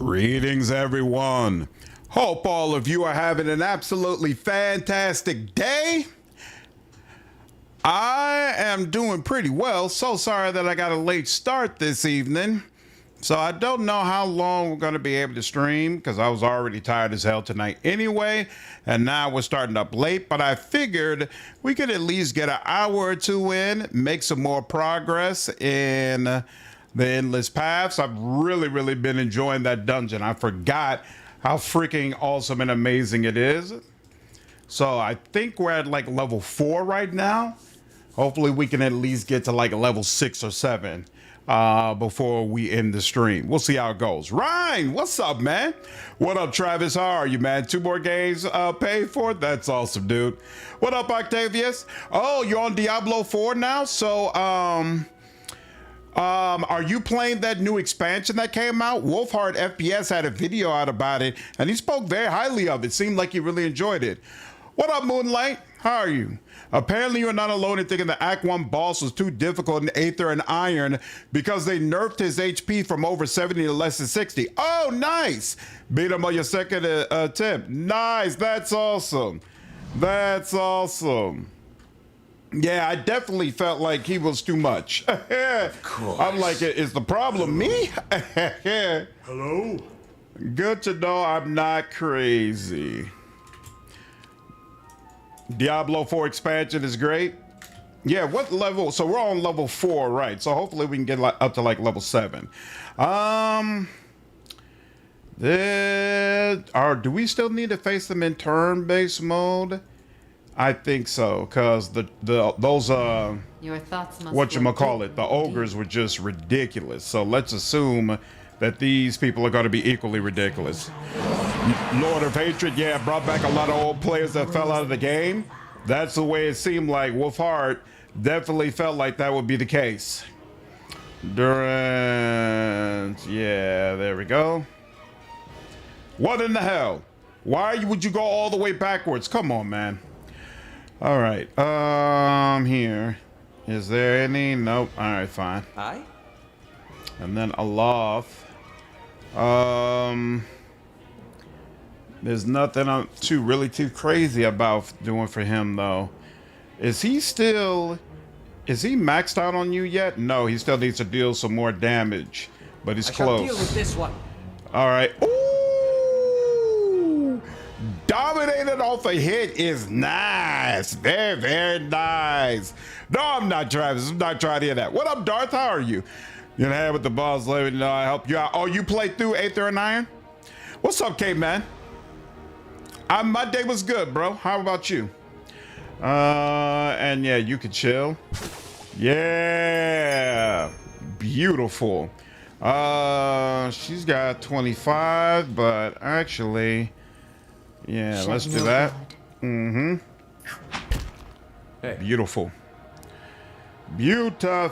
Greetings, everyone. Hope all of you are having an absolutely fantastic day. I am doing pretty well. So sorry that I got a late start this evening. So I don't know how long we're going to be able to stream because I was already tired as hell tonight anyway. And now we're starting up late, but I figured we could at least get an hour or two in, make some more progress in the Endless Paths. I've really been enjoying that dungeon. I forgot how freaking awesome and amazing it is. So I think we're at like level 4 right now. Hopefully we can at least get to like level 6 or 7 before we end the stream. We'll see how it goes. Ryan, what's up, man? What up, Travis? How are you, man? 2 more games paid for? That's awesome, dude. What up, Octavius? Oh, you're on Diablo 4 now? So, are you playing that new expansion that came out? Wolfhard FPS had a video out about it, and he spoke very highly of it. Seemed like he really enjoyed it. What up, Moonlight? How are you? Apparently, you're not alone in thinking the Act 1 boss was too difficult in Aether and Iron because they nerfed his HP from over 70 to less than 60. Oh, nice! Beat him on your second attempt. Nice, that's awesome. That's awesome. Yeah, I definitely felt like he was too much. Of course. I'm like, is the problem me? Hello? Good to know I'm not crazy. Diablo 4 expansion is great. Yeah, what level? So we're on level 4, right? So hopefully we can get up to like level 7. Do we still need to face them in turn-based mode? I think so, cause those your thoughts must whatchamacallit, the ogres were just ridiculous. So let's assume that these people are going to be equally ridiculous. Lord of Hatred, yeah, brought back a lot of old players that fell out of the game. That's the way it seemed like. Wolfhard definitely felt like that would be the case. Durance, yeah, there we go. What in the hell? Why would you go all the way backwards? Come on, man. All right, here. Is there any? Nope. All right, fine. Hi. And then Aloth. There's nothing I'm really too crazy about doing for him though. Is he maxed out on you yet? No, he still needs to deal some more damage, but he's close. Deal with this one. All right. Ooh! Dominated off a hit is nice. Very nice. No, I'm not Travis. I'm not trying to hear that. What up, Darth? How are you? You know, with the boss, let me know I help you out. Oh, you played through Aether and Iron? What's up, K-Man? My day was good, bro. How about you? And yeah, you could chill. Yeah. Beautiful. She's got 25, but actually, yeah, let's do that. Mm-hmm. Hey. Beautiful. Beautiful.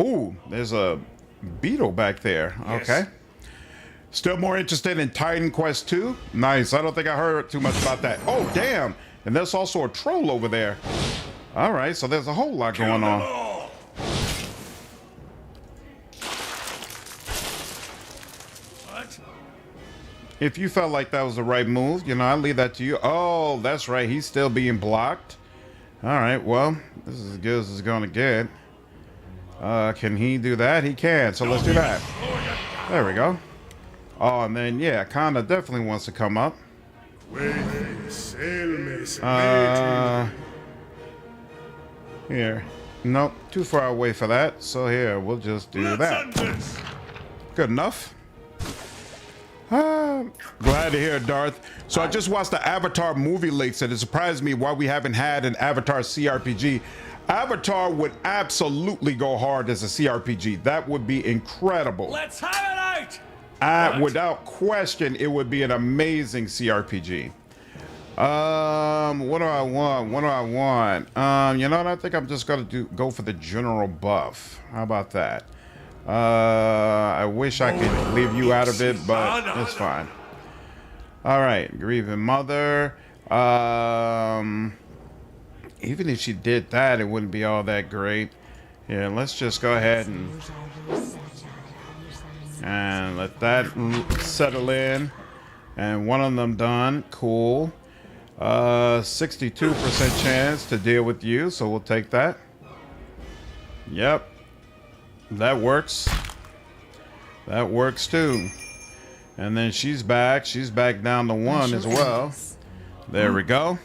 Ooh, there's a beetle back there. Yes. Okay. Still more interested in Titan Quest 2? Nice. I don't think I heard too much about that. Oh, damn. And there's also a troll over there. All right, so there's a whole lot going on. What? If you felt like that was the right move, you know, I'll leave that to you. Oh, that's right. He's still being blocked. All right, well, this is as good as it's going to get. Can he do that? He can, so let's do that. There we go. Oh, and then, yeah, Kana definitely wants to come up. Here. Nope, too far away for that. So here, we'll just do that. Good enough. Glad to hear it, Darth. So I just watched the Avatar movie leaks and it surprised me why we haven't had an Avatar CRPG. Avatar would absolutely go hard as a CRPG. That would be incredible. Let's have it out! Without question, it would be an amazing CRPG. What do I want? What do I want? You know what? I think I'm just gonna go for the general buff. How about that? I wish I could leave you out of it, but it's fine. All right, Grieving Mother. Even if she did that, it wouldn't be all that great. Here, let's just go ahead and let that settle in. And one of them done. Cool. 62% chance to deal with you, so we'll take that. Yep. That works. That works too. And then she's back. She's back down to 1 as well. There we go.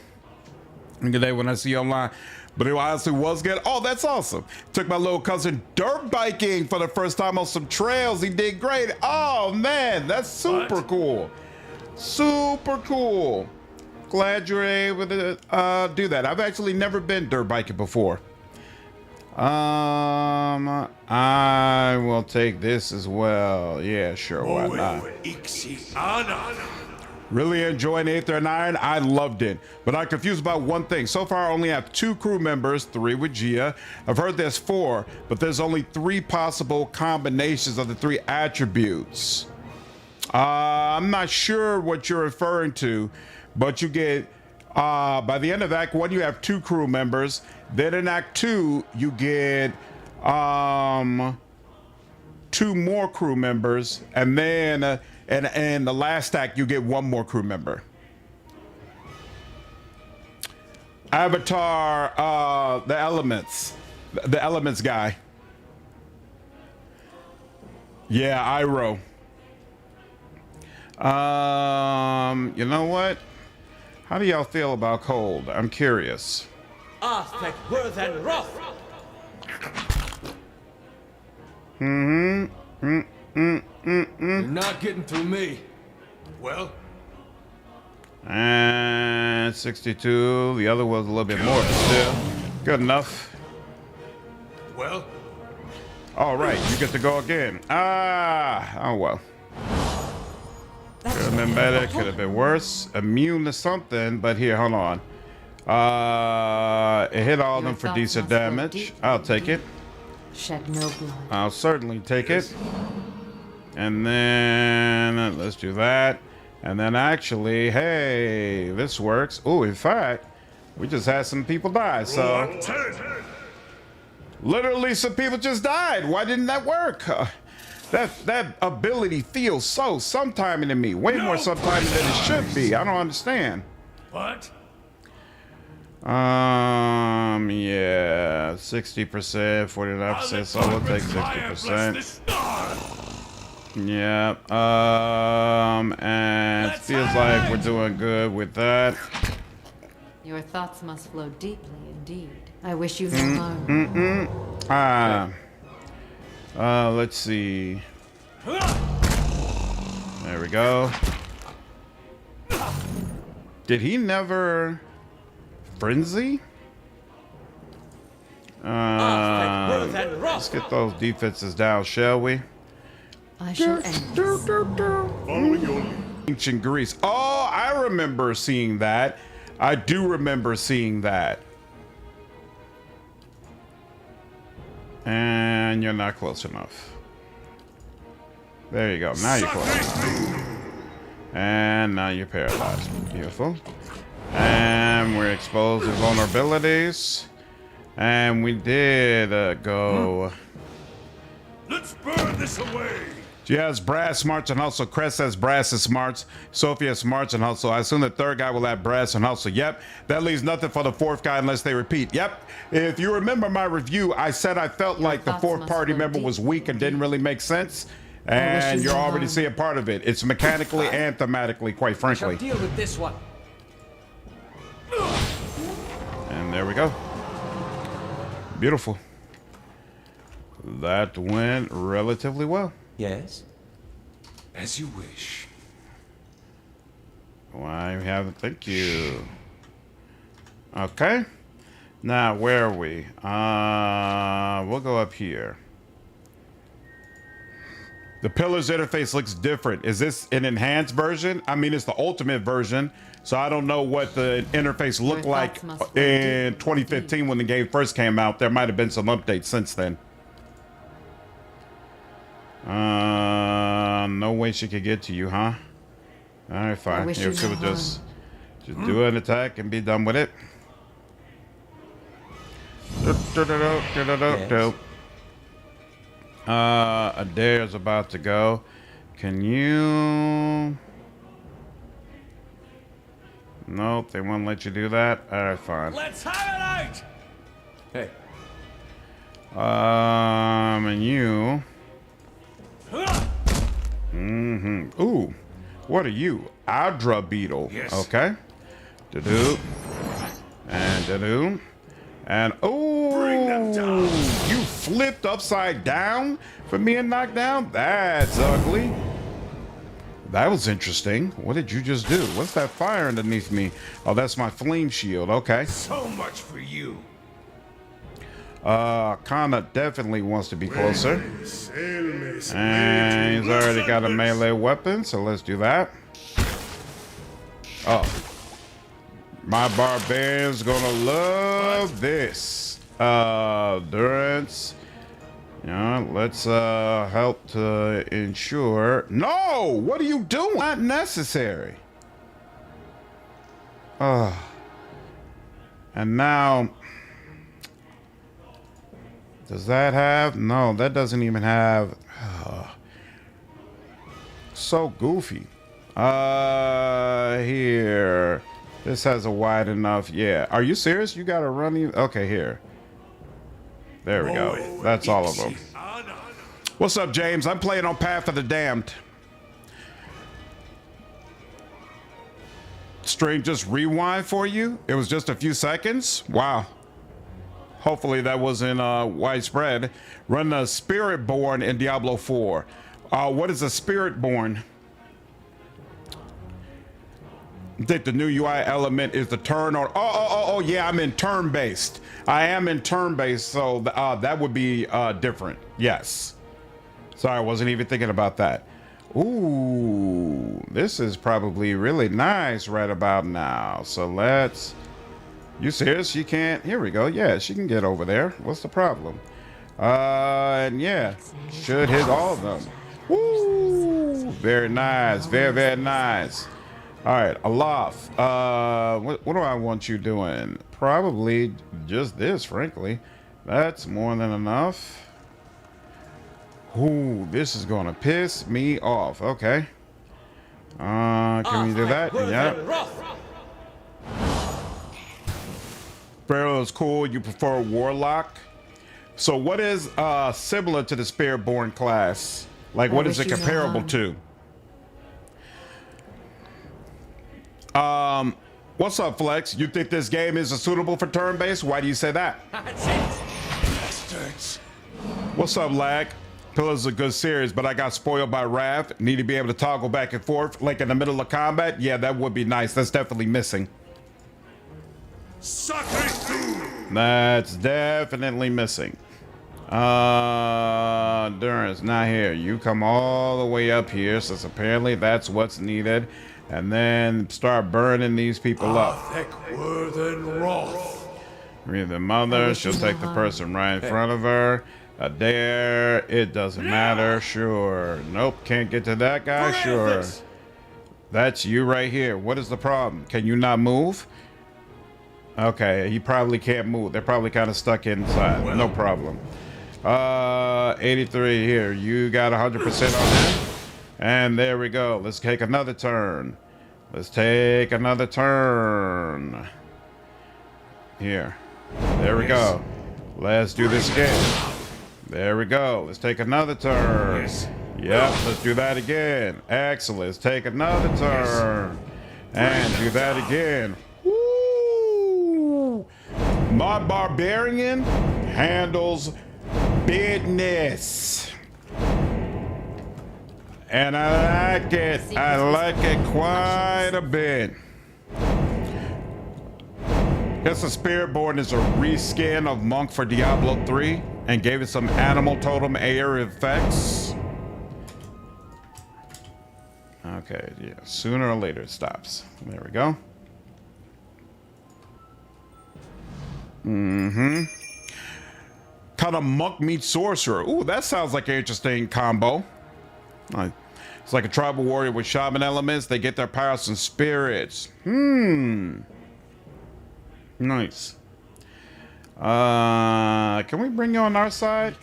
Good day when I see you online. But it honestly was good. Oh, that's awesome. Took my little cousin dirt biking for the first time on some trails. He did great. Oh, man, that's super cool. Super cool. Glad you're able to do that. I've actually never been dirt biking before. I will take this as well. Yeah, sure, why not? Really enjoying Aether and Iron. I loved it, but I'm confused about one thing. So far, I only have 2 crew members, 3 with Gia. I've heard there's 4, but there's only 3 possible combinations of the 3 attributes. I'm not sure what you're referring to, but you get, by the end of Act 1, you have 2 crew members. Then in Act 2, you get 2 more crew members, and then and the last act you get 1 more crew member. Avatar, the elements guy. Yeah, Iroh. You know what? How do y'all feel about cold? I'm curious. Worth and rough. You're not getting through me. Well? And 62. The other was a little bit more, but still good enough. Well? All right, you get to go again. Oh well. Could have been better, could have been worse. Immune to something, but here, hold on. It hit all of them for decent damage. I'll take it. Shed no blood. I'll certainly take it. And then let's do that. And then actually, hey, this works. Oh, in fact, we just had some people die. So literally some people just died. Why didn't that work? That ability feels so sometiming to me. Way more sometiming than it should be. I don't understand. What? Yeah, 60%, 49%, so we'll take 60%. Yeah, and it feels like we're doing good with that. Your thoughts must flow deeply indeed. I wish you no harm. Let's see. There we go. Did he never frenzy? Let's get those defenses down, shall we? I shall end this. Ancient Greece. Oh, I remember seeing that. I do remember seeing that. And you're not close enough. There you go. Now you're close. And now you're paralyzed. Beautiful. And we're exposed to vulnerabilities. And we did go. Let's burn this away. She has brass smarts and hustle. Crest has brass and smarts. Sophia has smarts and hustle. I assume the 3rd guy will have brass and hustle. Yep. That leaves nothing for the 4th guy unless they repeat. Yep. If you remember my review, I said I felt like the 4th party member was weak and didn't really make sense. And you're already seeing part of it. It's mechanically and thematically, quite frankly. Deal with this one. And there we go. Beautiful. That went relatively well. Yes? As you wish. Why we haven't? Thank you. Okay. Now, where are we? We'll go up here. The Pillars interface looks different. Is this an enhanced version? I mean, it's the ultimate version, so I don't know what the interface looked like in 2015 when the game first came out. There might have been some updates since then. No way she could get to you, huh? All right, fine. Here, so just do an attack and be done with it. Eder's about to go. Can you? Nope, they won't let you do that. All right, fine. Let's have it out! Hey. And you. Ooh, what are you? Adra beetle. Yes. Okay. Do-do. And do-do. And Bring them down. you flipped upside down from being knocked down? That's ugly. That was interesting. What did you just do? What's that fire underneath me? Oh, that's my flame shield. Okay. So much for you. Kana definitely wants to be closer. And he's already got a melee weapon, so let's do that. Oh. My Barbarian's gonna love this. Durance. Yeah, let's help to ensure. No! What are you doing? Not necessary. And now, does that have? No, that doesn't even have. So goofy. Here. This has a wide enough. Yeah. Are you serious? You got to run. Okay, here. There we go. That's all of them. What's up, James? I'm playing on Path of the Damned. Stream just rewind for you? It was just a few seconds? Wow. Hopefully that wasn't widespread. Run the Spiritborn in Diablo 4. What is a Spiritborn? I think the new UI element is the turn or oh yeah, I'm in turn-based. I am in turn-based, so that would be different. Yes. Sorry, I wasn't even thinking about that. Ooh, this is probably really nice right about now. So let's. You serious? She can't. Here we go. Yeah, she can get over there. What's the problem? And yeah, should hit all of them. Woo! Very nice. Very, very nice. All right, Aloth. What do I want you doing? Probably just this, frankly. That's more than enough. Ooh, this is gonna piss me off. Okay. Can we do that? Yeah. Pharaoh is cool. You prefer Warlock. So what is similar to the Spiritborn class? Like, what is it comparable to? What's up, Flex? You think this game is suitable for turn-based? Why do you say that? Bastards. What's up, Lag? Pillars is a good series, but I got spoiled by Wrath. Need to be able to toggle back and forth, like in the middle of combat. Yeah, that would be nice. That's definitely missing. That's definitely missing. Durance, not here. You come all the way up here, since apparently that's what's needed. And then start burning these people up. Grieving Mother, she'll take the person right in front of her. Eder, it doesn't matter. Sure. Nope, can't get to that guy. Sure. That's you right here. What is the problem? Can you not move? Okay, he probably can't move. They're probably kind of stuck inside. No problem. 83 here. You got 100% on him. And there we go. Let's take another turn. Let's take another turn. Here. There we go. Let's do this again. There we go. Let's take another turn. Yep, let's do that again. Excellent. Let's take another turn. And do that again. Woo! My Barbarian handles business. And I like it. I like it quite a bit. Guess the Spiritborn is a reskin of Monk for Diablo 3 and gave it some animal totem air effects. Okay, yeah. Sooner or later it stops. There we go. Kind of monk meets sorcerer. Ooh, that sounds like an interesting combo. It's like a tribal warrior with shaman elements. They get their powers from spirits. Nice. Can we bring you on our side?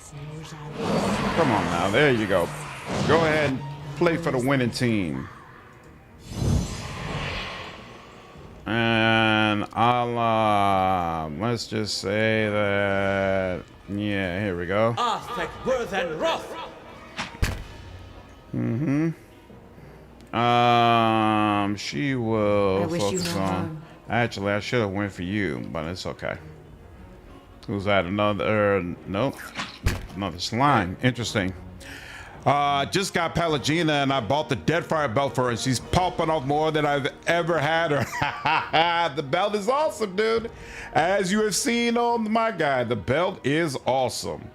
Come on now. There you go. Go ahead and play for the winning team. And let's just say that, yeah, here we go. She will focus on. Actually, I should have went for you, but it's okay. Who's that? Another? Nope. Another slime. Interesting. Just got Pelagina and I bought the Deadfire belt for her. She's popping off more than I've ever had her. The belt is awesome, dude. As you have seen on my guy, the belt is awesome.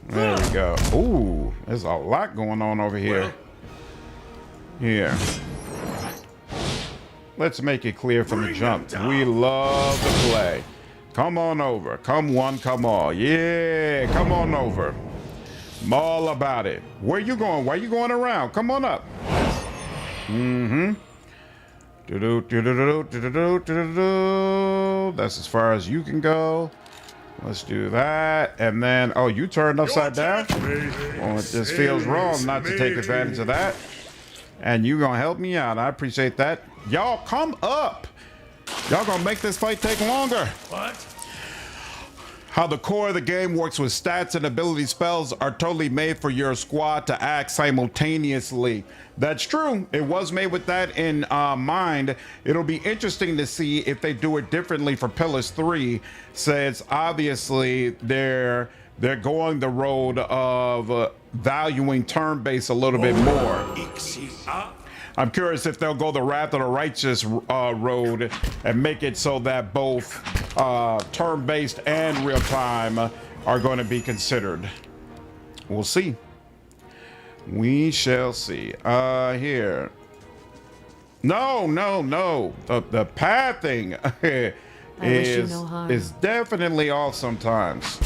There we go. Ooh, there's a lot going on over here. Here. Let's make it clear from the jump. We love to play. Come on over. Come one, come all. Yeah, come on over. I'm all about it. Where you going? Why you going around? Come on up. That's as far as you can go. Let's do that. And then, oh, you turned upside down? Well, it just feels wrong not to take advantage of that. And you gonna help me out. I appreciate that. Y'all come up. Y'all gonna make this fight take longer. What? How the core of the game works with stats and ability spells are totally made for your squad to act simultaneously. That's true. It was made with that in mind. It'll be interesting to see if they do it differently for Pillars 3, since obviously they're going the road of valuing turn-based a little bit more. I'm curious if they'll go the Wrath of the Righteous road and make it so that both turn-based and real-time are going to be considered. We'll see. We shall see. Here. No. The pathing is definitely off sometimes.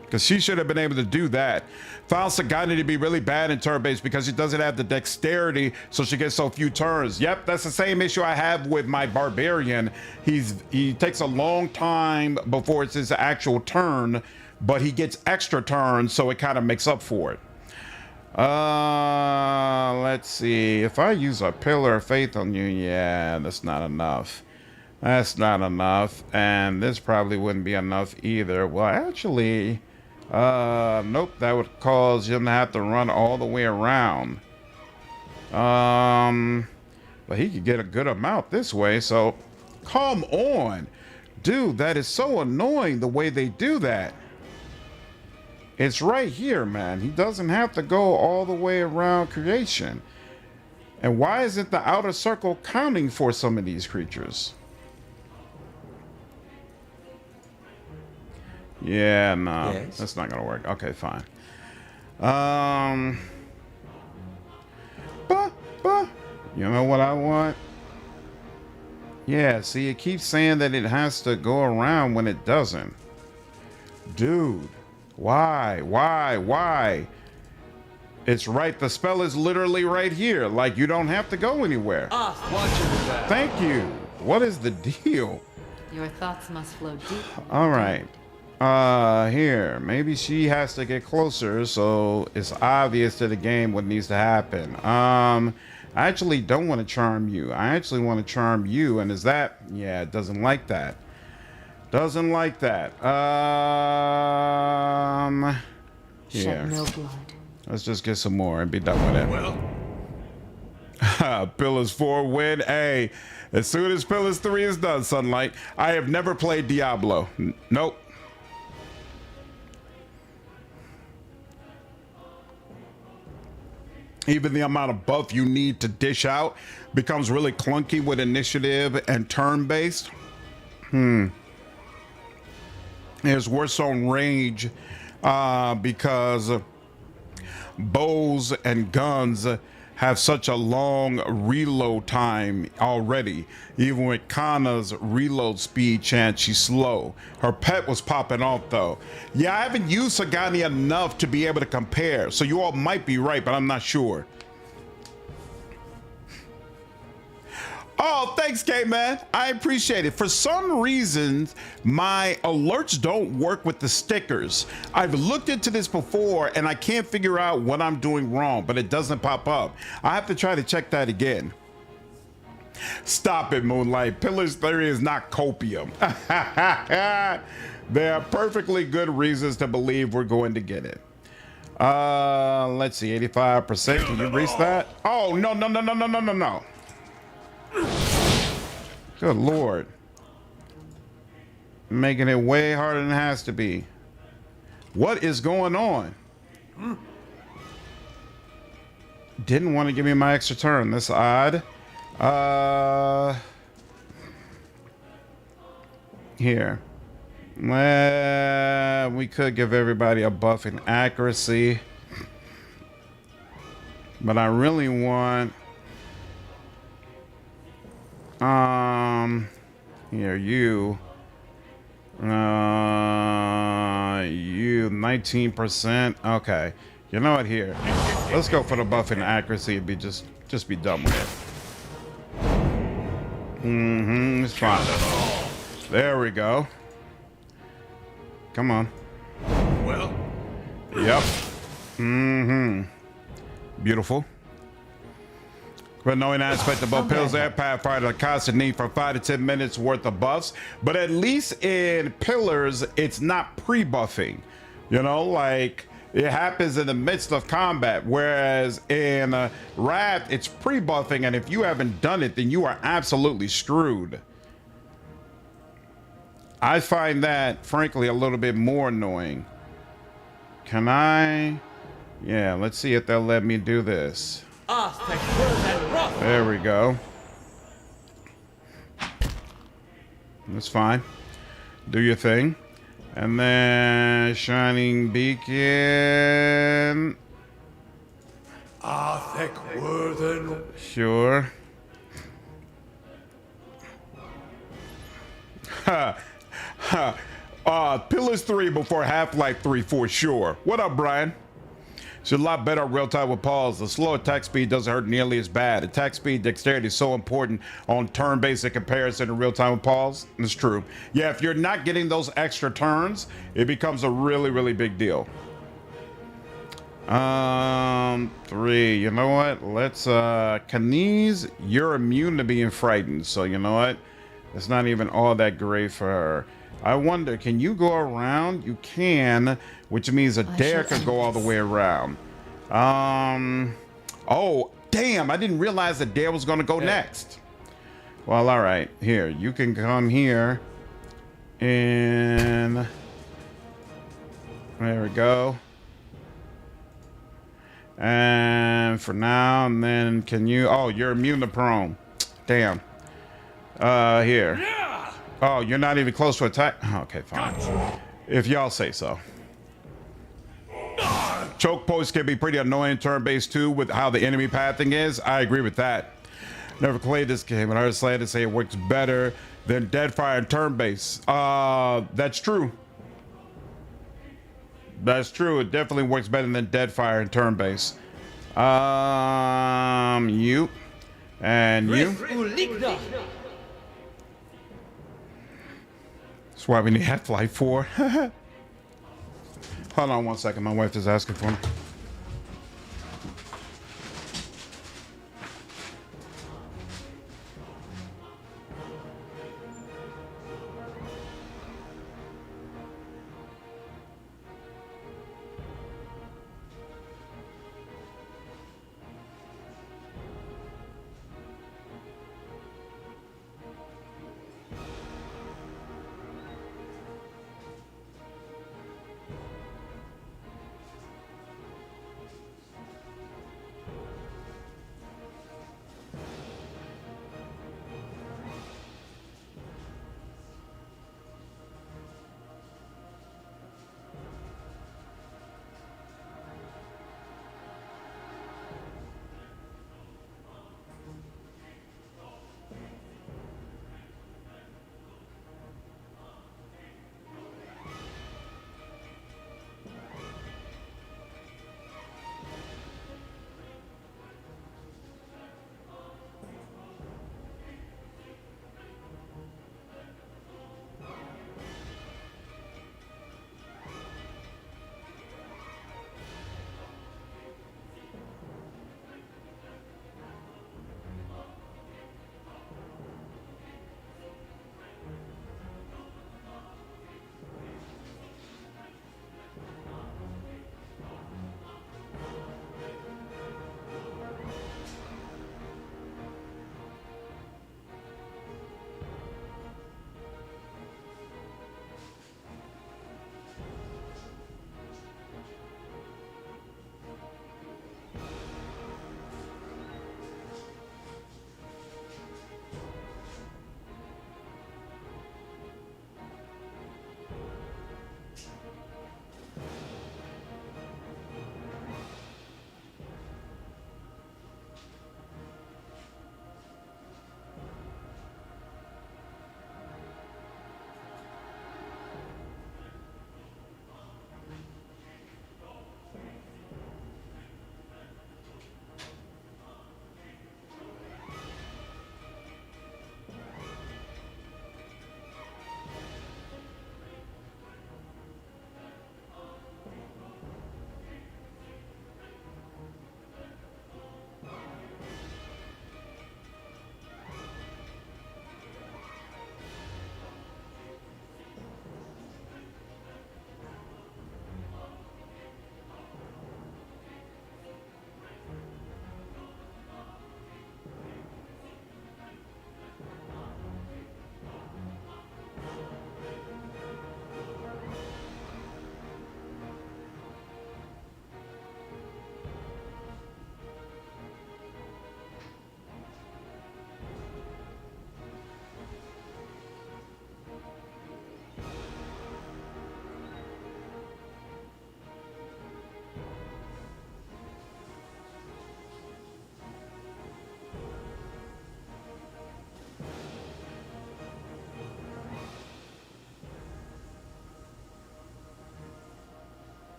Because she should have been able to do that. Found Sagani to be really bad in turn-based because she doesn't have the dexterity, so she gets so few turns. Yep, that's the same issue I have with my Barbarian. He takes a long time before it's his actual turn, but he gets extra turns, so it kind of makes up for it. Let's see. If I use a Pillar of Faith on you, yeah, that's not enough. That's not enough, and this probably wouldn't be enough either. Well, actually... nope, that would cause him to have to run all the way around. But he could get a good amount this way, so come on. Dude, that is so annoying the way they do that. It's right here, man. He doesn't have to go all the way around creation. And why isn't the outer circle counting for some of these creatures? Yeah, no, that's not gonna work. Okay, fine. You know what I want? Yeah, see, it keeps saying that it has to go around when it doesn't. Dude, why? It's right, the spell is literally right here. Like, you don't have to go anywhere. Thank you. What is the deal? Your thoughts must flow deep. All right. Here, maybe she has to get closer, so it's obvious to the game what needs to happen. I actually don't want to charm you. I actually want to charm you, and is that... Yeah, it doesn't like that. Doesn't like that. Here. Shed no blood. Let's just get some more and be done with it. Well. Pillars 4 win. Hey, as soon as Pillars 3 is done, Sunlight, I have never played Diablo. Nope. Even the amount of buff you need to dish out becomes really clunky with initiative and turn-based. It's worse on range because bows and guns have such a long reload time already. Even with Kana's reload speed chance, she's slow. Her pet was popping off though. Yeah, I haven't used Sagani enough to be able to compare, so you all might be right, but I'm not sure. Oh, thanks, K-Man. I appreciate it. For some reason, my alerts don't work with the stickers. I've looked into this before, and I can't figure out what I'm doing wrong, but it doesn't pop up. I have to try to check that again. Stop it, Moonlight. Pillars theory is not copium. There are perfectly good reasons to believe we're going to get it. Let's see, 85%. Can you reach that? Oh, no. Good Lord. Making it way harder than it has to be. What is going on? Didn't want to give me my extra turn. That's odd. Here. We could give everybody a buff in accuracy. But I really want... here, you 19%. Okay, you know what, here, let's go for the buff in accuracy and just be done with it. It's fine. There we go. Come on. Well? Yep. Beautiful. But knowing aspect of both Pillars and Pathfinder, a constant need for 5 to 10 minutes worth of buffs. But at least in Pillars, it's not pre-buffing. You know, like it happens in the midst of combat. Whereas in Wrath, it's pre-buffing, and if you haven't done it, then you are absolutely screwed. I find that, frankly, a little bit more annoying. Can I? Yeah, let's see if they'll let me do this. There we go. That's fine. Do your thing. And then Shining Beacon. Sure. Pillars 3 before Half-Life 3 for sure. What up, Brian? It's a lot better real time with pause. The slow attack speed doesn't hurt nearly as bad. Attack speed dexterity is so important on turn-based in comparison to real time with pause. It's true. Yeah, if you're not getting those extra turns, it becomes a really, really big deal. 3. You know what? Let's Kanese, you're immune to being frightened. So you know what? It's not even all that great for her. I wonder, can you go around? You can, which means a dare could go all the way around. Oh, damn, I didn't realize that dare was going to go next. Well, all right. Here, you can come here. And there we go. And for now, and then can you... Oh, you're immune to prone. Damn. Here. Oh, you're not even close to attack? Okay, fine. If y'all say so. Choke posts can be pretty annoying turn-based too with how the enemy pathing is. I agree with that. Never played this game, and I heard Slayer say it works better than Deadfire and turn-based. That's true. That's true. It definitely works better than Deadfire and turn-based. You. And you. That's why we need Half-Life 4. Hold on 1 second. My wife is asking for me.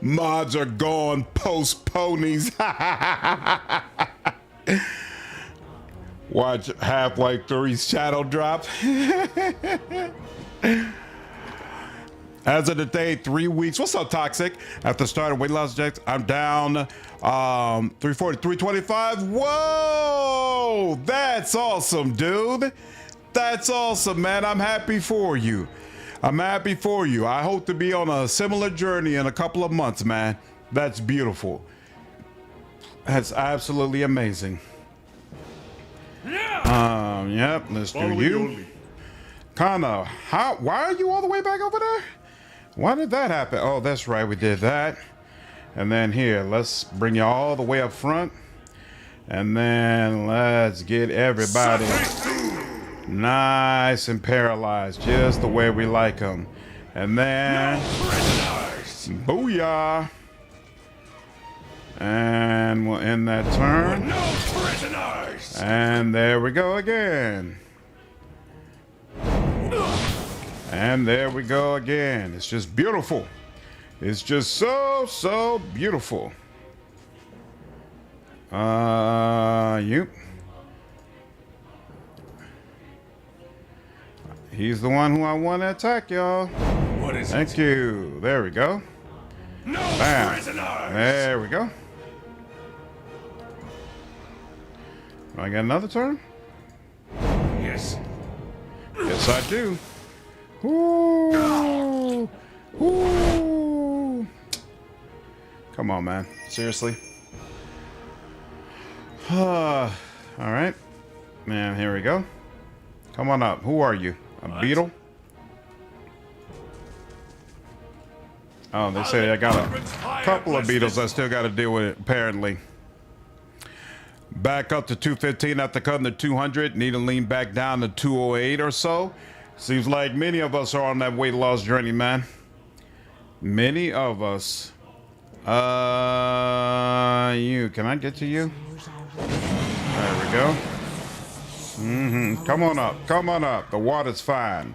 Mods are gone, post ponies. Watch Half-Life 3's shadow drop. As of today, 3 weeks. What's up, Toxic? After starting weight loss checks, I'm down 340, 325. Whoa! That's awesome, dude. That's awesome, man. I'm happy for you. I'm happy for you. I hope to be on a similar journey in a couple of months, man. That's beautiful. That's absolutely amazing. Yep, let's do you. Kana, why are you all the way back over there? Why did that happen? Oh, that's right, we did that. And then here, let's bring you all the way up front. And then let's get everybody nice and paralyzed, just the way we like them. And then, booyah. And we'll end that turn. And there we go again. And there we go again. It's just beautiful. It's just so beautiful. You. He's the one who I want to attack, y'all. What is Thank it? you. There we go. No Bam. prisoners! There we go. I got another turn? Yes. Yes, I do. Ooh. Ooh. Come on, man. Seriously? All right. Man, here we go. Come on up. Who are you? A beetle? Oh, they say I got a couple of beetles I still got to deal with, apparently. Back up to 215 after cutting to 200. Need to lean back down to 208 or so. Seems like many of us are on that weight loss journey, man. Many of us. You. Can I get to you? There we go. Come on up. Come on up. The water's fine.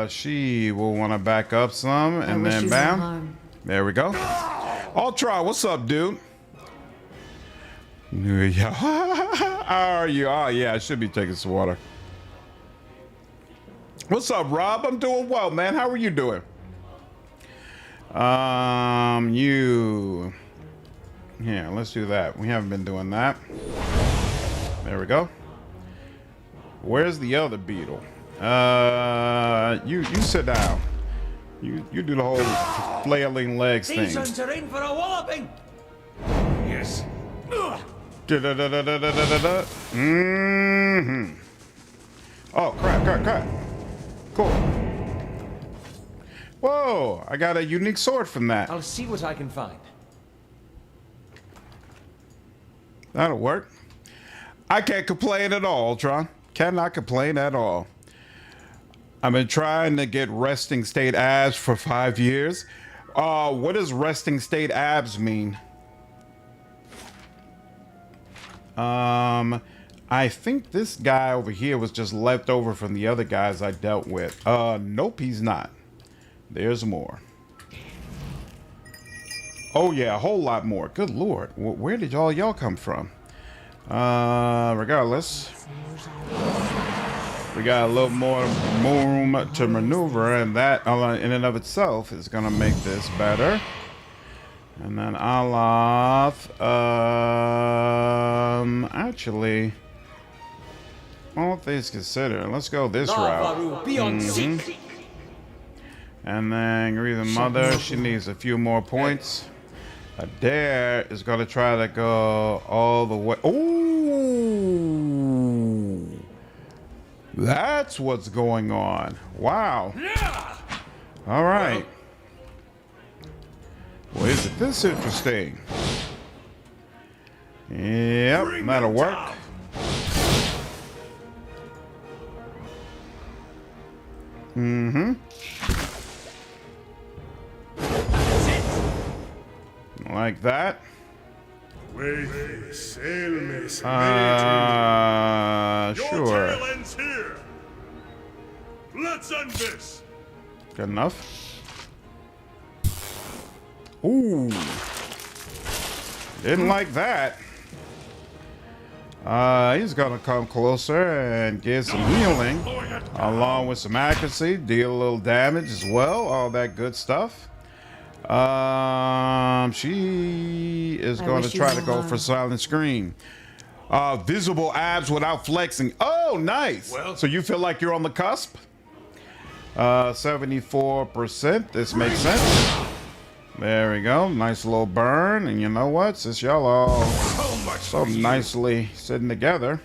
She will want to back up some, and then bam. There we go. Ultra, what's up, dude? How are you? Oh, yeah, I should be taking some water. What's up, Rob? I'm doing well, man. How are you doing? You. Yeah, let's do that. We haven't been doing that. There we go. Where's the other beetle? You sit down. You do the whole flailing legs thing. These ones are in for a walloping. Yes. Oh, crap. Cool. Whoa, I got a unique sword from that. I'll see what I can find. That'll work. I can't complain at all, Ultron. Cannot complain at all. I've been trying to get resting state abs for 5 years. What does resting state abs mean? I think this guy over here was just left over from the other guys I dealt with. Nope, he's not. There's more. Oh yeah, a whole lot more. Good lord. Where did y'all come from? Regardless, we got a little more room to maneuver, and that in and of itself is gonna make this better. And then Aloth, actually, all things considered, let's go this route. And then Grieving Mother, she needs a few more points. Eder is gonna try to go all the way. Ooh, that's what's going on. Wow. All right. Well, isn't this interesting? Yep, that'll work. Like that. Sure. tail ends here. Let's end this. Good enough. Ooh. Didn't like that. He's gonna come closer and get some healing, along with some accuracy, deal a little damage as well, all that good stuff. She is going to try to go for silent screen. Visible abs without flexing. Oh, nice. Well, so you feel like you're on the cusp? 74%. This makes sense. There we go. Nice little burn. And you know what? Since y'all all so nicely sitting together.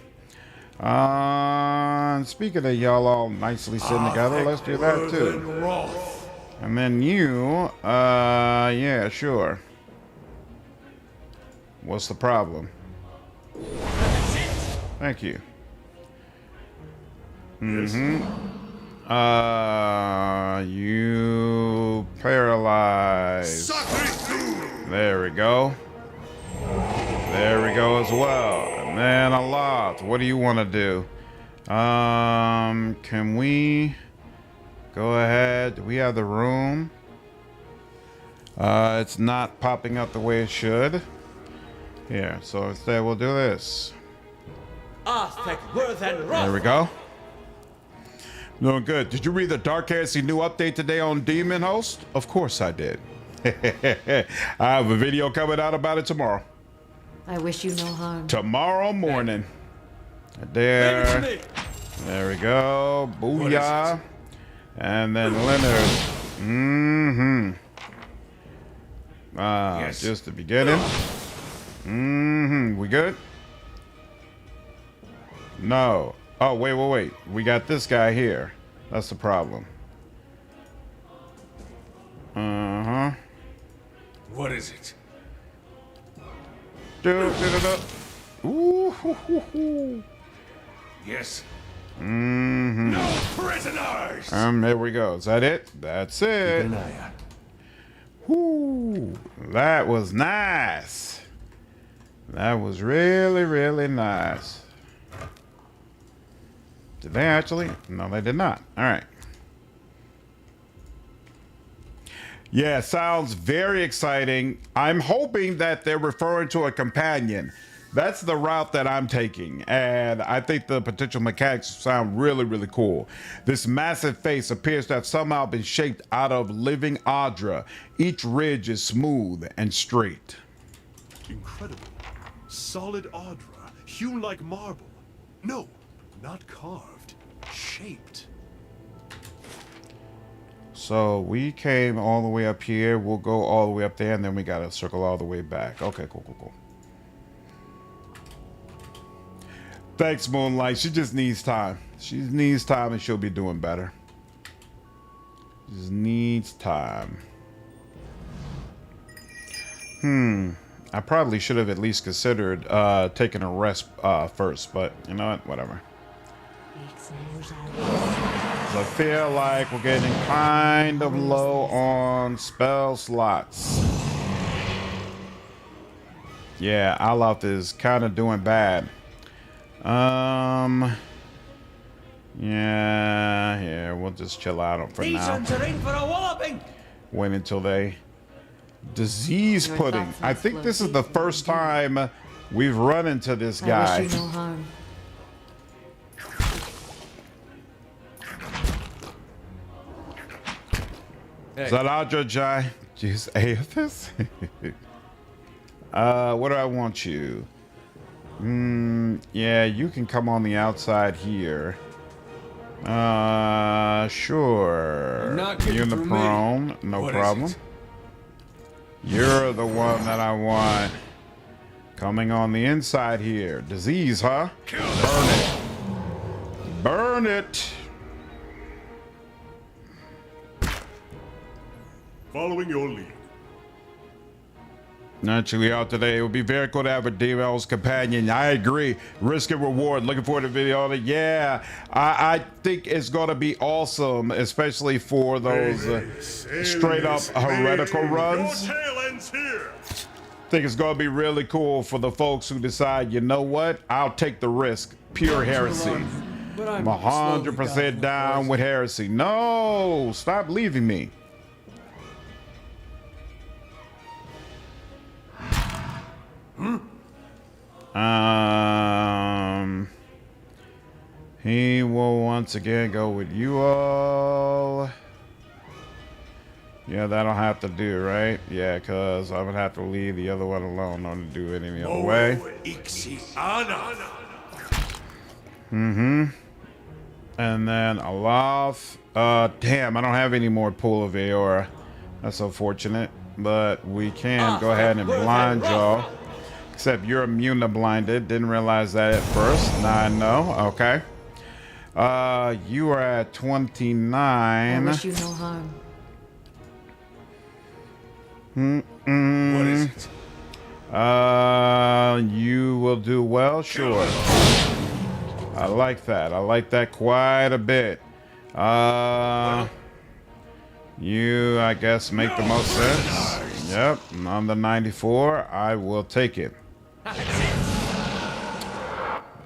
Speaking of y'all all nicely sitting together, let's do that too. And then you, yeah, sure. What's the problem? Thank you. You paralyzed. There we go. There we go as well. And then Aloth, what do you want to do? Can we go ahead? Do we have the room? It's not popping up the way it should. Here, so instead we'll do this. There we go. Doing good. Did you read the Dark Heresy new update today on Demon Host? Of course I did. I have a video coming out about it tomorrow. I wish you no harm. Tomorrow morning. There. There we go. Booyah. And then Leonard. Yes. Just the beginning. We good? No. Oh, wait. We got this guy here. That's the problem. What is it? Ooh. Yes. No prisoners. There we go. Is that it? That's it. Whoo. That was nice. That was really, really nice. Did they actually? No, they did not. All right. Yeah, sounds very exciting. I'm hoping that they're referring to a companion. That's the route that I'm taking, and I think the potential mechanics sound really, really cool. This massive face appears to have somehow been shaped out of living Adra. Each ridge is smooth and straight. Incredible. Solid Adra, hewn like marble. No, not carved. Shaped. So we came all the way up here. We'll go all the way up there, and then we got to circle all the way back. Okay, cool. Thanks, Moonlight. She just needs time. She needs time, and she'll be doing better. Just needs time. I probably should have at least considered taking a rest first, but you know what? Whatever. So I feel like we're getting kind of low on spell slots. Yeah, Aloth is kind of doing bad. Yeah, here, we'll just chill out for now. Wait until they... Disease pudding. I think this is the first time we've run into this guy. I wish you no harm. Is that Adra Jai? Jeez, Aethys? What do I want you? Yeah, you can come on the outside here. Sure. You in the prone, no problem. You're the one that I want. Coming on the inside here. Disease, huh? Burn it. Burn it. Following your lead. Naturally out today. It would be very cool to have a Demon's companion. I agree. Risk and reward. Looking forward to the video. Yeah, I think it's going to be awesome, especially for those straight up heretical runs. Your tail ends here. think it's going to be really cool for the folks who decide, you know what, I'll take the risk. Pure heresy. But I'm 100% down with heresy. No, stop leaving me. He will once again go with you all. Yeah, that'll have to do, right? Yeah, because I would have to leave the other one alone on to do it any other way. Mm-hmm. And then Aloth. Damn, I don't have any more Pool of Aora. That's unfortunate. But we can go ahead and blind y'all. Except you're immune to blinded. Didn't realize that at first. Now I know. Okay. You are at 29. I wish you no harm. What is it? You will do well, sure. I like that. I like that quite a bit. You, I guess, make the most sense. Yep, on the 94, I will take it.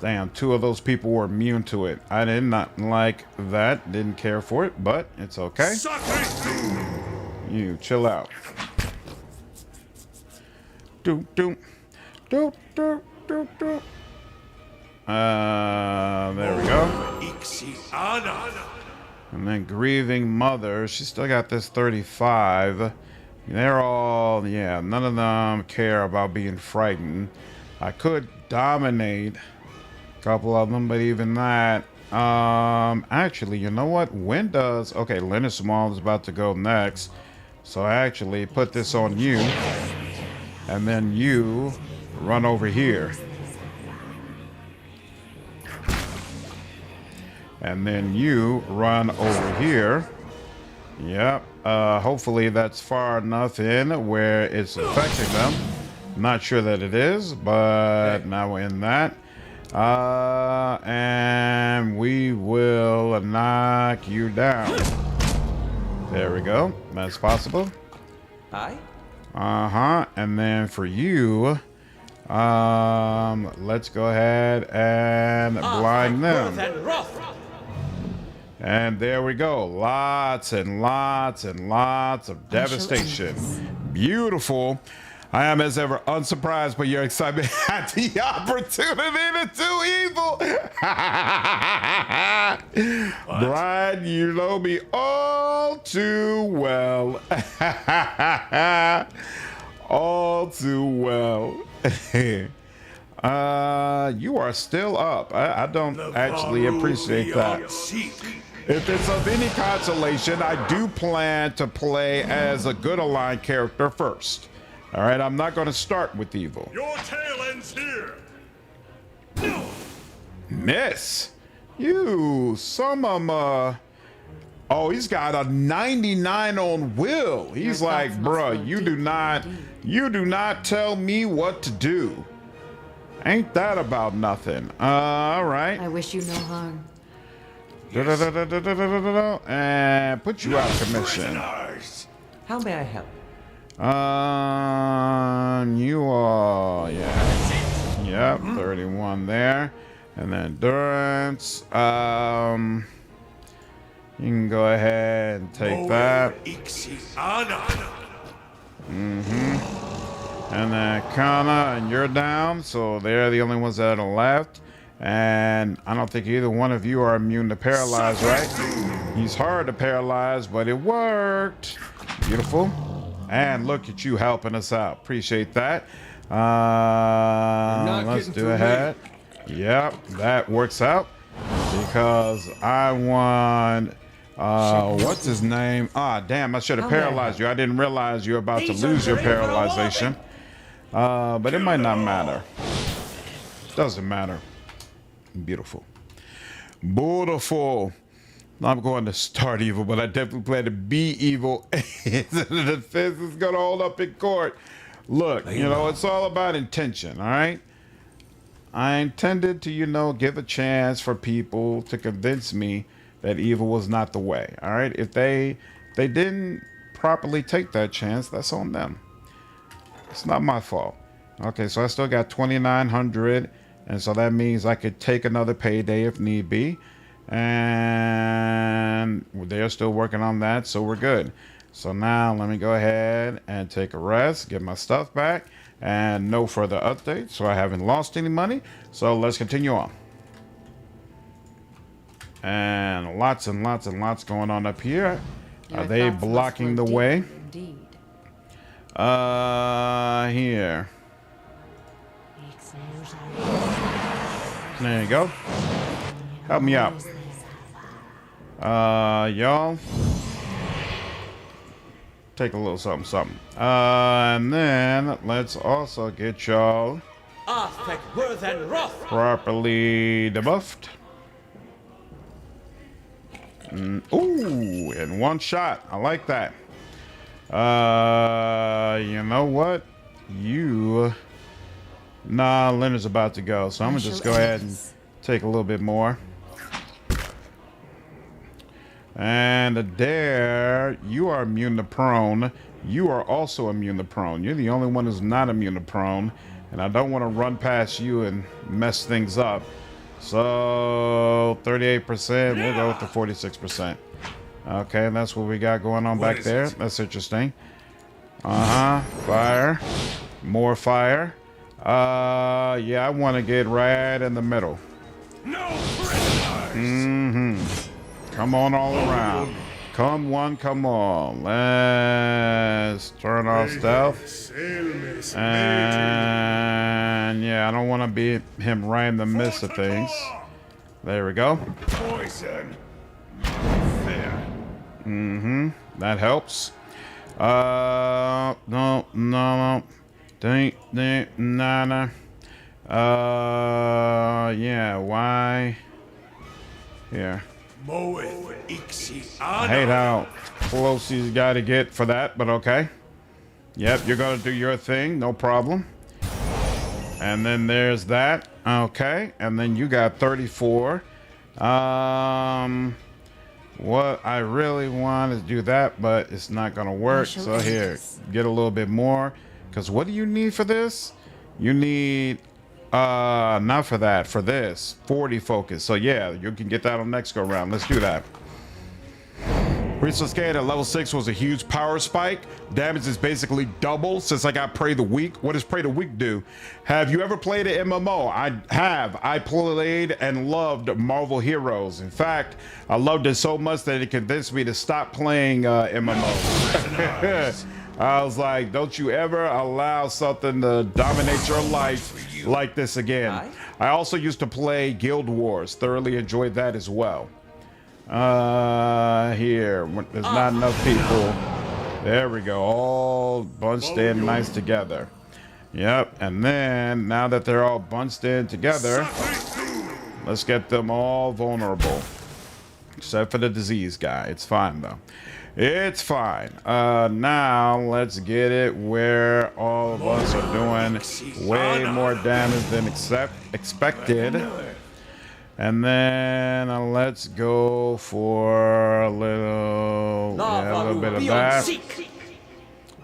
Damn, 2 of those people were immune to it. I did not like that. Didn't care for it, but it's okay. You chill out. There we go. And then Grieving Mother. She still got this 35. They're all, yeah, none of them care about being frightened. I could dominate a couple of them, but even that, actually, you know what? When does, okay, Leonard Small is about to go next. So actually put this on you. And then you run over here. And then you run over here. Yep. Hopefully that's far enough in where it's affecting them. Not sure that it is, but now we're in that. And we will knock you down. There we go. That's possible. Hi. And then for you, let's go ahead and blind them. And there we go. Lots and lots and lots of devastation. Beautiful. I am as ever unsurprised by your excitement at the opportunity to do evil. Brian, you know me all too well. All too well. You are still up. I don't actually appreciate that. If it's of any consolation, I do plan to play as a good aligned character first. All right, I'm not going to start with evil. Your tail ends here. Miss, you some oh, he's got a 99 on will. He's like, bruh, you do not tell me what to do. Ain't that about nothing? All right. I wish you no harm. And put you out of commission. How may I help? You are, yeah. Yep, 31 there. And then Durance. You can go ahead and take that. And then Kana, and you're down. So they're the only ones that are left. And I don't think either one of you are immune to paralyze, right? He's hard to paralyze, but it worked. Beautiful. And look at you helping us out. Appreciate that. Let's do ahead. Yep, that works out. Because I want... what's his name? Ah, damn, I should have paralyzed you. I didn't realize you're about to lose your paralyzation. But it might not matter. Doesn't matter. Beautiful. Beautiful. I'm going to start evil, but I definitely plan to be evil. The defense is going to hold up in court. Look, you know, it's all about intention, all right? I intended to, you know, give a chance for people to convince me that evil was not the way, all right? If they didn't properly take that chance, that's on them. It's not my fault. Okay, so I still got 2,900, and so that means I could take another payday if need be. And they're still working on that, so we're good. So now let me go ahead and take a rest, get my stuff back, and no further updates. So I haven't lost any money. So let's continue on. And lots and lots and lots going on up here. Your Are they thoughts must blocking flow the way? deeply indeed. Here. There you go. Help me out. Y'all. Take a little something, something. And then let's also get y'all properly debuffed. Ooh, in one shot. I like that. You know what? Nah, Leonard's about to go, so I'm gonna just go ahead and take a little bit more. And Eder, you are immune to prone. You are also immune to prone. You're the only one who's not immune to prone, and I don't want to run past you and mess things up. So 38%, we'll go with the 46%. Okay, that's what we got going on back there. That's interesting. Fire. More fire. Yeah, I want to get right in the middle. No prisoners. Come on all around. Come one, come on. Let's turn off stealth. And yeah, I don't want to be him right in the midst of things. There we go. Poison. There. That helps. No. Nana. Yeah, why? Here. I hate how close he's got to get for that, but okay. Yep, you're going to do your thing, no problem. And then there's that. Okay, and then you got 34. What I really want is do that, but it's not going to work. So here, get a little bit more. Because what do you need for this? You need, not for that, for this, 40 focus. So yeah, you can get that on next go round. Let's do that. Recent scan at level 6 was a huge power spike. Damage is basically double since I got Pray the Weak. What does Pray the Weak do? Have you ever played an MMO? I have. I played and loved Marvel Heroes. In fact, I loved it so much that it convinced me to stop playing MMOs. I was like, don't you ever allow something to dominate your life like this again. I also used to play Guild Wars. Thoroughly enjoyed that as well. Here, there's not enough people. There we go, all bunched in nice together. Yep, and then now that they're all bunched in together, let's get them all vulnerable. Except for the disease guy. It's fine though. It's fine. Now let's get it where all of us are doing way more damage than expected. And then let's go for a little bit of that.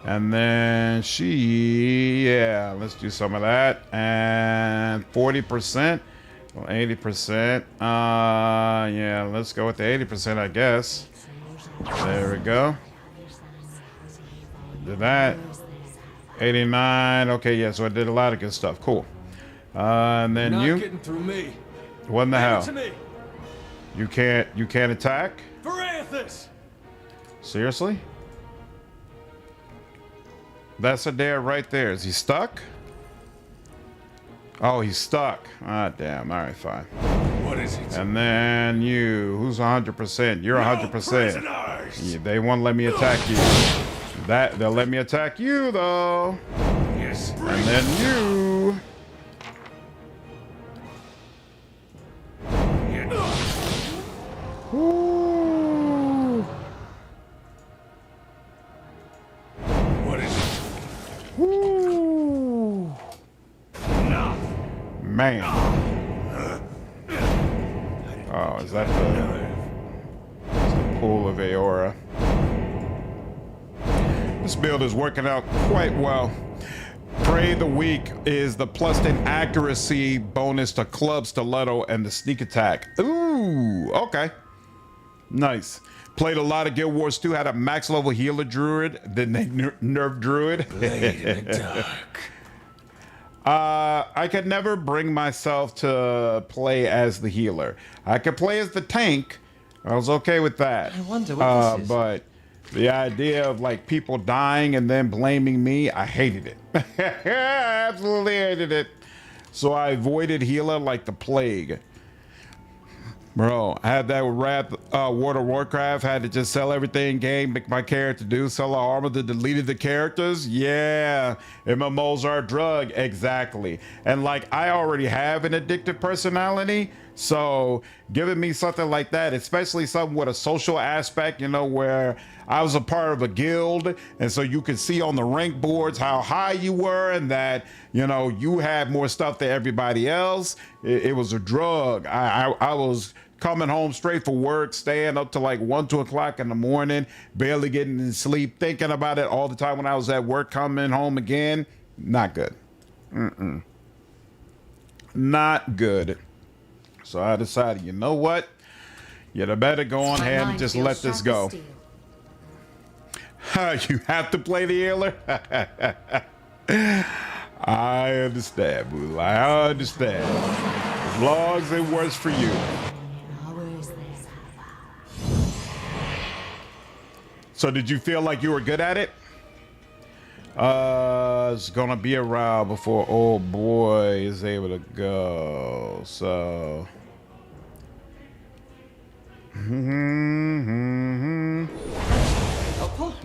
And then let's do some of that. And 40%, well, 80%. Yeah, let's go with the 80%, I guess. There we go. Did that. 89. Okay, yeah, so I did a lot of good stuff. Cool. And then Not you. getting through me. What in the hell? To me. You can't attack? Durance. Seriously? That's Eder right there. Is he stuck? Oh, he's stuck. Ah, damn. All right, fine. What is it? And then you. Who's 100%? You're 100%. Yeah, they won't let me attack you. They'll let me attack you though. Yes. And then you. Ooh. What is it? Ooh. No. Man. Oh, is that the pool of Aora? This build is working out quite well. Prey of the week is the +10 accuracy bonus to club, stiletto, and the sneak attack. Ooh, okay. Nice. Played a lot of Guild Wars 2, had a max level healer druid, then they nerfed druid. Blade in the dark. I could never bring myself to play as the healer. I could play as the tank. I was okay with that. I wonder what this is. But the idea of like people dying and then blaming me, I hated it. I absolutely hated it. So I avoided healer like the plague. Bro, I had that with World of Warcraft, had to just sell everything game, make my character do, sell the armor that deleted the characters. Yeah, MMOs are a drug, exactly. And like, I already have an addictive personality, so giving me something like that, especially something with a social aspect, you know, where I was a part of a guild, and so you could see on the rank boards how high you were and that, you know, you had more stuff than everybody else. It was a drug. I was coming home straight for work, staying up to like 1, 2 o'clock in the morning, barely getting to sleep, thinking about it all the time when I was at work, coming home again. Not good. Not good. So I decided, you know what? You better go on ahead and just let this go. You have to play the healer? I understand, Boo. I understand. As long as it works for you. So did you feel like you were good at it? It's gonna be a while before old boy is able to go. So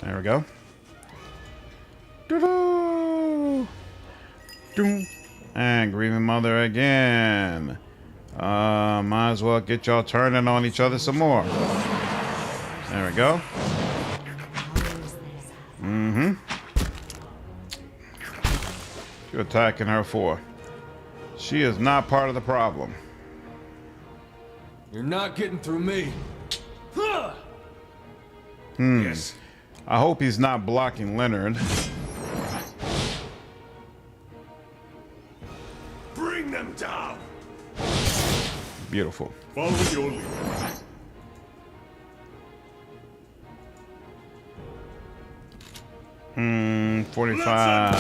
there we go. Doo-doo. Doo. And Grieving Mother again. Might as well get y'all turning on each other some more. There we go. You're attacking her for. She is not part of the problem. You're not getting through me. Yes. I hope he's not blocking Leonard. Bring them down. Beautiful. Follow your lead. 45.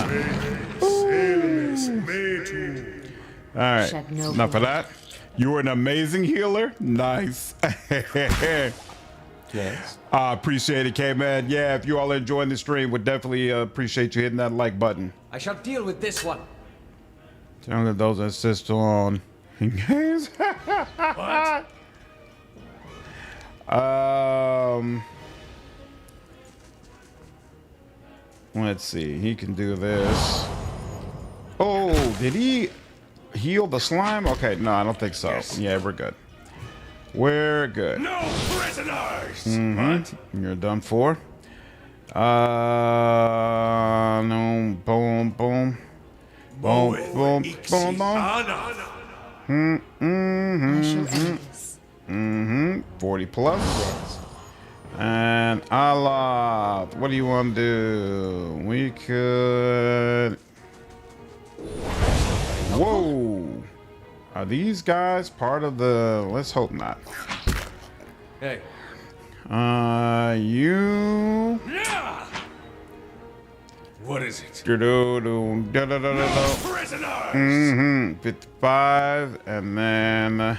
All right. Enough of that. You were an amazing healer. Nice. Yes. I appreciate it, K-Man. Yeah, if you all are enjoying the stream, would definitely appreciate you hitting that like button. I shall deal with this one. Tell me those assist on. What? Let's see. He can do this. Oh, did he heal the slime? Okay, no, I don't think so. Yes. Yeah, we're good. We're good. No prisoners. What? You're done for. No. Boom, boom. Boom, boom, boom, boom. I shall end this. 40 plus. And Aloth, what do you want to do? We could. Whoa. Are these guys part of the? Let's hope not. Hey. You. Yeah. What is it? Prisoners. 55, and then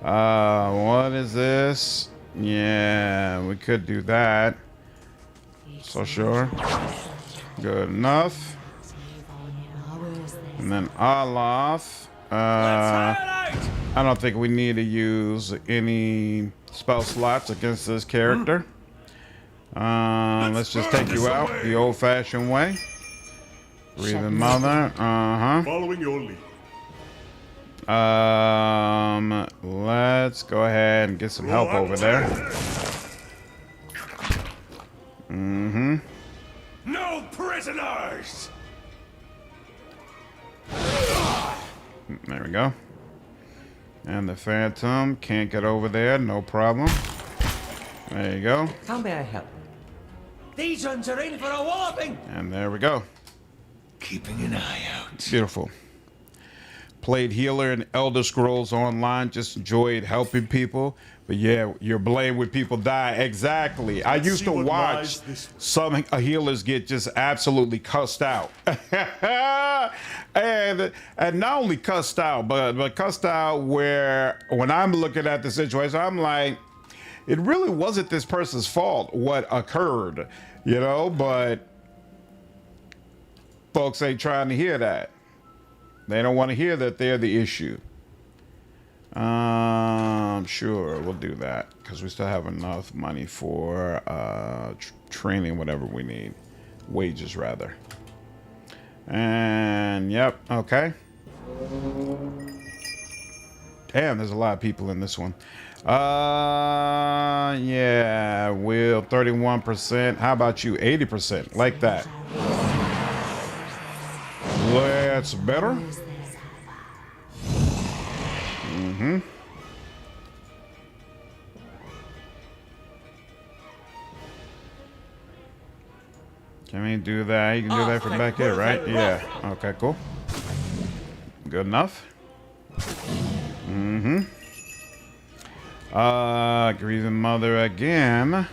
what is this? Yeah, we could do that. So sure. Good enough. And then Aloth. I don't think we need to use any spell slots against this character. Let's just take you out the old-fashioned way. Grieving Mother. Following your lead. Let's go ahead and get some help over there. No prisoners. There we go. And the Phantom can't get over there, no problem. There you go. How may I help? These ones are in for a walloping. And there we go. keeping an eye out. Beautiful. Played healer in Elder Scrolls Online. Just enjoyed helping people. But yeah, you're blamed when people die. Exactly. I used to watch some healers get just absolutely cussed out. and not only cussed out, but cussed out where when I'm looking at the situation, I'm like, it really wasn't this person's fault what occurred, you know, but folks ain't trying to hear that. They don't want to hear that they're the issue. Sure, we'll do that because we still have enough money for training, whatever we need, wages rather. And yep, okay. Damn, there's a lot of people in this one. Yeah, Will 31%. How about you? 80%, like that. That's better. Mm-hmm. Can we do that? You can do that from back here, right? Yeah. Okay, cool. Good enough. Mm-hmm. Grieving Mother again.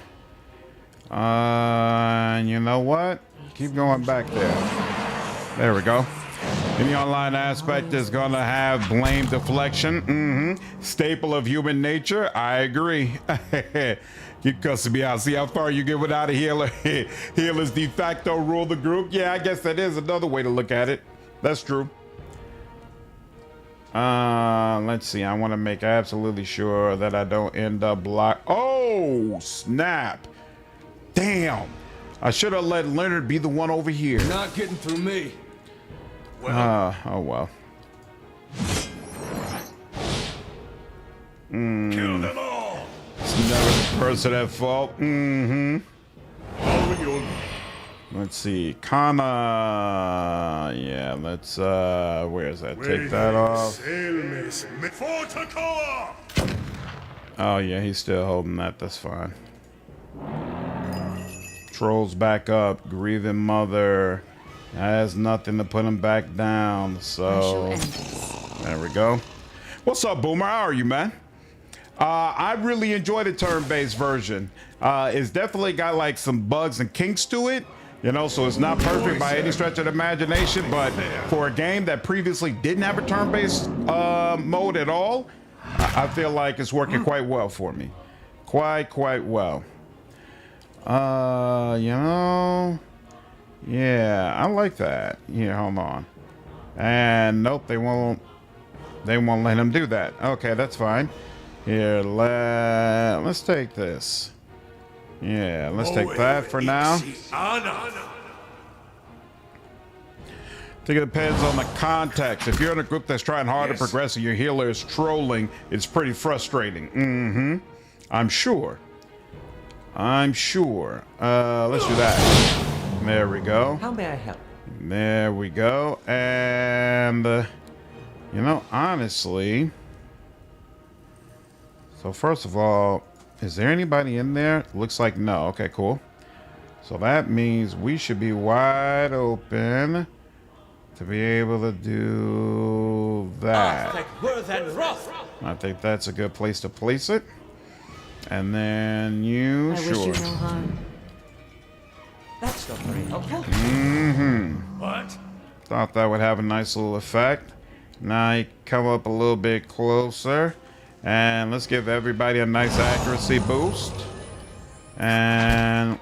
You know what? Keep going back there. There we go. Any online aspect is going to have blame deflection. Mm-hmm. Staple of human nature. I agree. You cussing me out. See how far you get without a healer. Healers de facto rule the group. Yeah, I guess that is another way to look at it. That's true. Let's see. I want to make absolutely sure that I don't end up block. Oh, snap. Damn. I should have let Leonard be the one over here. Not getting through me. Oh well. Kill them all. It's never the person at fault. Mm-hmm. Let's see. Kana. Yeah, let's where is that? Take that off. Oh yeah, he's still holding that. That's fine. Trolls back up. Grieving Mother. Has nothing to put him back down, so there we go. What's up, Boomer? How are you, man? I really enjoy the turn-based version. It's definitely got like some bugs and kinks to it, you know, so it's not perfect by any stretch of the imagination, but for a game that previously didn't have a turn-based mode at all, I feel like it's working quite well for me. Quite well. You know... Yeah, I like that. Here, hold on. And nope, they won't let him do that. Okay, that's fine. Here, let's take this. Yeah, let's take that for now. I think it depends on the context. If you're in a group that's trying hard to progress and your healer is trolling, it's pretty frustrating. Mm-hmm. I'm sure. Let's do that. There we go. How may I help? There we go. And, you know, honestly, so first of all, is there anybody in there? Looks like no. Okay, cool. So that means we should be wide open to be able to do that. I think that's a good place to place it. And then you, I wish you no harm. That's not very helpful. Mm-hmm. What? Thought that would have a nice little effect. Now you come up a little bit closer. And let's give everybody a nice accuracy boost. And,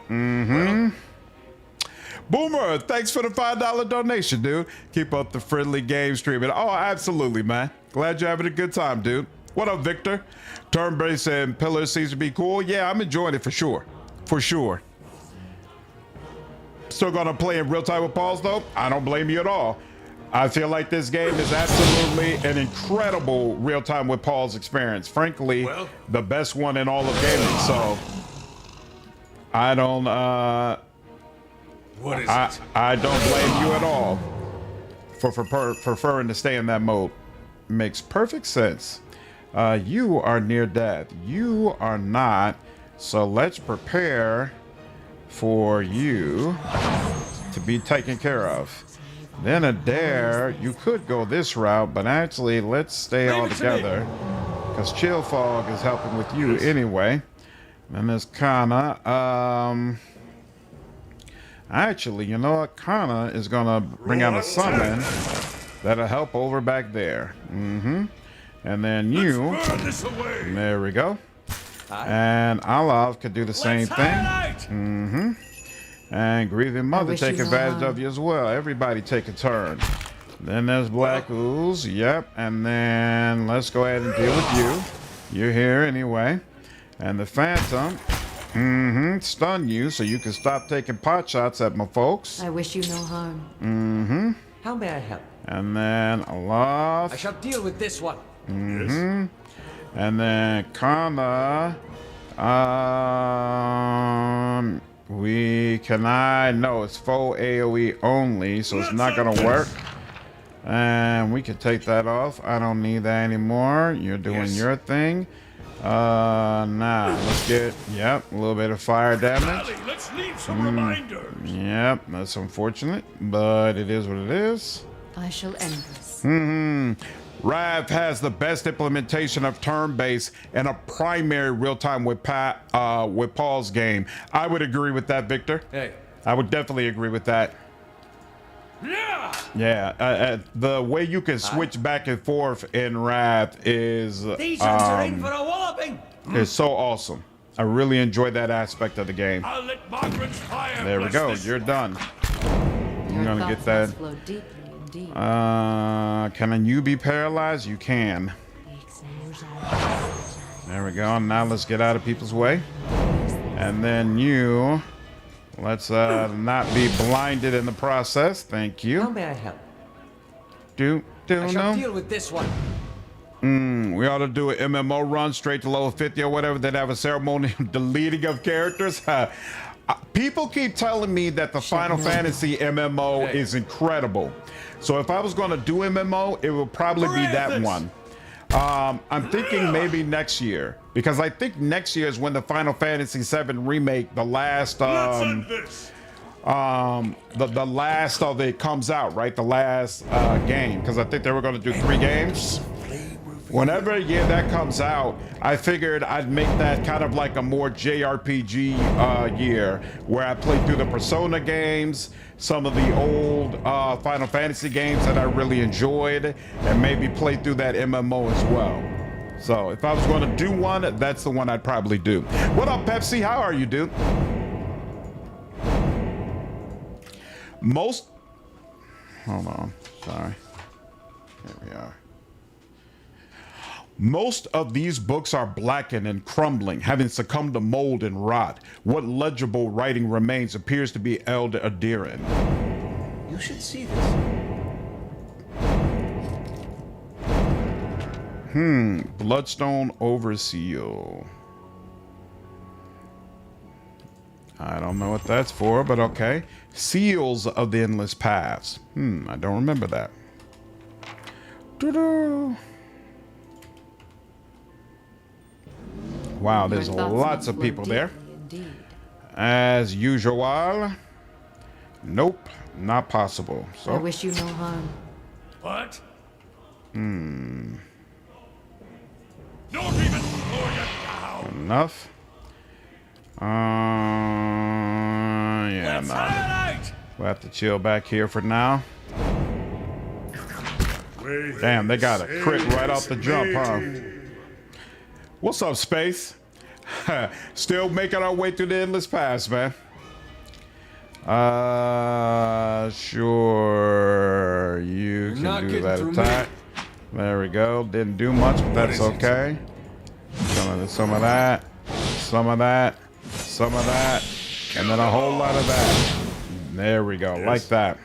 Boomer, thanks for the $5 donation, dude. Keep up the friendly game streaming. Oh, absolutely, man. Glad you're having a good time, dude. What up, Victor? Turn-based and pillars seems to be cool. Yeah, I'm enjoying it for sure. For sure. Still gonna play in real time with Pauls though? I don't blame you at all. I feel like this game is absolutely an incredible real time with Pauls experience. Frankly, the best one in all of gaming. So I don't what is it? I don't blame you at all for preferring to stay in that mode. Makes perfect sense. You are near death. You are not. So let's prepare for you to be taken care of. Then Eder, you could go this route, but actually, let's stay all together. Because Chill Fog is helping with you anyway. And there's Kana. Actually, you know what? Kana is going to bring out a summon that'll help over back there. And then you. There we go. And Aloth could do the same thing. And Grieving Mother take advantage of you as well. Everybody take a turn. Then there's Black Ooze. Yep. And then let's go ahead and deal with you. You're here anyway. And the Phantom. Stun you so you can stop taking pot shots at my folks. I wish you no harm. How may I help? And then Aloth. I shall deal with this one. And then Kana. No, it's full AoE only, so it's not gonna work. And we can take that off. I don't need that anymore. You're doing your thing. Now let's get a little bit of fire damage. Let's leave some reminders. Yep, that's unfortunate, but it is what it is. I shall end this. Rav has the best implementation of turn-based and a primary real-time with Paul's game. I would agree with that, Victor. Hey. I would definitely agree with that. Yeah, the way you can switch back and forth in Rav is These ones are in for a walloping. is so awesome. I really enjoy that aspect of the game. I'll let Margaret's fire. There we go. You're done. I'm gonna get that. Flow deeply indeed. Can you be paralyzed? You can. There we go. Now let's get out of people's way. And then you. Let's not be blinded in the process. Thank How you. may I help? Do I shall no. deal with this one. We ought to do an MMO run straight to level 50 or whatever, then have a ceremonial deleting of characters. People keep telling me that the Final Fantasy MMO is incredible. So if I was going to do MMO, it would probably be that one. I'm thinking maybe next year, because I think next year is when the Final Fantasy VII remake, the last the last of it comes out, right? The last game, because I think they were going to do 3 games. Whenever that comes out, I figured I'd make that kind of like a more JRPG year, where I played through the Persona games, some of the old Final Fantasy games that I really enjoyed, and maybe play through that MMO as well. So if I was going to do one, that's the one I'd probably do. What up, Pepsi? How are you, dude? Hold on, sorry. Here we are. Most of these books are blackened and crumbling, having succumbed to mold and rot. What legible writing remains appears to be Elder Adiran. You should see this. Bloodstone Overseal. I don't know what that's for, but okay. Seals of the Endless Paths. I don't remember that. Doo-doo. Wow, there's lots of people there. As usual. Nope, not possible. So I wish you no harm. What? Don't even slow you down. enough. Yeah, Let's no. highlight. We'll have to chill back here for now. Damn, they got a crit right off the jump, huh? What's up, Space? Still making our way through the Endless Pass, man. Sure. You can do that attack. There we go. Didn't do much, but that's okay. Some of that, some of that, some of that, and then a whole lot of that. There we go, like that.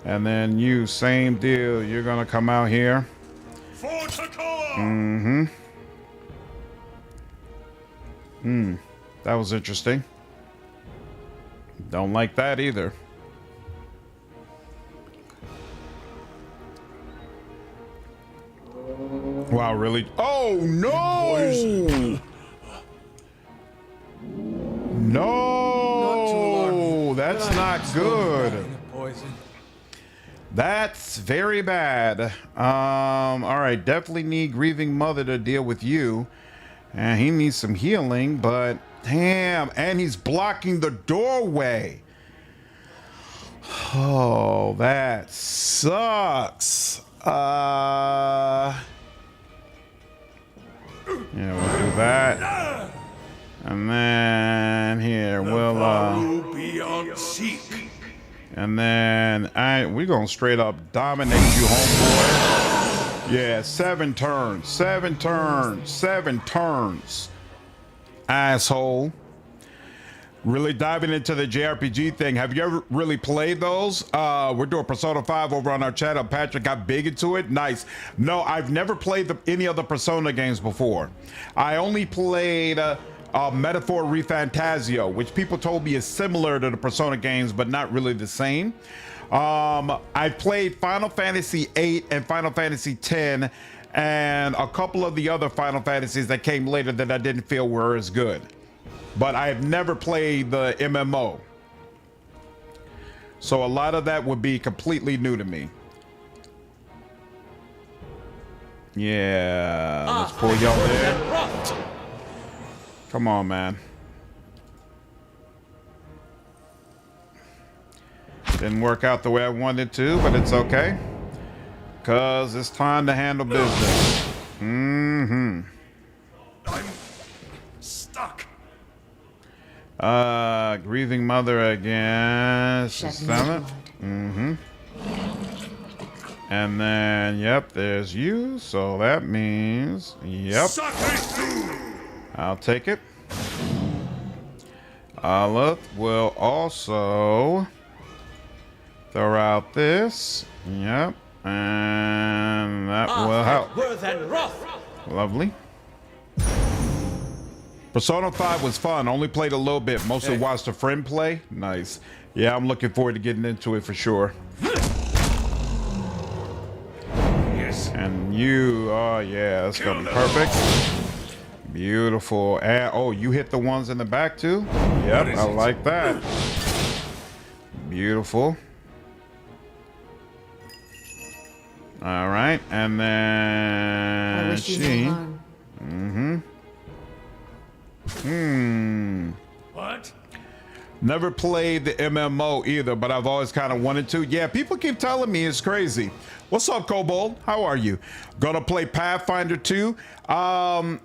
And then you, same deal. You're gonna come out here. That was interesting. Don't like that either. Wow, really? Oh, no! No! That's not good. That's very bad. All right, definitely need Grieving Mother to deal with you. And he needs some healing, but damn, and he's blocking the doorway. Oh, that sucks. Yeah, we'll do that. And then here, we'll beyond seek. and then we're gonna straight up dominate you, homeboy. Yeah, 7 turns, 7 turns, 7 turns. Asshole. Really diving into the JRPG thing. Have you ever really played those? We're doing Persona 5 over on our channel. Patrick got big into it. Nice. No, I've never played any other Persona games before. I only played Metaphor Refantasio, which people told me is similar to the Persona games, but not really the same. I played Final Fantasy VIII and Final Fantasy X and a couple of the other Final Fantasies that came later that I didn't feel were as good. But I have never played the MMO. So a lot of that would be completely new to me. Yeah, let's pull y'all there. Come on, man. Didn't work out the way I wanted to, but it's okay. Because it's time to handle business. Mm-hmm. I'm stuck. Grieving Mother against the Shed no summit. blood. Mm-hmm. And then, yep, there's you. So that means, yep, I'll take it. Aloth will also throw out this. Yep. And that will help. Lovely. Persona 5 was fun. Only played a little bit. Mostly watched a friend play. Nice. Yeah, I'm looking forward to getting into it for sure. Yes. And you, oh yeah, that's gonna be perfect. Beautiful. And, oh, you hit the ones in the back too? Yep, I like that. Beautiful. All right, and I then wish you she. no harm. What? Never played the MMO either, but I've always kind of wanted to. Yeah, people keep telling me it's crazy. What's up, Kobold? How are you? Gonna play Pathfinder 2. I've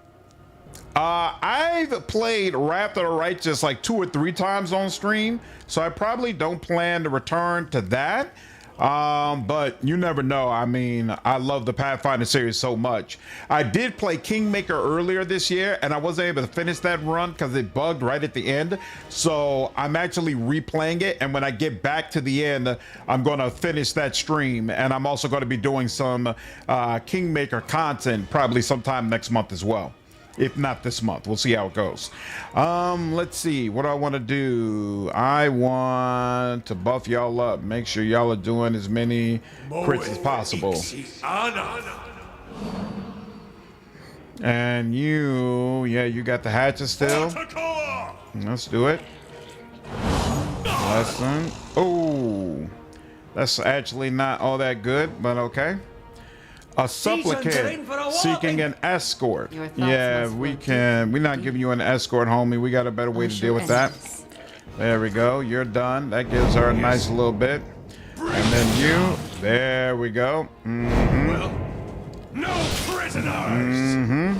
played Wrath of the Righteous like 2 or 3 times on stream, so I probably don't plan to return to that. But you never know. I mean, I love the Pathfinder series so much. I did play Kingmaker earlier this year, and I wasn't able to finish that run because it bugged right at the end. So I'm actually replaying it, and when I get back to the end, I'm going to finish that stream. And I'm also going to be doing some Kingmaker content probably sometime next month as well. If not this month, we'll see how it goes. Let's see, what do I want to do? I want to buff y'all up, make sure y'all are doing as many crits as possible. And you, yeah, you got the hatchet still. Let's do it. Lesson. Oh, that's actually not all that good, but okay. A supplicant seeking an escort. Yeah, we can. We're not giving you an escort, homie. We got a better way to deal with that. There we go. You're done. That gives her a nice little bit. And then you. There we go. Well, no prisoners.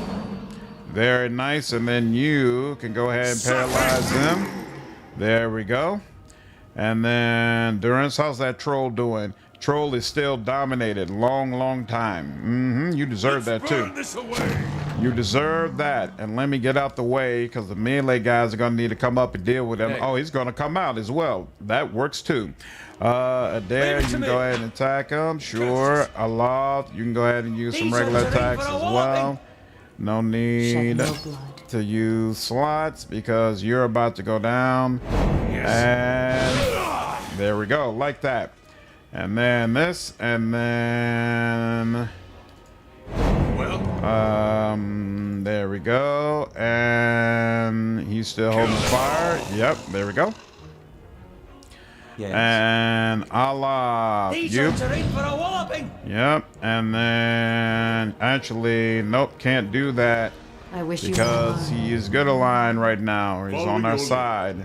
Very nice. And then you can go ahead and paralyze them. There we go. And then Durance, how's that troll doing? Troll is still dominated. Long time. You deserve that too. You deserve that. And let me get out the way because the melee guys are going to need to come up and deal with him. Oh, he's going to come out as well. That works too. Eder, you can go ahead and attack him. Sure. Aloth, you can go ahead and use some regular attacks as well. No need to use slots because you're about to go down. And there we go. Like that. And then this, and then there we go. And he's still holding fire. Yep, there we go. Yes. And Aloth. These You. ones are in for a walloping. Yep. And then actually, nope, can't do that I wish you because no harm. he is good aligned right now. He's on our side.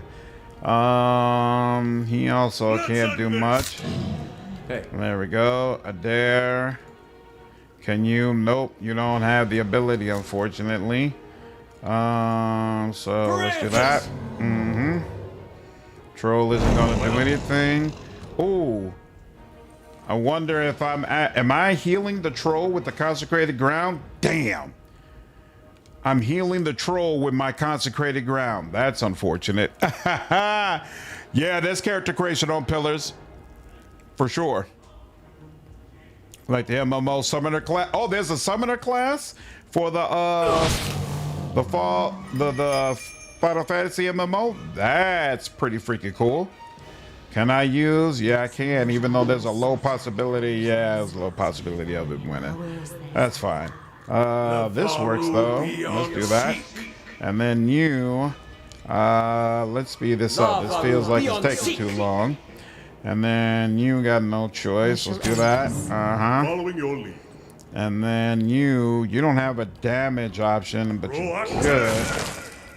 He also can't do much. Hey. There we go. Eder. Can you? Nope, you don't have the ability, unfortunately. So let's do that. Mm-hmm. Troll isn't gonna do anything. Ooh. I wonder if am I healing the troll with the consecrated ground? Damn. I'm healing the troll with my consecrated ground. That's unfortunate. Yeah, there's character creation on pillars. For sure. Like the MMO summoner class. Oh, there's a summoner class for the Final Fantasy MMO. That's pretty freaking cool. Can I use? Yeah, I can, even though there's a low possibility. Yeah, there's a low possibility of it winning. That's fine. This works though. Let's do that. And then you, let's speed this up. This feels like it's taking too long. And then you got no choice. Let's do that. Following your lead. And then you don't have a damage option, but you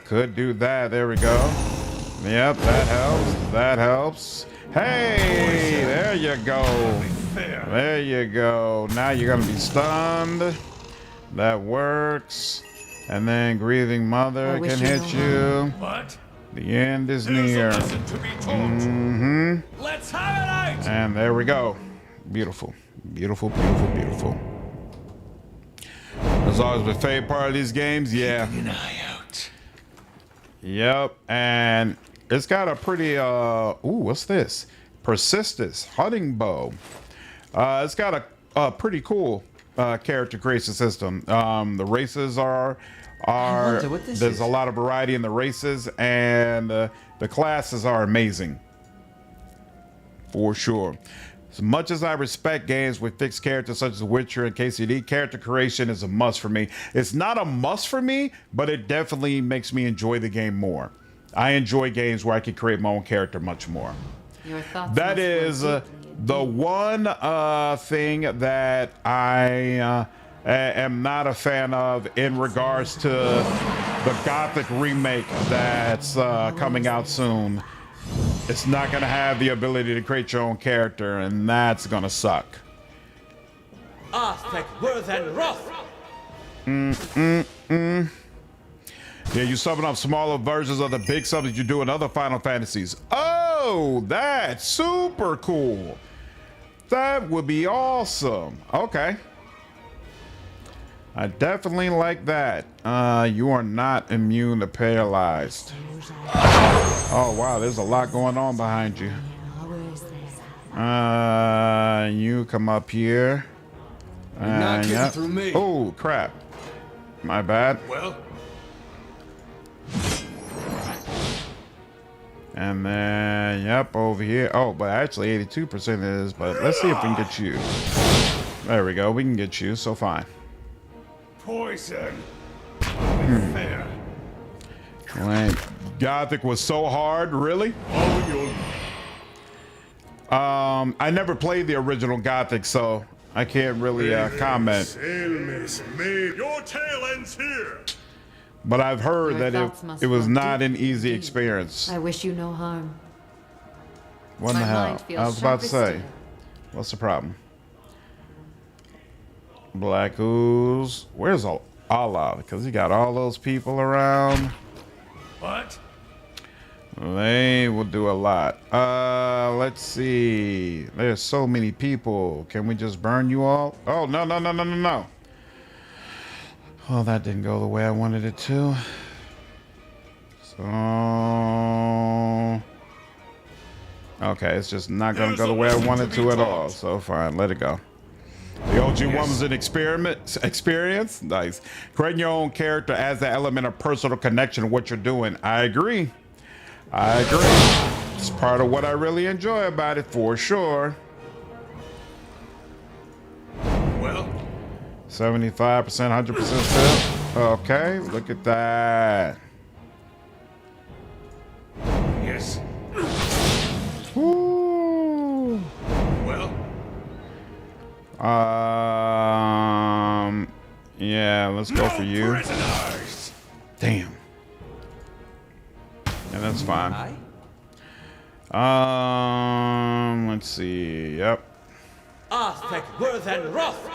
could do that. There we go. Yep, that helps. That helps. Hey, there you go. There you go. Now you're gonna be stunned. That works. And then Grieving Mother can hit you. What? The end is near. Mm-hmm. Let's have it out. And there we go. Beautiful. Beautiful, beautiful, beautiful. As always, my favorite part of these games, yeah. Keep an eye out. Yep, and it's got a pretty, ooh, what's this? Persistence, hunting bow. It's got a pretty cool character creation system. The races are there's a lot of variety in the races, and the classes are amazing. For sure. As much as I respect games with fixed characters such as Witcher and KCD, character creation is a must for me. It's not a must for me, but it definitely makes me enjoy the game more. I enjoy games where I can create my own character much more. Your thoughts That must flow is deeply the indeed. one thing that I am not a fan of in regards to the Gothic remake that's coming out soon. It's not going to have the ability to create your own character, and that's going to suck. Aztec, Worth, and Roth. Yeah, you summon up smaller versions of the big summons you do in other Final Fantasies. Oh, that's super cool. That would be awesome. Okay. I definitely like that. You are not immune to paralyzed. Oh, wow, there's a lot going on behind you. You come up here. not getting through me. Oh, crap. My bad. Well, And then, yep, over here. Oh, but actually 82% is, but let's see if we can get you. There we go. We can get you, so fine. poison. Fair. Like, Gothic was so hard, really? Following your lead. I never played the original Gothic, so I can't really comment. Skirmish made. Your tail ends here. But I've heard Your that thoughts must it was flow not an deeply easy indeed. experience. I wish you no harm. What the My hell? mind feels I was about to sharp as say. steel. What's the problem? Black Ooze. Where's Aloth? Because he got all those people around. What? They will do a lot. Let's see. There's so many people. Can we just burn you all? Oh, no, no, no, no, no, no. Well, that didn't go the way I wanted it to. So... okay, it's just not going to go the way I wanted to at all. So fine, let it go. The OG one was an experience. Nice. Creating your own character adds the element of personal connection to what you're doing. I agree. I agree. It's part of what I really enjoy about it, for sure. Well, 75%, 100% still. Okay, look at that. yes. Woo. Yeah, let's go for you. Prisoners! Damn. Yeah, that's fine. Aye? Let's see. Yep. Arthek, Worth, and Roth!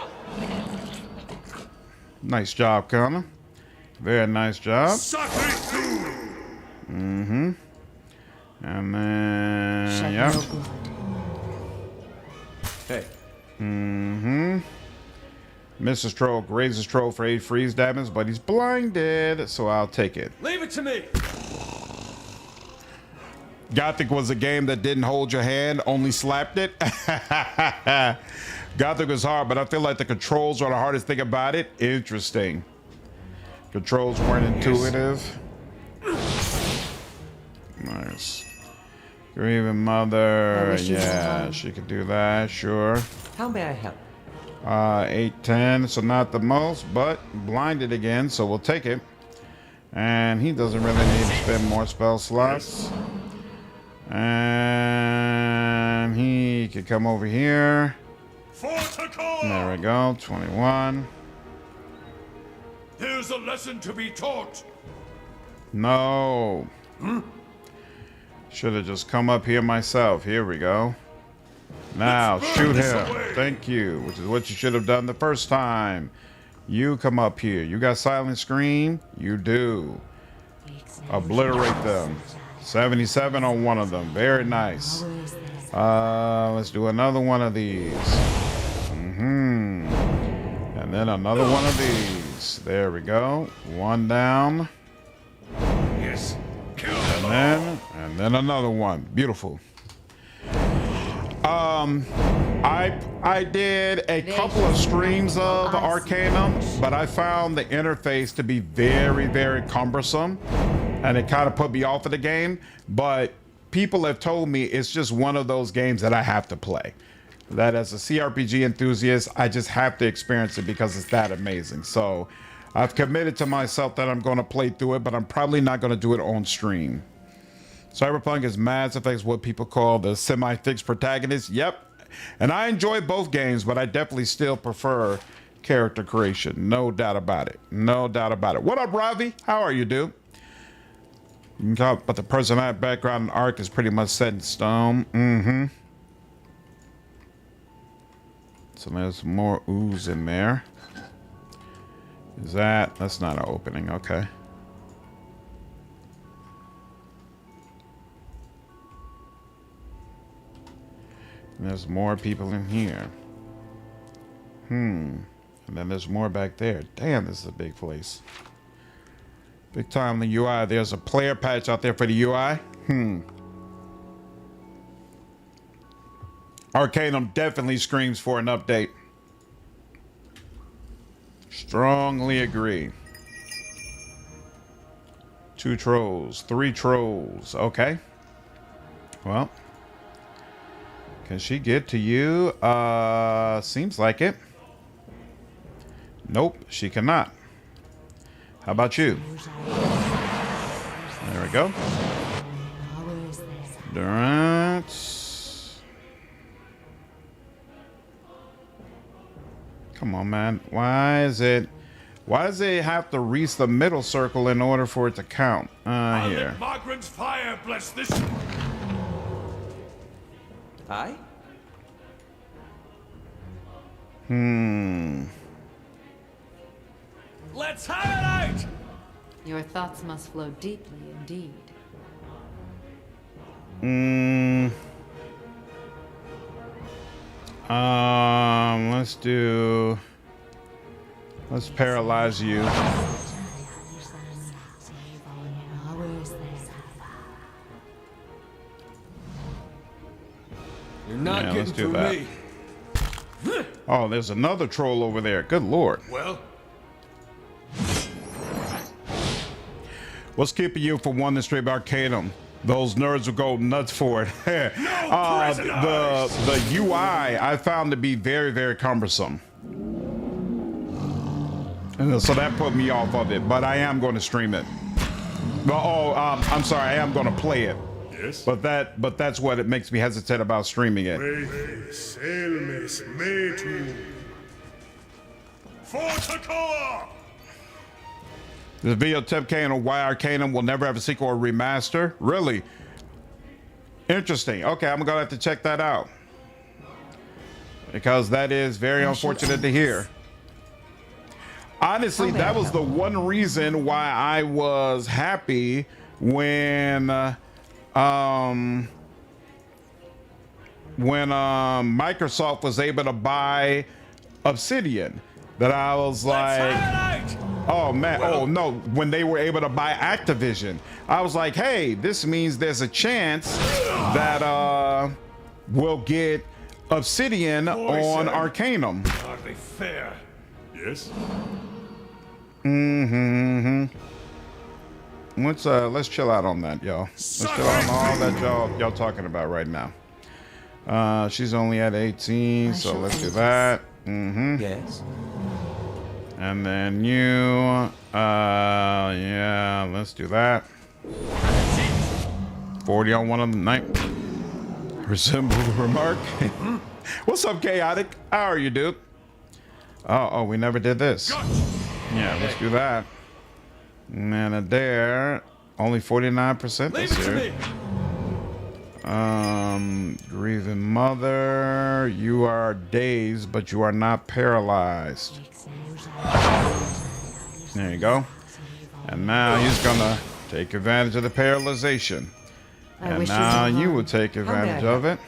Nice job, Kana. Very nice job. Mm-hmm. And then, Shed yep. no blood. Hey. Mm-hmm. Mrs. Troll raises Troll for 8 freeze damage, but he's blinded, so I'll take it. Leave it to me! Gothic was a game that didn't hold your hand, only slapped it. Gothic was hard, but I feel like the controls are the hardest thing about it. Interesting. Controls weren't intuitive. Nice. Grieving Mother. Yeah, she could do that, sure. How may I help? 8-10, so not the most, but blinded again, so we'll take it. And he doesn't really need to spend more spell slots. And he could come over here. There we go, 21. Here's a lesson to be taught. No. Should have just come up here myself. Here we go. Now, shoot him. Thank you, which is what you should have done the first time. You come up here. You got silent screen? You do. Obliterate them. 77 on one of them. Very nice. Let's do another one of these. And then another one of these. There we go. One down. Yes. Kill them. And then another one. Beautiful. I did a couple of streams of Arcanum, but I found the interface to be very, very cumbersome, and it kind of put me off of the game. But people have told me it's just one of those games that I have to play. That as a CRPG enthusiast, I just have to experience it because it's that amazing. So I've committed to myself that I'm going to play through it, but I'm probably not going to do it on stream. Cyberpunk is Mass Effect's what people call the semi-fixed protagonist. Yep. And I enjoy both games, but I definitely still prefer character creation. No doubt about it. No doubt about it. What up, Ravi? How are you, dude? You can talk about the personality background and arc is pretty much set in stone. So there's more ooze in there. Is that's not an opening, okay. And there's more people in here. And then there's more back there. Damn, this is a big place. Big time in the UI. There's a player patch out there for the UI. Arcanum definitely screams for an update. Strongly agree. 2 trolls, 3 trolls. Okay. Well. Can she get to you? Seems like it. Nope, she cannot. How about you? There we go. Durance. Come on, man. Why does it have to reach the middle circle in order for it to count? Here. Let Margaret's fire bless this. Aye? Let's have it out! Your thoughts must flow deeply indeed. Let's paralyze you. You're not Yeah, getting let's do through that. me. Oh, there's another troll over there. Good lord. Well, What's keeping you from wanting to stream Arcanum? Those nerds will go nuts for it. The UI I found to be very, very cumbersome. And so that put me off of it, but I am going to stream it. I'm sorry, I am going to play it. Yes. But that's what it makes me hesitant about streaming it. Selmes metu. For Takoa! This video tip Kana why Arcanum will never have a sequel or remaster. Really? Interesting. Okay, I'm gonna have to check that out. Because that is very unfortunate to hear. Honestly, that was the one reason why I was happy when Microsoft was able to buy Obsidian. That I was like, oh man, oh no, when they were able to buy Activision, I was like, hey, this means there's a chance that we'll get Obsidian on Arcanum. Hardly fair. Yes? Let's chill out on that, y'all. Let's chill out on all that y'all talking about right now. She's only at 18, so let's do that. Yes. And then you, yeah, let's do that. 40 on one of them. Night. Resemble remark. What's up, Chaotic? How are you, dude? Oh, we never did this. Yeah, let's do that. And there, only 49% this year. Grieving Mother, you are dazed, but you are not paralyzed. There you go. And now he's gonna take advantage of the paralyzation. And now you will take advantage of it.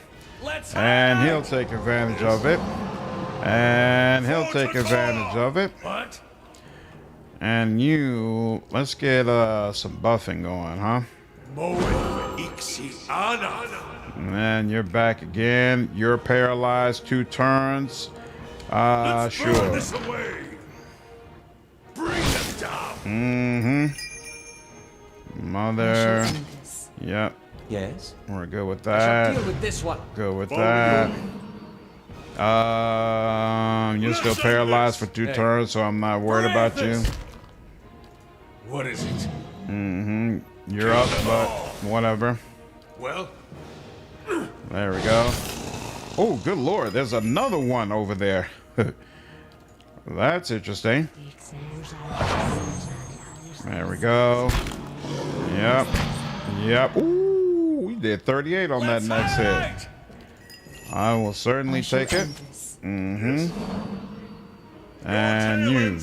And he'll take advantage of it. And he'll take advantage of it. What? And you, let's get some buffing going, huh? And then you're back again. You're paralyzed 2 turns. Sure. This away. Bring them down. Mother. Yep. Yes. We're good with I shall that. deal with this one. Good with that. You're still paralyzed for 2 turns, so I'm not worried about you. What is it? You're up, but whatever. Well, There we go. Oh, good lord, there's another one over there. That's interesting. There we go. Yep. Ooh, we did 38 on that next hit. I will certainly take it. And you.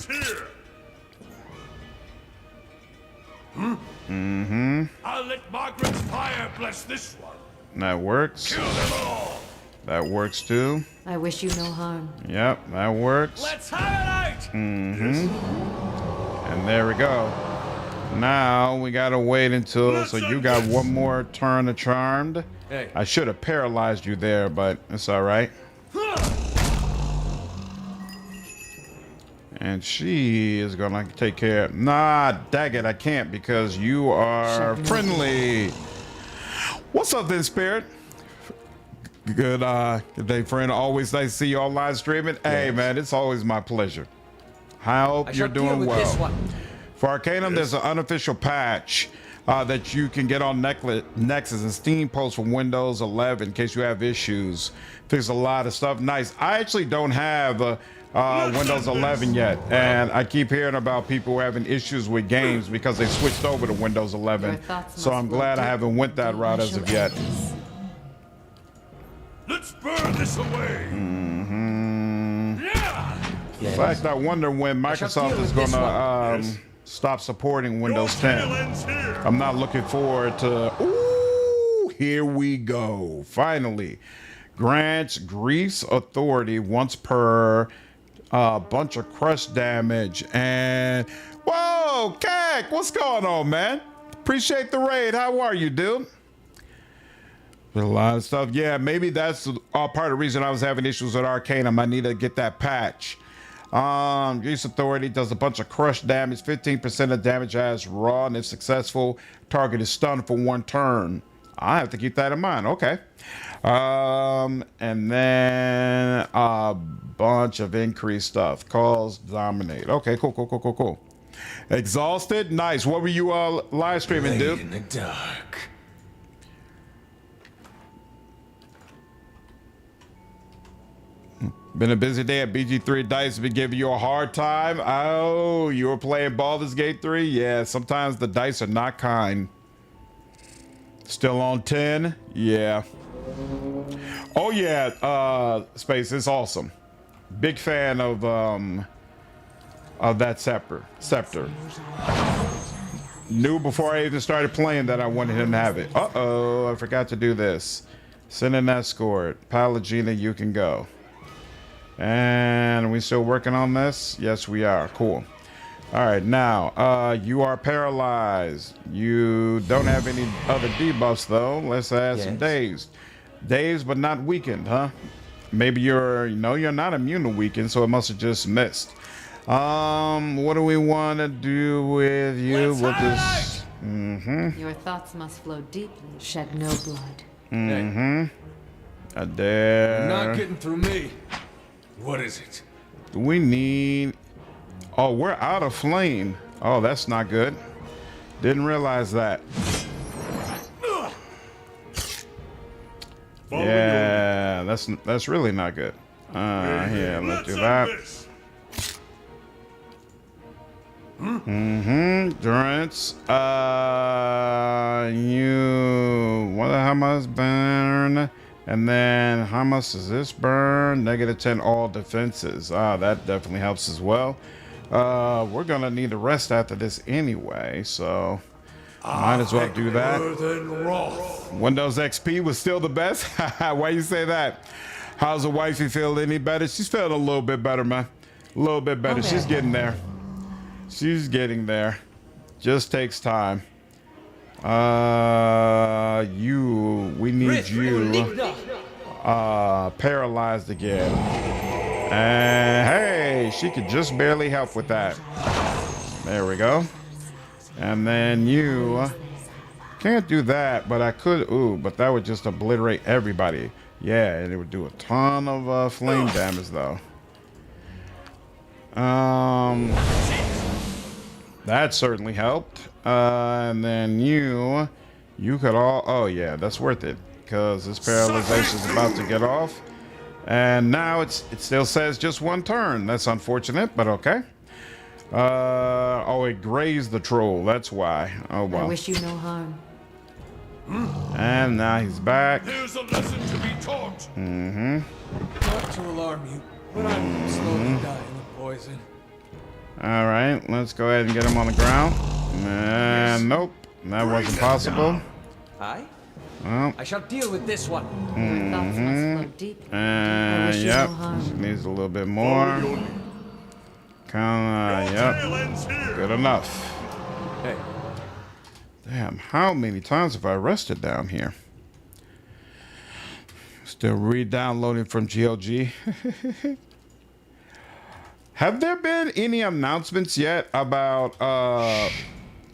I'll let Margaret's fire bless this one. That works. Kill them all. That works too. I wish you no harm. Yep, that works. Let's have it out. And there we go. Now we gotta wait until, so you got one more turn of Charmed. Hey. I should have paralyzed you there, but it's all right. And she is gonna take care. Nah, dag it, I can't because you are friendly. What's up, then, Spirit? Good day, friend. Always nice to see you all live streaming. Hey, man, it's always my pleasure. I hope you're doing well. For Arcanum, there's an unofficial patch that you can get on Nexus and Steam post for Windows 11 in case you have issues. Fix a lot of stuff. Nice. I actually don't have Windows 11 yet, and I keep hearing about people having issues with games because they switched over to Windows 11. So I'm glad I haven't went that route as of yet. Let's burn this away. Yeah. In fact, I wonder when Microsoft is going to stop supporting Windows 10. I'm not looking forward to. Ooh, here we go. Finally, grants Greece authority once per bunch of crush damage. And whoa, Kak, what's going on, man? Appreciate the raid. How are you, dude? A lot of stuff. Yeah, maybe that's part of the reason I was having issues with Arcanum. I need to get that patch. Greece authority does a bunch of crush damage. 15% of damage as raw, and if successful, target is stunned for 1 turn. I have to keep that in mind. Okay. And then a bunch of increased stuff. Calls dominate. Okay, cool. Exhausted? Nice. What were you live streaming, dude? In the dark. Been a busy day at BG3 Dice. Been giving you a hard time. Oh, you were playing Baldur's Gate 3? Yeah, sometimes the dice are not kind. Still on 10? Yeah. Oh yeah, Space, it's awesome. Big fan of that scepter. Knew before I even started playing that I wanted him to have it. Uh-oh, I forgot to do this. Send an escort. Palagina, you can go. And are we still working on this? Yes, we are. Cool. All right, now, you are paralyzed. You don't have any other debuffs, though. Let's add some dazed. Dazed, but not weakened, huh? Maybe you're not immune to weakened, so it must have just missed. What do we want to do with you? We'll just... Your thoughts must flow deeply, shed no blood. I dare. Not getting through me. What is it? We need... Oh, we're out of flame. Oh, that's not good. Didn't realize that. Yeah, that's really not good. Here, let's do that. Durance. How much burn? And then how much does this burn? -10 all defenses. That definitely helps as well. We're gonna need a rest after this anyway, so might as well do that. Windows XP was still the best. Why you say that? How's the wifey feel? Any better? She's feeling a little bit better, man. A little bit better. Okay. She's getting there. She's getting there. Just takes time. We need you paralyzed again. And hey, she could just barely help with that. There we go. And then you can't do that, but I could. Ooh, but that would just obliterate everybody. Yeah, and it would do a ton of flame damage though. That certainly helped. And then you could all. Oh yeah, that's worth it because this paralyzation is about to get off. And now it still says just one turn. That's unfortunate, but okay. Oh, it grazed the troll. That's why. Oh well. I wish you no harm. And now he's back. Here's a lesson to be taught. Not to alarm you, but I'm slowly dying of poison. All right, let's go ahead and get him on the ground. And nope, that wasn't possible. Aye? Well, I shall deal with this one. Your thoughts must flow deeply. I and wish you yep, no harm. she needs a little bit more. Kinda, yep, good enough. Hey. Damn, how many times have I rested down here? Still re-downloading from GLG. Have there been any announcements yet about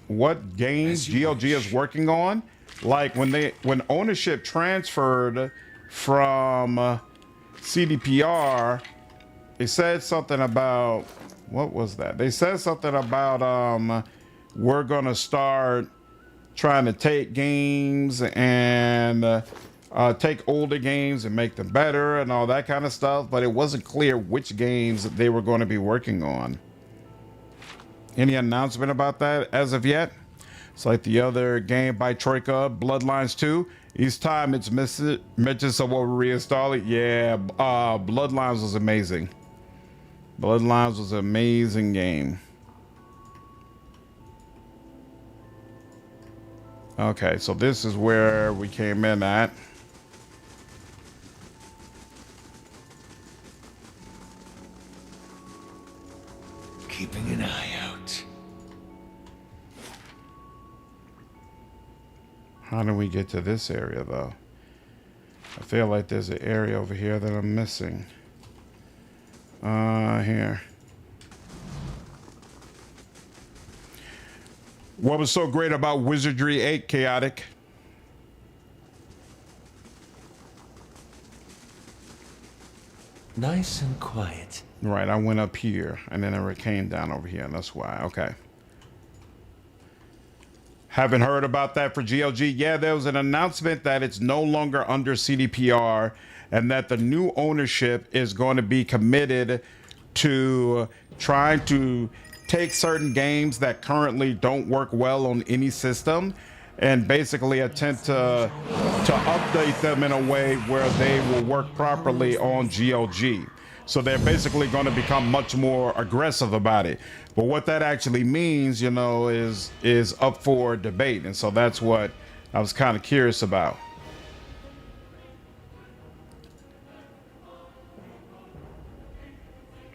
what games GLG is working on? Like when ownership transferred from CDPR, they said something about, what was that? They said something about we're gonna start trying to take games and take older games and make them better and all that kind of stuff, but it wasn't clear which games they were going to be working on. Any announcement about that as of yet? It's like the other game by Troika, Bloodlines 2. Each time it's mentioned someone will reinstall it. Yeah, Bloodlines was amazing. Bloodlines was an amazing game. Okay, so this is where we came in at. Keeping an eye out. How do we get to this area, though? I feel like there's an area over here that I'm missing. Here. What was so great about Wizardry 8, Chaotic? Nice and quiet. Right, I went up here, and then I came down over here, and that's why. Okay. Haven't heard about that for GLG. Yeah, there was an announcement that it's no longer under CDPR, and that the new ownership is going to be committed to trying to take certain games that currently don't work well on any system and basically attempt to update them in a way where they will work properly on GOG. So they're basically going to become much more aggressive about it. But what that actually means, you know, is up for debate. And so that's what I was kind of curious about.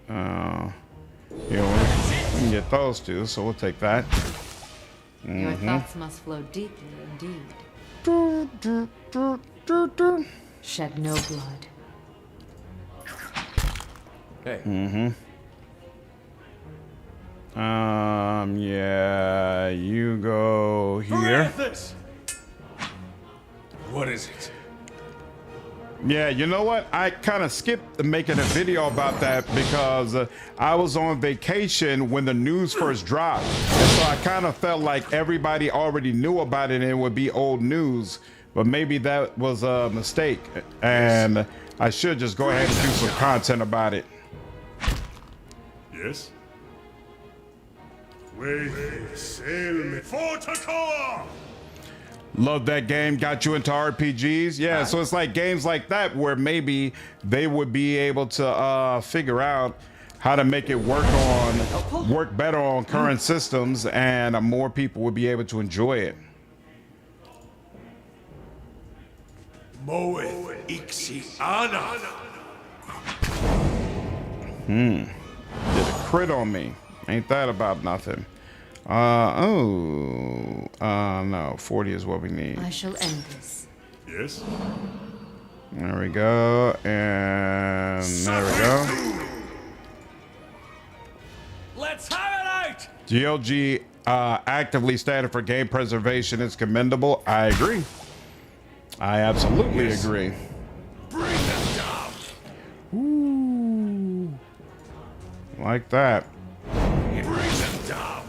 You know, we can get those two, so we'll take that. Your thoughts must flow deeply indeed. Shed no blood. Hey. Yeah, you go here. What is it? Yeah, you know what? I kind of skipped making a video about that because I was on vacation when the news first dropped. And so I kind of felt like everybody already knew about it and it would be old news. But maybe that was a mistake. And I should just go ahead and do some content about it. Yes? Wait, sail me. For Takoa! Love that game. Got you into RPGs. Yeah, so it's like games like that where maybe they would be able to figure out how to make it work better on current systems, and more people would be able to enjoy it. Moe Ixiana. Did a crit on me. Ain't that about nothing? No, 40 is what we need. I shall end this. Yes? There we go, and there we go. Let's have it out! GLG actively standing for game preservation is commendable. I agree. I absolutely agree. Bring them down! Ooh. Like that. Bring them down!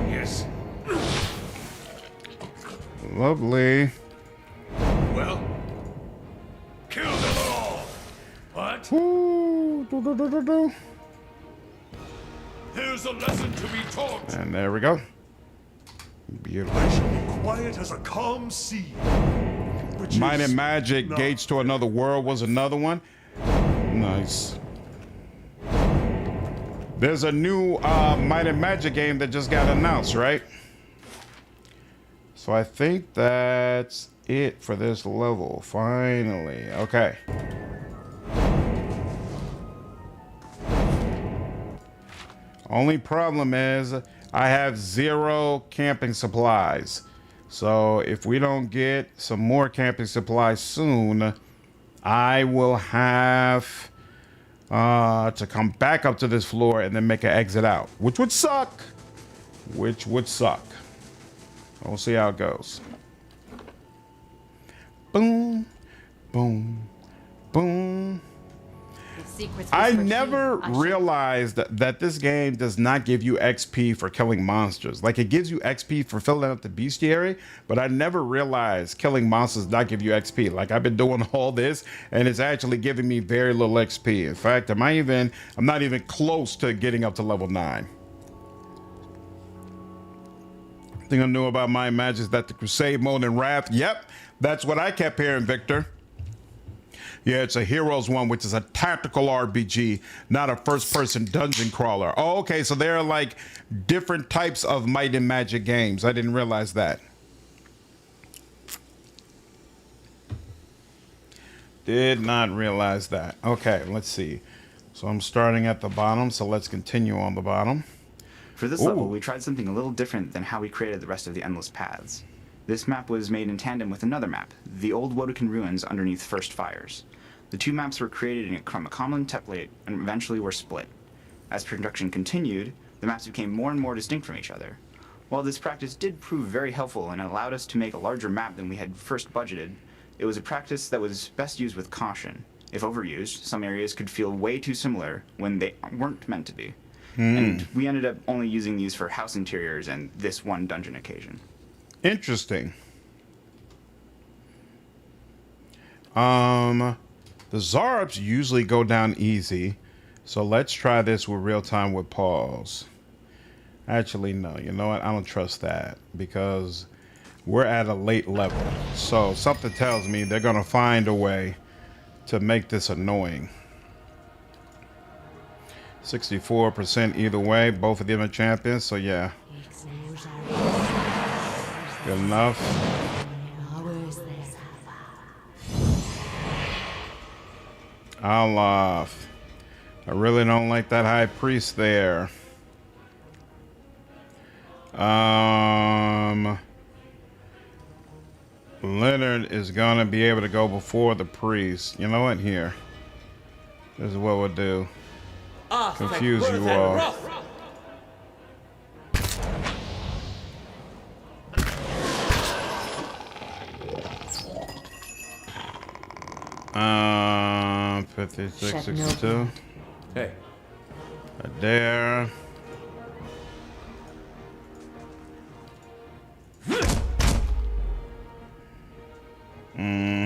Yes. Lovely. Well, kill them all! What? Ooh. Do. Here's a lesson to be taught! And there we go. Beautiful. I shall be quiet as a calm sea. Might and Magic Gates to Another World was another one. Nice. There's a new Might and Magic game that just got announced, right? So I think that's it for this level. Finally. Okay. Only problem is I have 0 camping supplies. So if we don't get some more camping supplies soon, I will have to come back up to this floor and then make an exit out, which would suck. We'll see how it goes. Boom, boom, boom. I never realized that this game does not give you XP for killing monsters. Like, it gives you XP for filling up the bestiary, but I never realized killing monsters does not give you XP. Like, I've been doing all this and it's actually giving me very little XP. In fact, I'm not even close to getting up to level 9. Thing I knew about my Magic is that the Crusade mode and Wrath, yep, that's what I kept hearing, Victor. Yeah, it's a Heroes one, which is a tactical RPG, not a first-person dungeon crawler. Oh, okay, so there are like different types of Might and Magic games. I didn't realize that. Did not realize that. Okay, let's see. So I'm starting at the bottom, so let's continue on the bottom. For this level, we tried something a little different than how we created the rest of the Endless Paths. This map was made in tandem with another map, the old Wodokan ruins underneath First Fires. The two maps were created from a common template and eventually were split. As production continued, the maps became more and more distinct from each other. While this practice did prove very helpful and allowed us to make a larger map than we had first budgeted, it was a practice that was best used with caution. If overused, some areas could feel way too similar when they weren't meant to be. And we ended up only using these for house interiors and this one dungeon occasion. Interesting. The Zarps usually go down easy, so let's try this with real time with pause. Actually, no. You know what? I don't trust that because we're at a late level. So something tells me they're gonna find a way to make this annoying. 64% either way. Both of them are champions, so yeah. Good enough. Aloth. I really don't like that high priest there. Leonard is gonna be able to go before the priest. You know what? Here. This is what we'll do. Confuse you all. Um, 56, 62. Hey. There.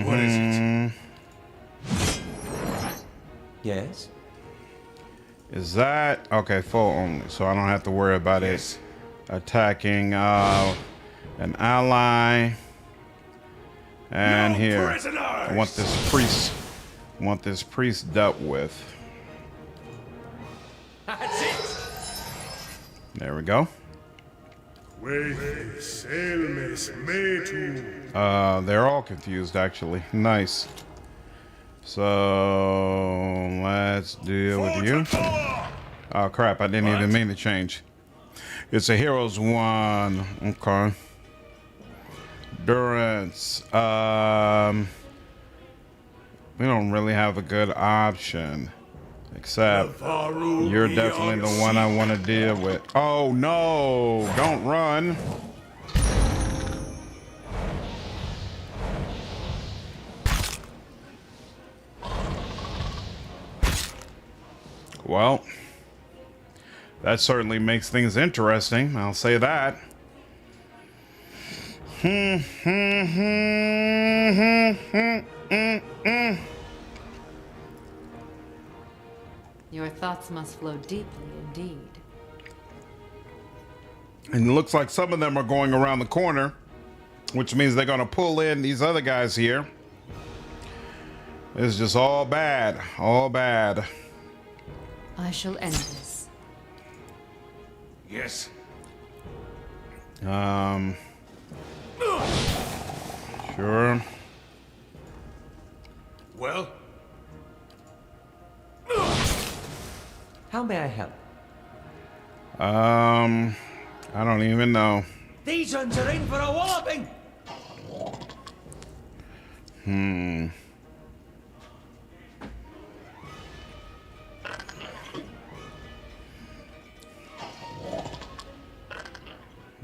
What is it? Yes. Is that okay? Full only, so I don't have to worry about it attacking an ally. And No here, prisoners! I want this priest. Want this priest dealt with. That's it. There we go. They're all confused actually. Nice. So let's deal with you. Oh crap! I didn't even mean to change. It's a heroes one. Okay. Durance. We don't really have a good option. Except you're definitely the one I want to deal with. Oh no! Don't run. Well, that certainly makes things interesting. I'll say that. Your thoughts must flow deeply indeed. And it looks like some of them are going around the corner, which means they're going to pull in these other guys here. It's just all bad. All bad. I shall end this. Yes. Sure. Well, How may I help? I don't even know. These ones are in for a walloping.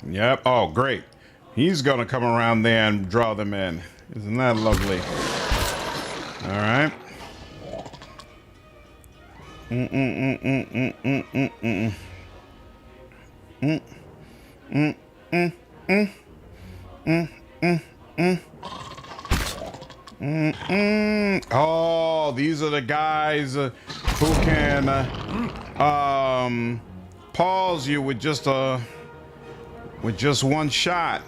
Yep. Oh, great. He's going to come around there and draw them in. Isn't that lovely? All right. Oh, these are the guys who can pause you with just one shot.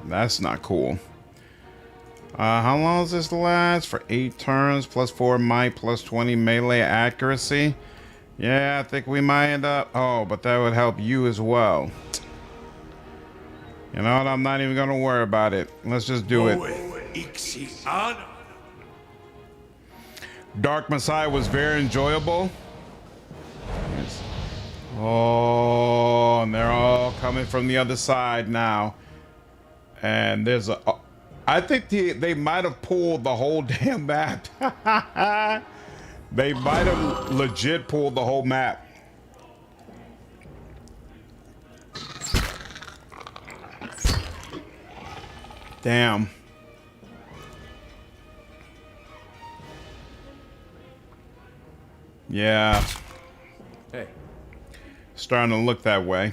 That's not cool. How long does this last? For 8 turns, plus 4 might, plus 20 melee accuracy. Yeah, I think we might end up. Oh, but that would help you as well. You know what? I'm not even gonna worry about it. Let's just do it. Dark Messiah was very enjoyable. Yes. Oh, and they're all coming from the other side now. And there's a... I think they might have pulled the whole damn map. They might have legit pulled the whole map. Damn. Yeah. Hey. Starting to look that way.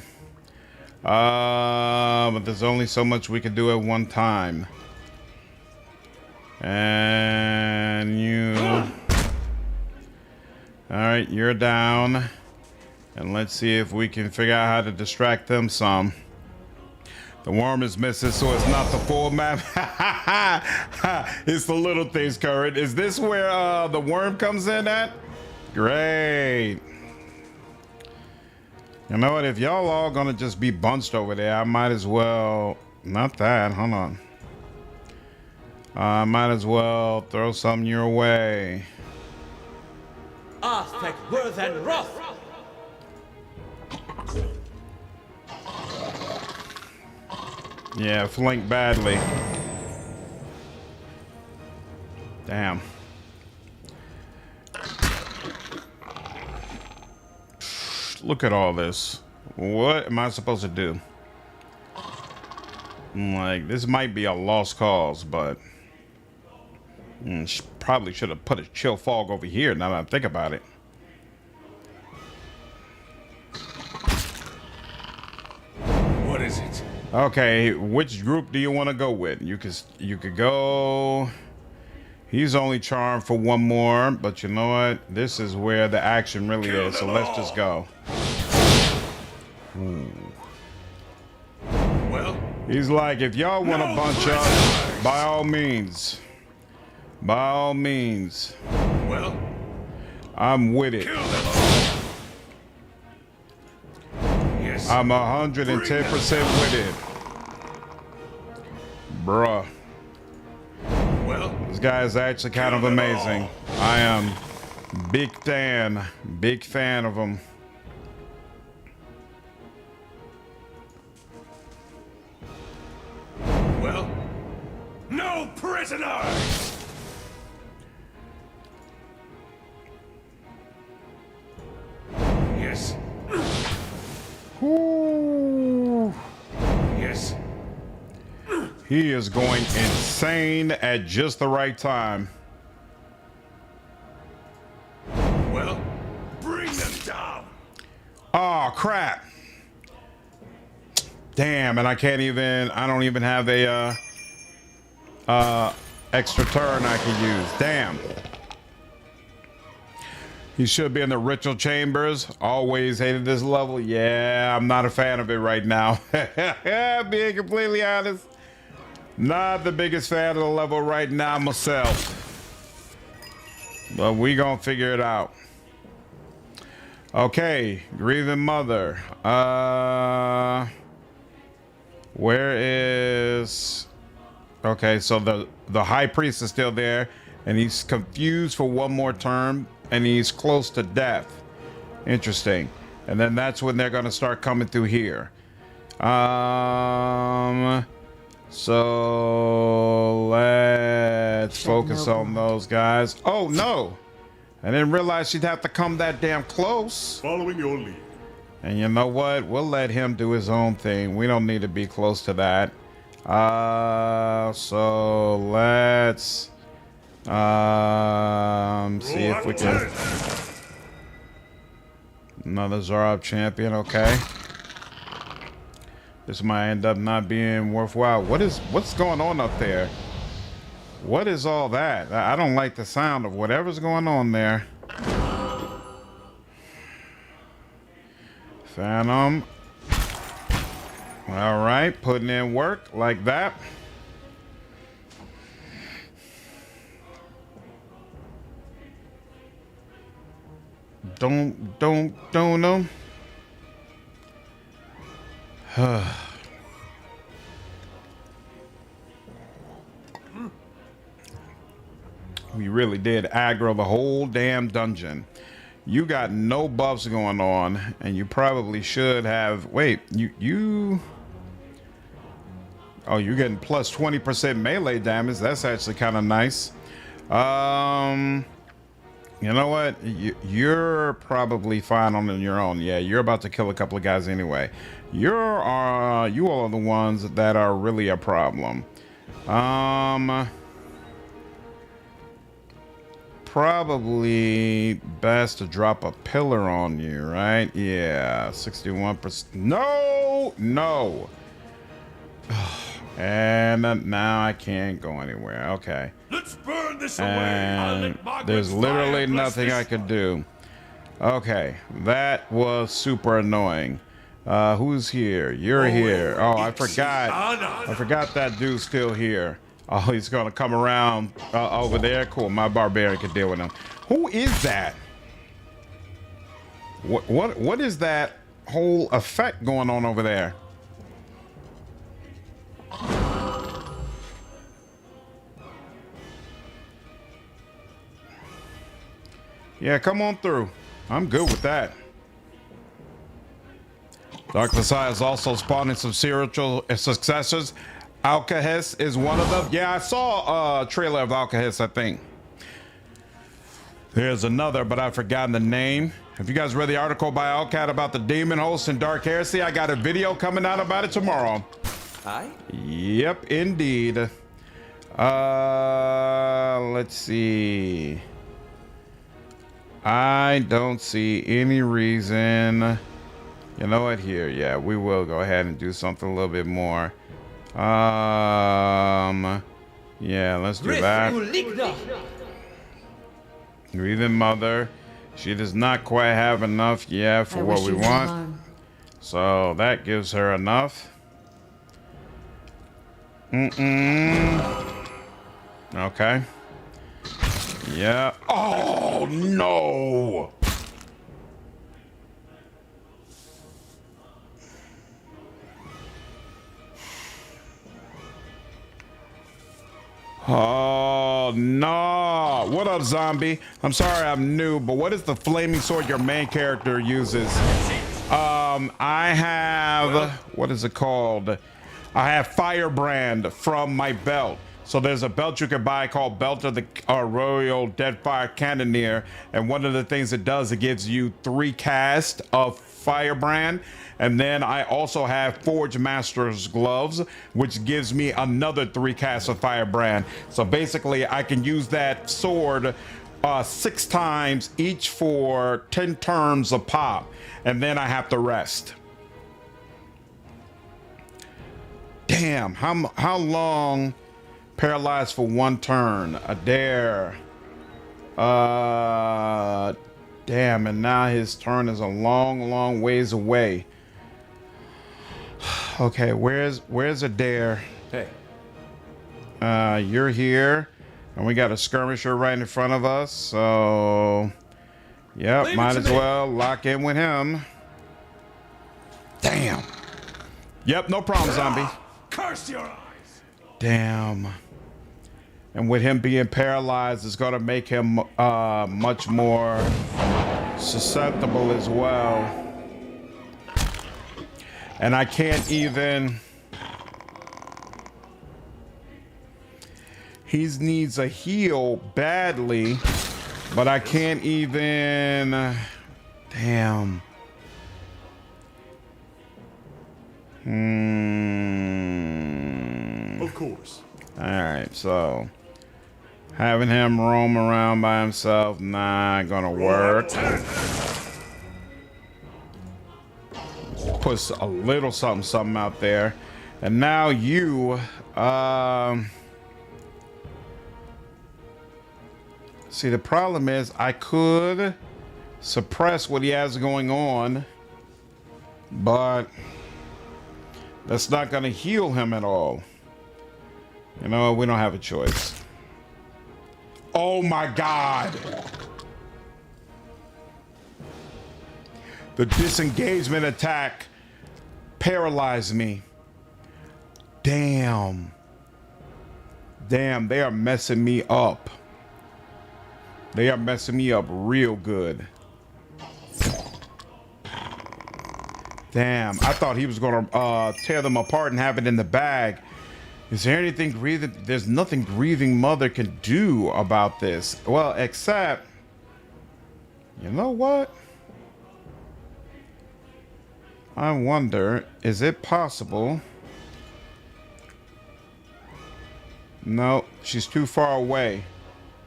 But there's only so much we can do at one time. And you. All right, you're down. And let's see if we can figure out how to distract them some. The worm is missing, so it's not the full map. It's the little things, Current. Is this where the worm comes in at? Great. You know what? If y'all all gonna just be bunched over there, I might as well. Not that. Hold on. I might as well throw something your way. Aztec worth and wrath. Yeah, flank badly. Damn. Look at all this. What am I supposed to do? Like, this might be a lost cause, but probably should have put a chill fog over here now that I think about it. What is it? Okay, which group do you want to go with? You could go. He's only charmed for one more, but you know what? This is where the action really Kill is. So them let's all. just go. Well, He's like, if y'all want to No bunch prisoners. up, by all means. By all means. well, I'm with it. kill them all. Yes. I'm 110% with it. Bruh. Well, This guy is actually kind of Kill them amazing. all. I am big fan of him. well, no prisoners. Yes. Ooh. Yes. He is going insane at just the right time. Well, bring them down. Oh, crap. Damn, and I don't even have a extra turn I can use. Damn. He should be in the ritual chambers. Always hated this level. Yeah, I'm not a fan of it right now. Being completely honest. Not the biggest fan of the level right now myself. But we gonna figure it out. Okay, Grieving Mother. Where is... Okay, so the high priest is still there, and he's confused for one more term, and he's close to death. Interesting. And then that's when they're gonna start coming through here. So let's focus on those guys. Oh no! I didn't realize she'd have to come that damn close. Following your lead. And you know what? We'll let him do his own thing. We don't need to be close to that. So let's see if we can. Another Zarab champion, okay. This might end up not being worthwhile. What's going on up there? What is all that? I don't like the sound of whatever's going on there. Phantom. All right, putting in work like that. Don't know. We really did aggro the whole damn dungeon. You got no buffs going on, and you probably should have. Wait, you. Oh, you're getting plus 20% melee damage. That's actually kind of nice. You know what? You're probably fine on your own. Yeah, you're about to kill a couple of guys anyway. You all are the ones that are really a problem. Probably best to drop a pillar on you, right? Yeah, 61%. No. And now I can't go anywhere. Okay. Let's Turn this away. I'll And let Margaret's there's fire literally bless nothing this I could one. do. Okay, that was super annoying. Who's here? You're here. Oh, I forgot. I forgot that dude's still here. Oh, he's gonna come around over there. Cool, my barbarian can deal with him. Who is that? What is that whole effect going on over there? Yeah, come on through. I'm good with that. Dark Messiah is also spawning some spiritual successors. Alcahest is one of them. Yeah, I saw a trailer of Alcahest, I think. There's another, but I've forgotten the name. Have you guys read the article by Alcat about the demon host in Dark Heresy? I got a video coming out about it tomorrow. Aye? Yep, indeed. Let's see. I don't see any reason. You know what? Here, yeah, we will go ahead and do something a little bit more. Yeah, let's do that. Grieving Mother. She does not quite have enough, yeah, for what we want. So that gives her enough. Okay. Yeah. Oh, no. Oh, no. What up, zombie? I'm sorry I'm new, but what is the flaming sword your main character uses? I have, what is it called? I have Firebrand from my belt. So there's a belt you can buy called Belt of the Royal Deadfire Cannoneer. And one of the things it does, it gives you 3 casts of Firebrand. And then I also have Forge Master's Gloves, which gives me another 3 casts of Firebrand. So basically I can use that sword 6 times, each for 10 turns a pop. And then I have to rest. Damn, how long? Paralyzed for 1 turn. Eder. Damn, and now his turn is a long ways away. Okay, where's Eder? Hey. You're here, and we got a skirmisher right in front of us, so yep, might as well lock in with him. Damn. Yep, no problem, zombie. Curse your eyes. Damn. And with him being paralyzed, it's going to make him much more susceptible as well. And I can't even... He needs a heal badly, but I can't even... Damn. Of course. All right, so having him roam around by himself, not gonna work. Puts a little something out there, and now you. See, the problem is I could suppress what he has going on, but that's not gonna heal him at all. You know, we don't have a choice. Oh my God. The disengagement attack paralyzed me. Damn. Damn, they are messing me up. They are messing me up real good. Damn, I thought he was gonna tear them apart and have it in the bag. Is there anything grieving? There's nothing Grieving Mother can do about this. Well, except, you know what? I wonder, is it possible? No, she's too far away.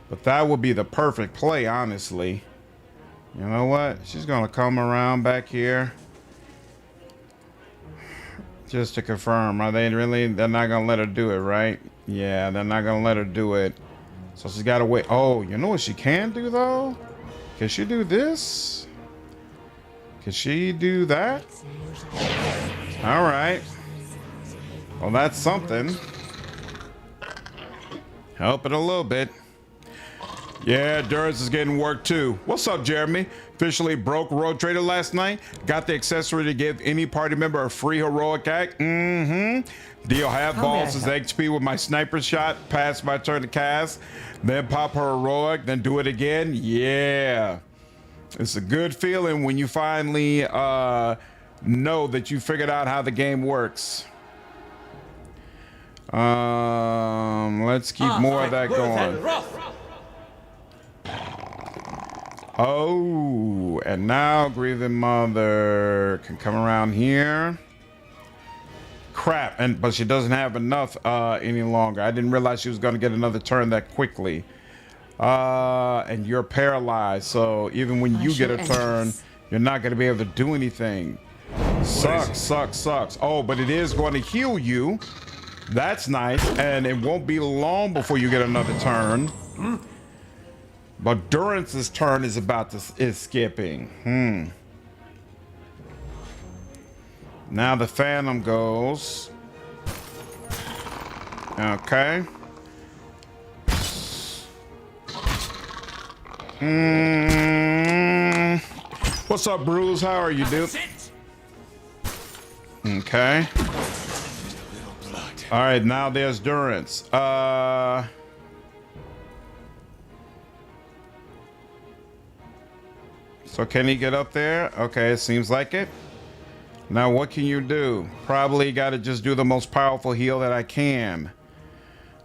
But that would be the perfect play, honestly. You know what? She's gonna come around back here. Just to confirm, are they really? They're not gonna let her do it, right? Yeah, they're not gonna let her do it. So she's got to wait. Oh, you know what she can do though? Can she do this? Can she do that? All right. Well, that's something. Help it a little bit. Yeah, Durance is getting work too. What's up, Jeremy? Officially broke Road Trader last night. Got the accessory to give any party member a free heroic act. Deal half balls as XP with my sniper shot. Pass my turn to cast. Then pop her heroic. Then do it again. Yeah. It's a good feeling when you finally know that you figured out how the game works. Let's keep more of that going. Oh, and now Grieving Mother can come around here. Crap, but she doesn't have enough any longer. I didn't realize she was going to get another turn that quickly. And you're paralyzed, so even when you get a turn, you're not going to be able to do anything. Sucks. Oh, but it is going to heal you. That's nice, and it won't be long before you get another turn. But Durance's turn is skipping. Now the Phantom goes. Okay. What's up, Bruce? How are you, dude? Okay. All right, now there's Durance. So can he get up there? Okay, it seems like it. Now what can you do? Probably got to just do the most powerful heal that I can.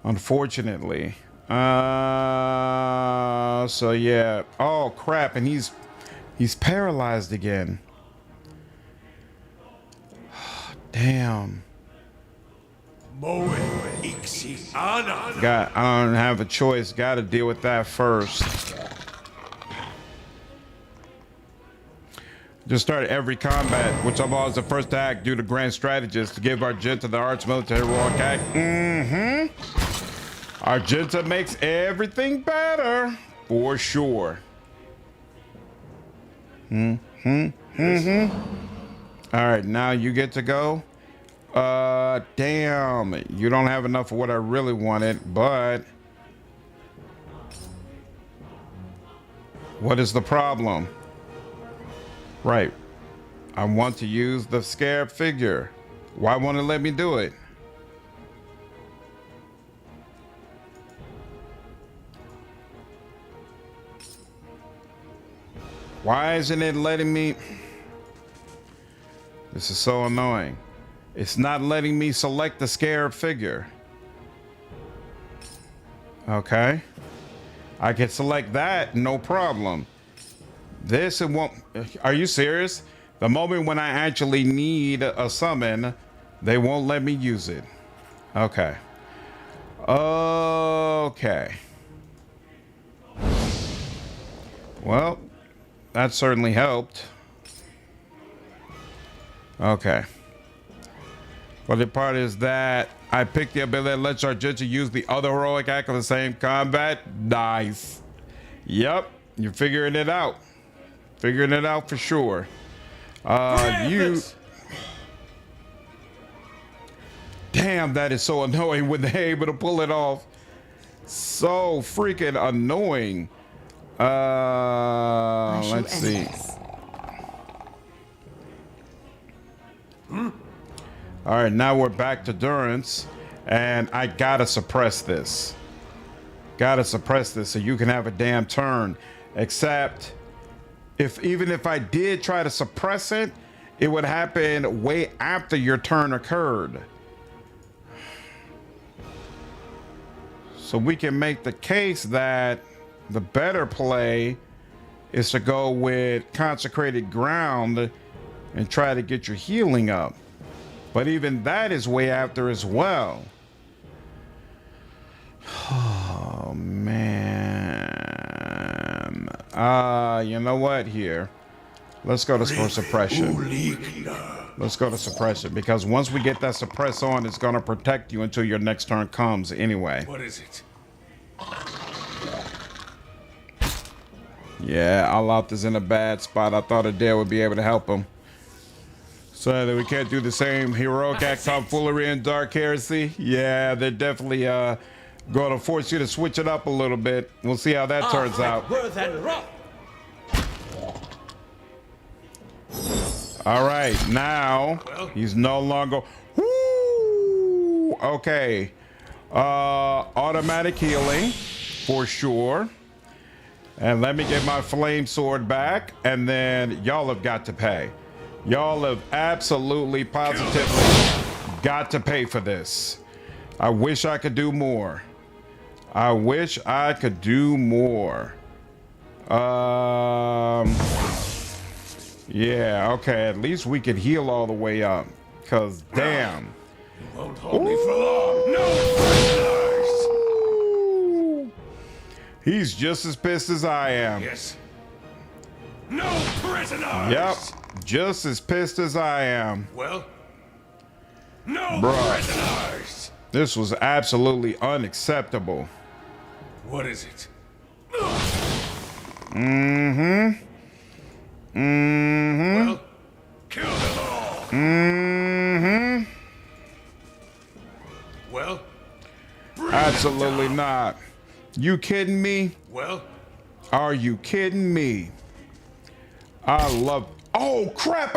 Unfortunately. So yeah. Oh crap, and he's paralyzed again. Damn. I don't have a choice. Got to deal with that first. Just start every combat, which I'm always the first to act due to grand strategist to give Argenta the arch military heroic act. Argenta makes everything better for sure. All right, now you get to go. Damn, you don't have enough of what I really wanted, but what is the problem? Right. I want to use the scarab figure. Why won't it let me do it? Why isn't it letting me? This is so annoying. It's not letting me select the scarab figure. Okay. I can select that, no problem. This, it won't. Are you serious? The moment when I actually need a summon, they won't let me use it. Okay. Okay. Well, that certainly helped. Okay. Well, the part is that I picked the ability that lets Argenta use the other heroic act in the same combat. Nice. Yep, you're figuring it out. Figuring it out for sure. Damn, that is so annoying when they're able to pull it off. So freaking annoying. Let's see. All right, now we're back to Durance, and I gotta suppress this. Gotta suppress this so you can have a damn turn. Except, even if I did try to suppress it, it would happen way after your turn occurred. So we can make the case that the better play is to go with consecrated ground and try to get your healing up. But even that is way after as well. Oh man. You know what here? Let's go to suppression. Let's go to suppression, because once we get that suppress on, it's gonna protect you until your next turn comes anyway. What is it? Yeah, Aloth is in a bad spot. I thought Eder would be able to help him. So that we can't do the same heroic act tomfoolery and dark heresy. Yeah, they're definitely going to force you to switch it up a little bit. We'll see how that turns out. Worth and rock. All right, now he's no longer. Woo! Okay, automatic healing for sure. And let me get my flame sword back, and then y'all have got to pay. Y'all have absolutely, positively got to pay for this. I wish I could do more. I wish I could do more. Yeah, okay, at least we could heal all the way up. Cause damn. Won't hold me for long. No prisoners! He's just as pissed as I am. Yes. No prisoners! Yep, just as pissed as I am. Well, no Bruh. prisoners! This was absolutely unacceptable. What is it? Mm-hmm. Mm-hmm. Well, kill them all! Mm-hmm. Well, bring Absolutely them down. not. You kidding me? Well, Are you kidding me? I love. Oh crap!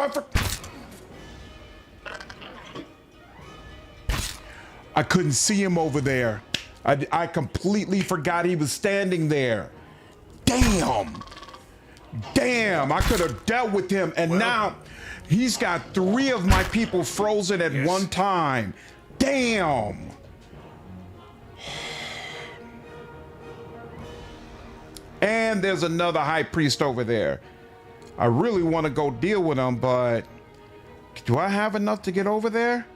I couldn't see him over there. I completely forgot he was standing there. Damn. Damn, I could have dealt with him, and now he's got 3 of my people frozen at one time. Damn. And there's another high priest over there. I really want to go deal with him, but do I have enough to get over there?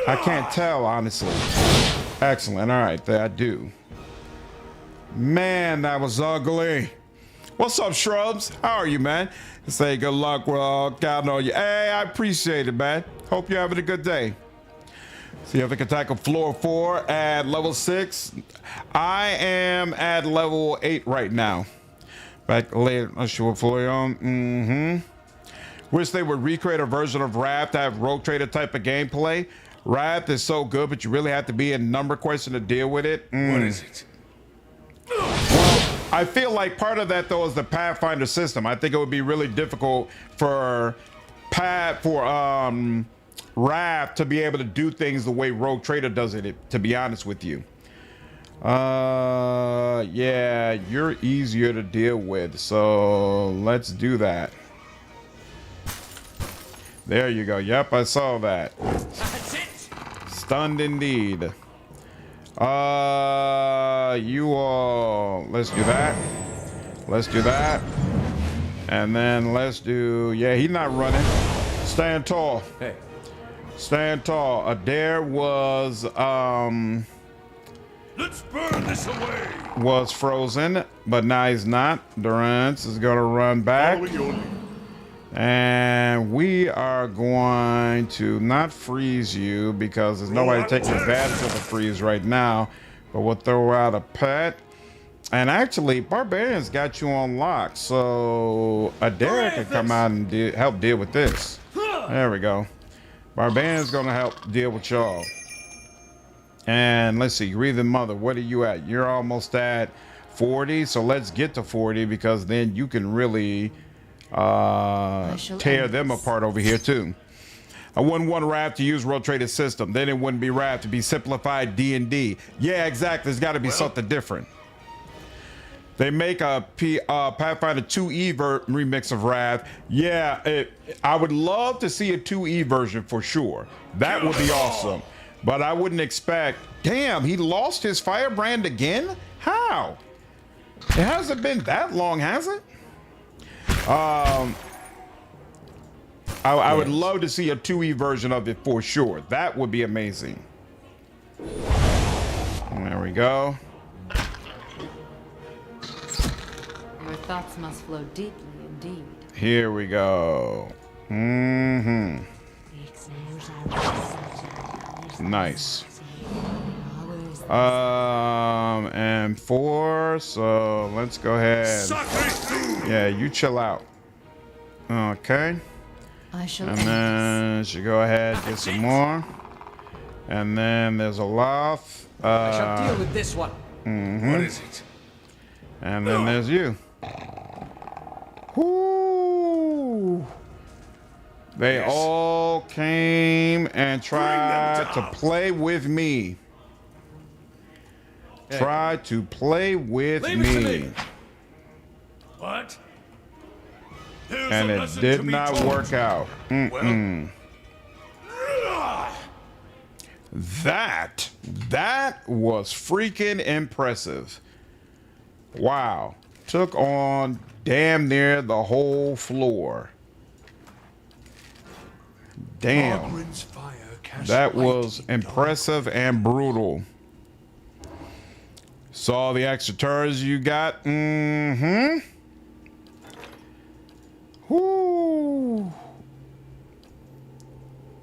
I can't tell, honestly. Excellent. All right, there I do. Man, that was ugly. What's up, Shrubs? How are you, man? Say good luck. Well, counting on you. Hey, I appreciate it, man. Hope you're having a good day. See if I can tackle floor 4 at level 6. I am at level 8 right now. Back later. Not sure what floor you're on. Wish they would recreate a version of Wrath to have Rogue Trader type of gameplay. Wrath is so good, but you really have to be in number question to deal with it. what is it? I feel like part of that though is the Pathfinder system. I think it would be really difficult for Wrath to be able to do things the way Rogue Trader does it, to be honest with you. Yeah, you're easier to deal with, so let's do that. There you go. Yep, I saw that. That's it. Stunned indeed. You all, let's do that. Let's do that. And then let's do, yeah, he's not running. Stand tall. Hey. Stand tall. Eder was Let's burn this away! frozen, but now he's not. Durance is gonna run back. Following your lead. And we are going to not freeze you because there's nobody taking advantage of the freeze right now. But we'll throw out a pet. And actually, Barbarian's got you on lock. So Eder can come out and help deal with this. There we go. Barbarian's going to help deal with y'all. And let's see, Grieving Mother, what are you at? You're almost at 40. So let's get to 40 because then you can really tear them apart over here too. I wouldn't want Wrath to use rotated system. Then it wouldn't be Wrath to be simplified D&D. Yeah, exactly. There's got to be something different. They make a Pathfinder 2E remix of Wrath. Yeah, I would love to see a 2E version for sure. That would be awesome. But I wouldn't expect. Damn, he lost his firebrand again? How? It hasn't been that long, has it? I would love to see a 2E version of it for sure. That would be amazing. There we go. Your thoughts must flow deeply indeed. Here we go. Nice. And 4. So let's go ahead. Yeah, you chill out. Okay. I shall And end then she go ahead get some more. And then there's Aloth. I shall deal with this one. What is it? And then there's you. Whoo! They all came and tried to play with me. Tried to play with me. What? And it did not work out. That was freaking impressive. Wow. Took on damn near the whole floor. Damn. Margaret's fire cast That light was in the impressive and brutal. Saw the extra turns you got. Whoo.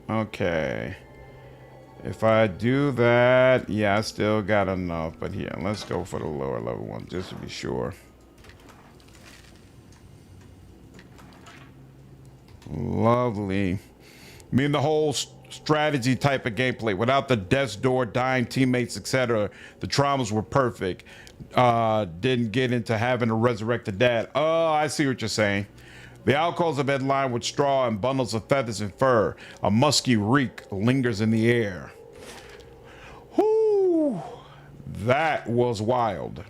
Okay. If I do that, yeah, I still got enough. But here, let's go for the lower level one just to be sure. Lovely. I mean, the whole strategy type of gameplay without the death's door, dying teammates, etc. The traumas were perfect. Didn't get into having to resurrect the dead. Oh, I see what you're saying. The alcoves have been lined with straw and bundles of feathers and fur. A musky reek lingers in the air. Whoo! That was wild.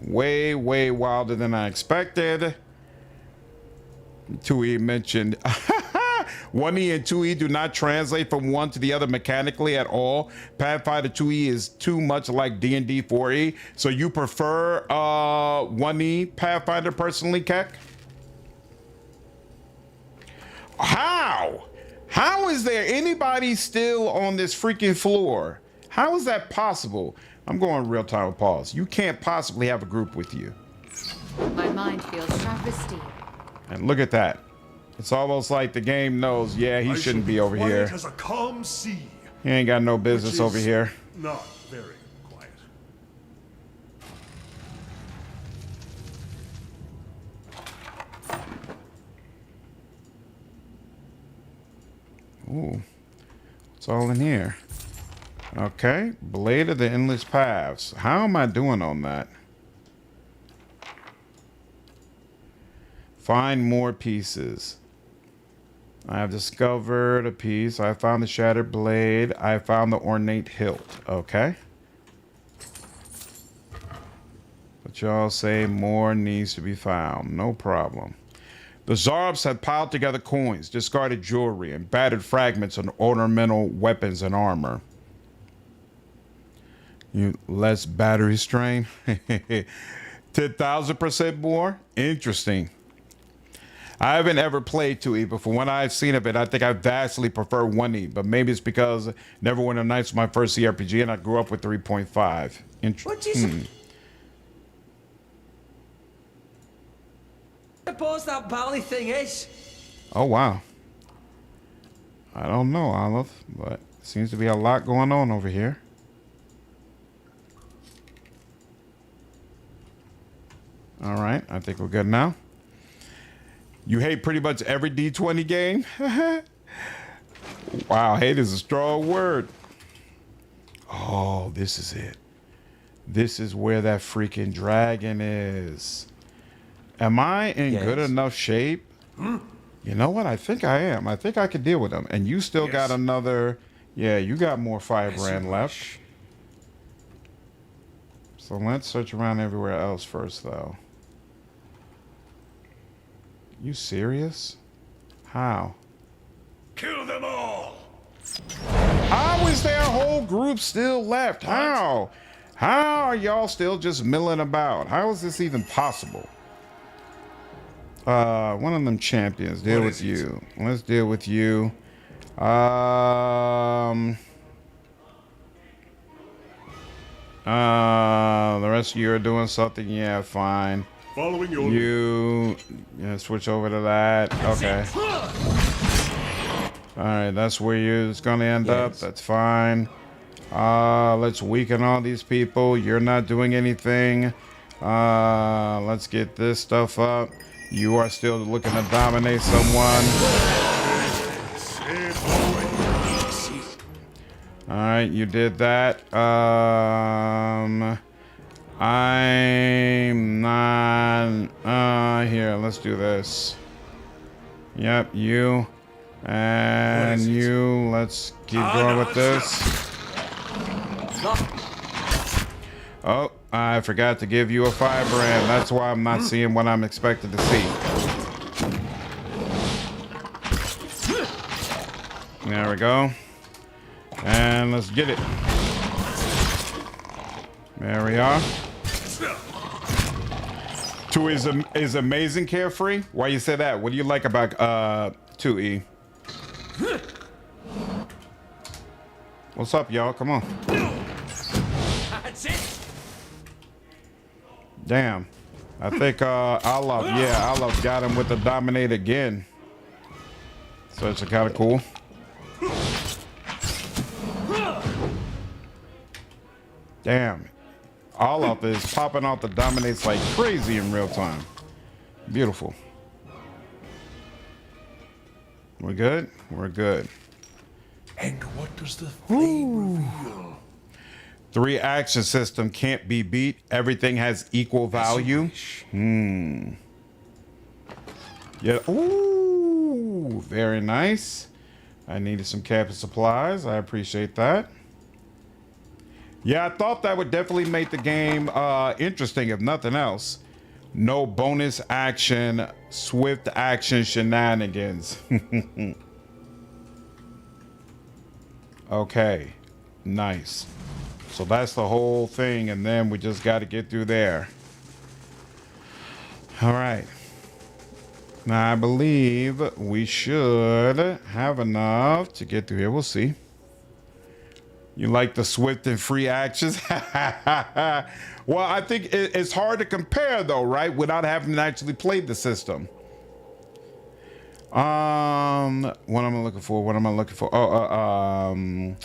Way, way wilder than I expected. Tui mentioned 1E and 2E do not translate from one to the other mechanically at all. Pathfinder 2E is too much like D&D 4E. So you prefer 1E Pathfinder personally, Keck? How? How is there anybody still on this freaking floor? How is that possible? I'm going real time with pause. You can't possibly have a group with you. My mind feels sharp as steel. And look at that. It's almost like the game knows, yeah, he I shouldn't shall be over here. quiet as a calm sea. He ain't got no business Which over is here. Not very quiet. Ooh. It's all in here. Okay. Blade of the Endless Paths. How am I doing on that? Find more pieces. I have discovered a piece. I found the shattered blade. I found the ornate hilt. Okay. But y'all say more needs to be found. No problem. The Zarbs had piled together coins, discarded jewelry, and battered fragments of ornamental weapons and armor. You less battery strain? 10,000% more? Interesting. I haven't ever played 2E, but from what I've seen of it, I think I vastly prefer 1E, but maybe it's because Neverwinter Nights was my first CRPG and I grew up with 3.5. What is it? Suppose that bally thing is? Oh, wow. I don't know, Aloth, but seems to be a lot going on over here. All right, I think we're good now. You hate pretty much every D20 game? Wow, hate is a strong word. Oh, this is it. This is where that freaking dragon is. Am I in good enough shape? You know what? I think I am. I think I could deal with them. And you still got another... Yeah, you got more firebrand left. So let's search around everywhere else first, though. You serious? How? Kill them all! How is there a whole group still left? How? How are y'all still just milling about? How is this even possible? One of them champions. Deal with you. Let's deal with you. The rest of you are doing something. Yeah, fine. Following your You switch over to that. Okay. All right, that's where you're gonna end up. That's fine. Let's weaken all these people. You're not doing anything. Let's get this stuff up. You are still looking to dominate someone. All right, you did that. I'm not here. Let's do this. Yep, you and you. Let's keep going with this. Oh, I forgot to give you a firebrand. That's why I'm not seeing what I'm expected to see. There we go. And let's get it. There we are. 2 is amazing carefree. Why you say that? What do you like about 2E? What's up, y'all? Come on. That's it. Damn. I think Aloth, yeah, Aloth got him with the dominate again. So it's kind of cool. Damn. Aloth is popping out the dominates like crazy in real time. Beautiful. We're good? We're good. And what does the flame reveal? 3 action system can't be beat. Everything has equal value. Yeah. Ooh, very nice. I needed some camping supplies. I appreciate that. Yeah, I thought that would definitely make the game interesting, if nothing else. No bonus action, swift action shenanigans. Okay, nice. So that's the whole thing, and then we just got to get through there. All right. Now, I believe we should have enough to get through here. We'll see. You like the swift and free actions? Well, I think it's hard to compare, though, right? Without having actually played the system. What am I looking for? What am I looking for? Oh,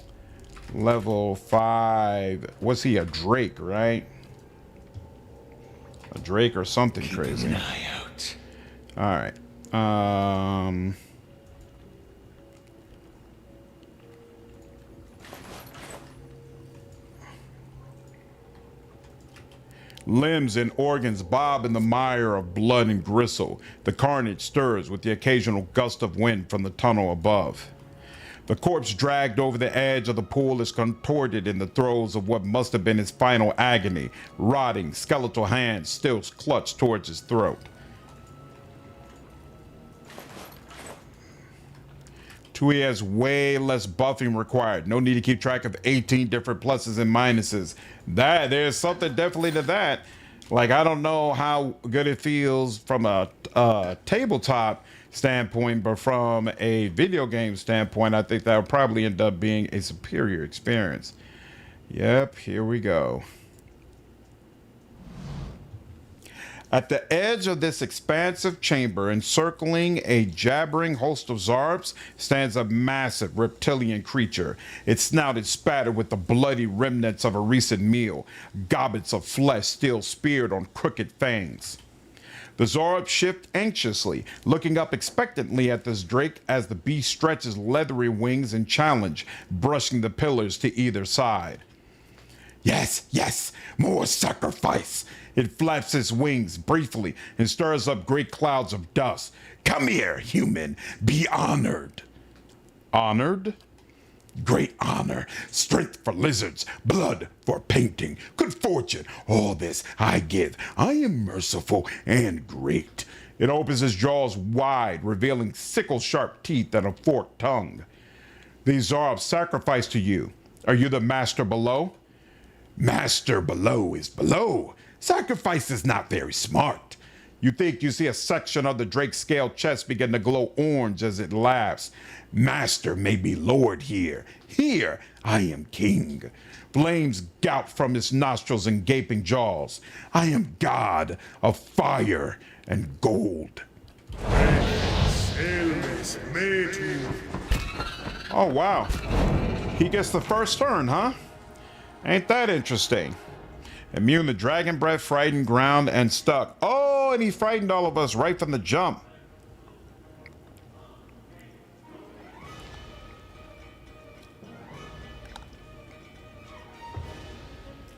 level 5. Was he a Drake, right? A Drake or something crazy. Keep an eye out. All right. Limbs and organs bob in the mire of blood and gristle. The carnage stirs with the occasional gust of wind from the tunnel above. The corpse dragged over the edge of the pool is contorted in the throes of what must have been his final agony. Rotting, skeletal hands still clutched towards his throat. 2E has way less buffing required. No need to keep track of 18 different pluses and minuses. There's something definitely to that. Like, I don't know how good it feels from a tabletop standpoint, but from a video game standpoint, I think that would probably end up being a superior experience. Yep, here we go. At the edge of this expansive chamber, encircling a jabbering host of Zarbs, stands a massive reptilian creature. Its snout is spattered with the bloody remnants of a recent meal, gobbets of flesh still speared on crooked fangs. The Zarbs shift anxiously, looking up expectantly at this Drake as the beast stretches leathery wings in challenge, brushing the pillars to either side. Yes, yes, more sacrifice. It flaps its wings briefly and stirs up great clouds of dust. Come here, human, be honored. Honored? Great honor, strength for lizards, blood for painting, good fortune, all this I give. I am merciful and great. It opens its jaws wide, revealing sickle-sharp teeth and a forked tongue. These Zarbs sacrifice to you. Are you the master below? Master below is below. Sacrifice is not very smart. You think you see a section of the Drake's scale chest begin to glow orange as it laughs. Master may be lord here. Here I am king. Flames gout from his nostrils and gaping jaws. I am god of fire and gold. Oh, wow. He gets the first turn, huh? Ain't that interesting? Immune to dragon breath, frightened, ground, and stuck. Oh, and he frightened all of us right from the jump.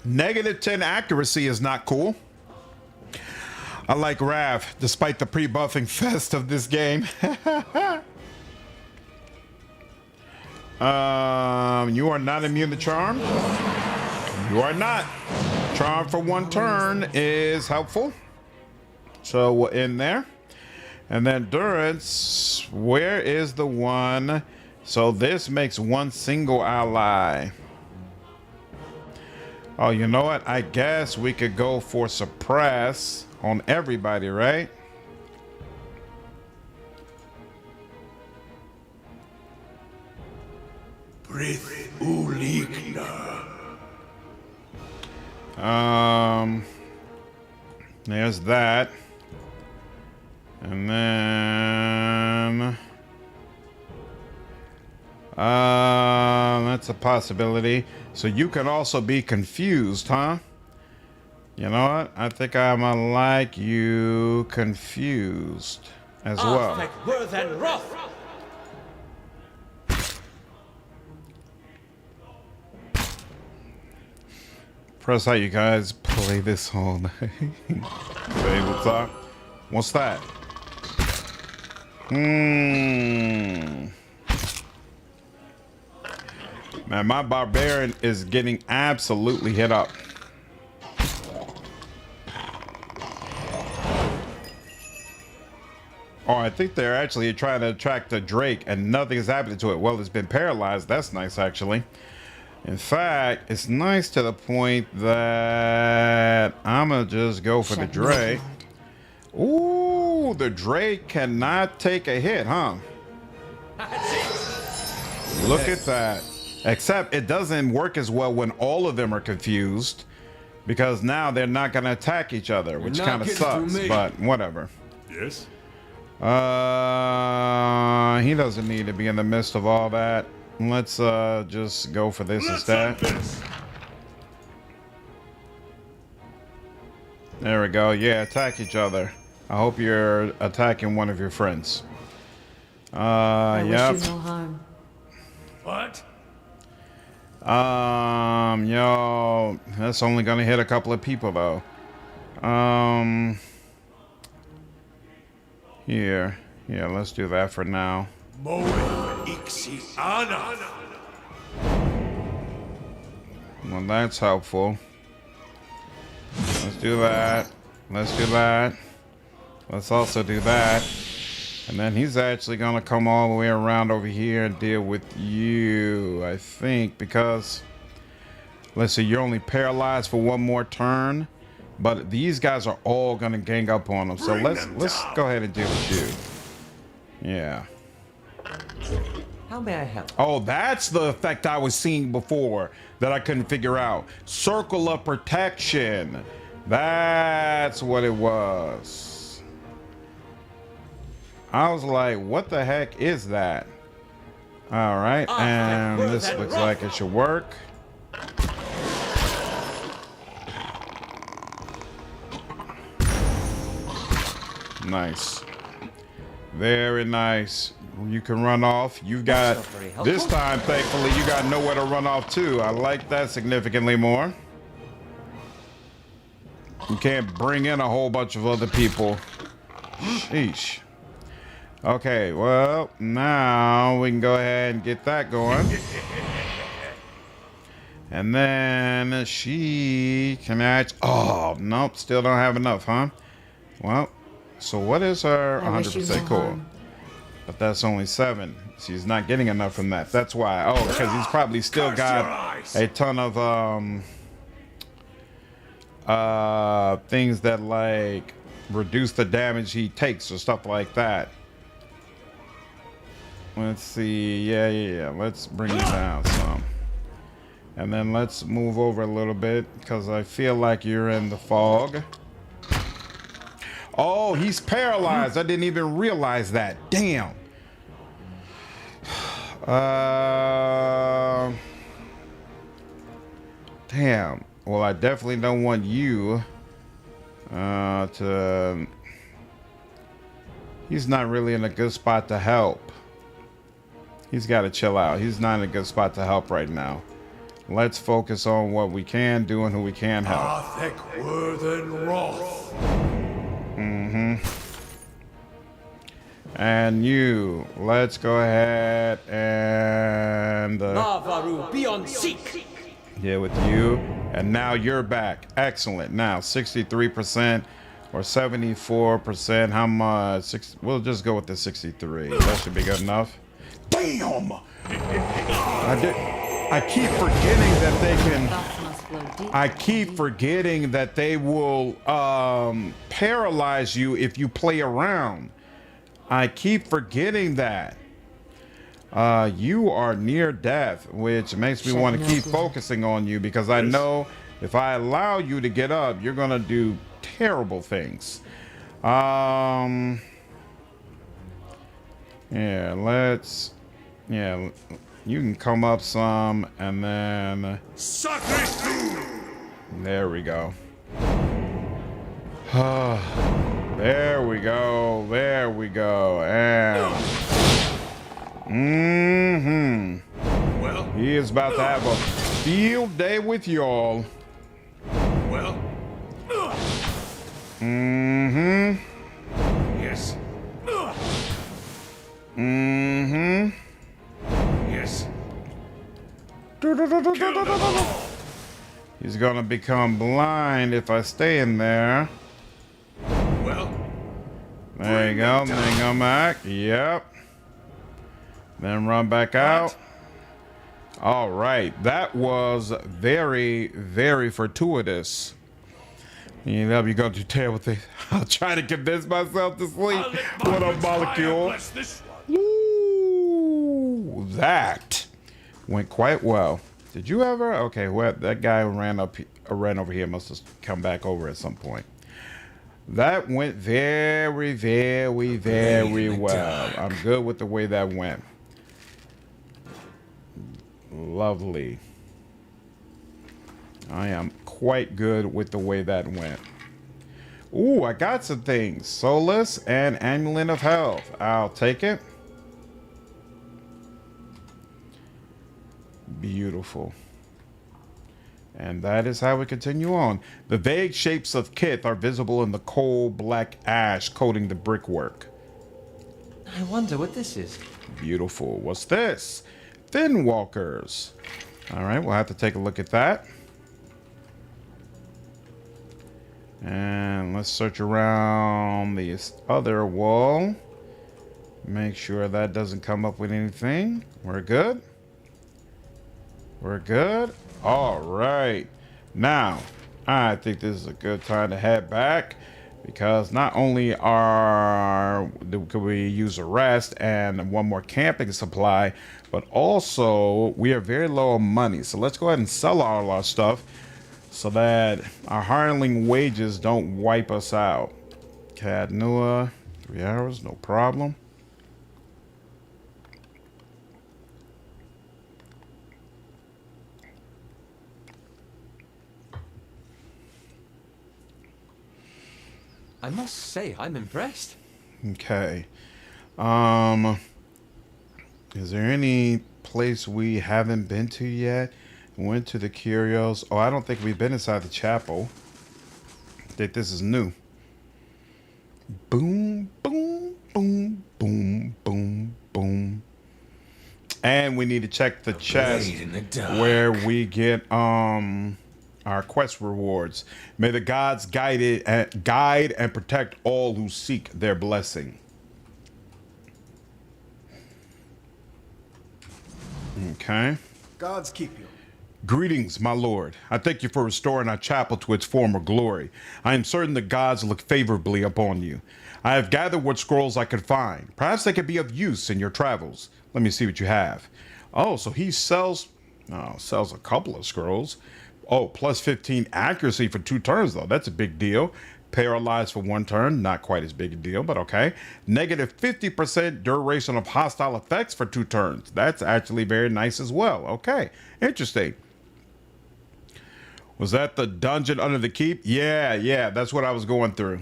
-10 accuracy is not cool. I like Rav, despite the pre-buffing fest of this game. You are not immune to charm. You are not. Charm for 1 turn is helpful. So we'll end there. And then Durance, where is the one? So this makes 1 single ally. Oh, you know what? I guess we could go for suppress on everybody, right? Breath Uligna. There's that. And then that's a possibility. So you can also be confused, huh? You know what? I think I'm gonna like you confused as well. Worth and wrath. Press how you guys play this all day. Tabletop. What's that? Man, my Barbarian is getting absolutely hit up. Oh, I think they're actually trying to attract the Drake and nothing is happening to it. Well, it's been paralyzed. That's nice, actually. In fact, it's nice to the point that I'm going to just go for the Drake. Ooh, the Drake cannot take a hit, huh? Look at that. Except it doesn't work as well when all of them are confused, because now they're not going to attack each other, which kind of sucks, but whatever. Yes? He doesn't need to be in the midst of all that. Let's just go for this instead. There we go. Yeah, attack each other. I hope you're attacking one of your friends. I yep. wish you no harm. What? Yo, that's only gonna hit a couple of people though. Here, yeah, let's do that for now. Moe Ixiana. Well, that's helpful. Let's do that. Let's do that. Let's also do that. And then he's actually gonna come all the way around over here and deal with you, I think, because let's see, you're only paralyzed for 1 more turn, but these guys are all gonna gang up on him. So let's go ahead and deal with you. Yeah. How may I help? Oh, that's the effect I was seeing before that I couldn't figure out. Circle of protection. That's what it was. I was like, what the heck is that? All right, and this looks like it should work. Nice. Very nice. You can run off. You got, this time, thankfully, you got nowhere to run off to. I like that significantly more. You can't bring in a whole bunch of other people. Sheesh. Okay, well, now we can go ahead and get that going. And then she can act. Oh, nope, still don't have enough, huh? Well, so what is her 100% cool? But that's only 7. She's not getting enough from that. That's why. Oh, because he's probably still got a ton of things that like reduce the damage he takes or stuff like that. Let's see. Yeah. Let's bring it down some. And then let's move over a little bit because I feel like you're in the fog. Oh, he's paralyzed. I didn't even realize that. Damn. Damn. Well, I definitely don't want you to... He's not really in a good spot to help. He's got to chill out. He's not in a good spot to help right now. Let's focus on what we can do and who we can help. Arthek Worthen Roth. And you, let's go ahead and... Navaru beyond seek. yeah, with you. And now you're back. Excellent. Now, 63% or 74%. How much? We'll just go with the 63. That should be good enough. Damn! I keep forgetting that they can... Thoughts must flow deep. I keep forgetting that they will paralyze you if you play around. I keep forgetting that. You are near death, which makes me want to keep focusing on you because I know if I allow you to get up, you're going to do terrible things. Yeah, you can come up some and then... there we go. There we go. There we go. And... Well, he is about to have a field day with y'all. well, yes, yes. He's gonna become blind if I stay in there. Well, There you go. Then go back. Yep. Then run back out. All right. That was very, very fortuitous. You know, you go to tell with it. I'll try to convince myself to sleep. What a molecule. Ooh, that went quite well. Did you ever? Okay, well, that guy who ran over here must have come back over at some point. That went very, very, very well. I'm good with the way that went. Lovely. I am quite good with the way that went. Ooh, I got some things. Solace and Amulet of Health. I'll take it. Beautiful. And that is how we continue on. The vague shapes of Kith are visible in the cold black ash coating the brickwork. I wonder what this is. Beautiful. What's this? Thin walkers. All right, we'll have to take a look at that. And let's search around the other wall. Make sure that doesn't come up with anything. We're good. We're good. All right. Now, I think this is a good time to head back because not only could we use a rest and one more camping supply, but also we are very low on money. So let's go ahead and sell all our stuff so that our hireling wages don't wipe us out. Cadnua, 3 hours, no problem. I must say, I'm impressed. Okay. Is there any place we haven't been to yet? Went to the Curios. Oh, I don't think we've been inside the chapel. I think this is new. Boom, boom, boom, boom, boom, boom. And we need to check the chest where we get our quest rewards. May the gods guide and protect all who seek their blessing. Okay. Gods keep you. Greetings, my lord. I thank you for restoring our chapel to its former glory. I am certain the gods look favorably upon you. I have gathered what scrolls I could find. Perhaps they could be of use in your travels. Let me see what you have. Oh, so he sells a couple of scrolls. Oh, plus 15 accuracy for 2 turns, though. That's a big deal. Paralyzed for 1 turn. Not quite as big a deal, but okay. Negative 50% duration of hostile effects for 2 turns. That's actually very nice as well. Okay. Interesting. Was that the dungeon under the keep? Yeah, that's what I was going through.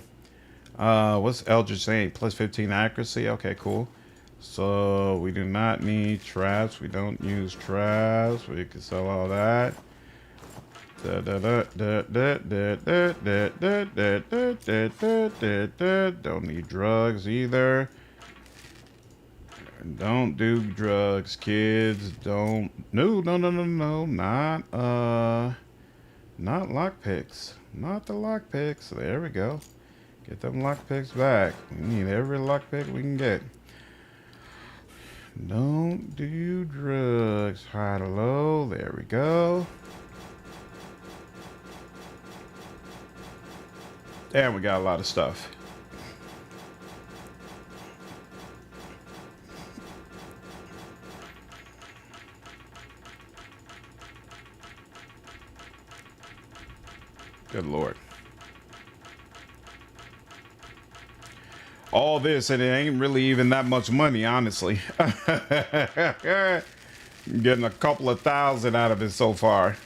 What's Eldritch saying? Plus 15 accuracy. Okay, cool. So we do not need traps. We don't use traps. We can sell all that. Don't need drugs either. Don't do drugs, kids. Don't. No. Not lockpicks. Not the lockpicks. There we go. Get them lockpicks back. We need every lockpick we can get. Don't do drugs. High to low. There we go. And we got a lot of stuff. Good Lord. All this, and it ain't really even that much money, honestly. I'm getting a couple of thousand out of it so far.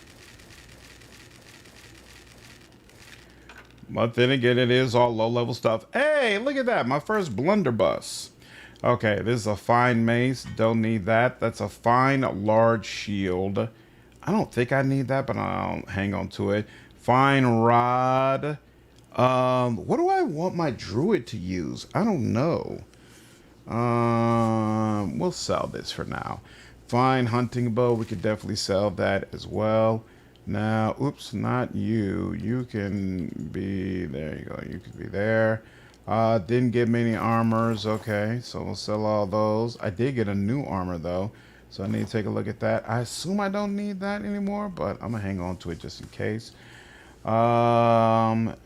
But then again, it is all low-level stuff. Hey, look at that. My first blunderbuss. Okay, this is a fine mace. Don't need that. That's a fine large shield. I don't think I need that, but I'll hang on to it. Fine rod. What do I want my druid to use? I don't know. We'll sell this for now. Fine hunting bow. We could definitely sell that as well. Now, oops, not you. You can be, there you go. You could be there. Didn't get many armors. Okay, so we'll sell all those. I did get a new armor though, so I need to take a look at that. I assume I don't need that anymore, but I'm gonna hang on to it just in case. And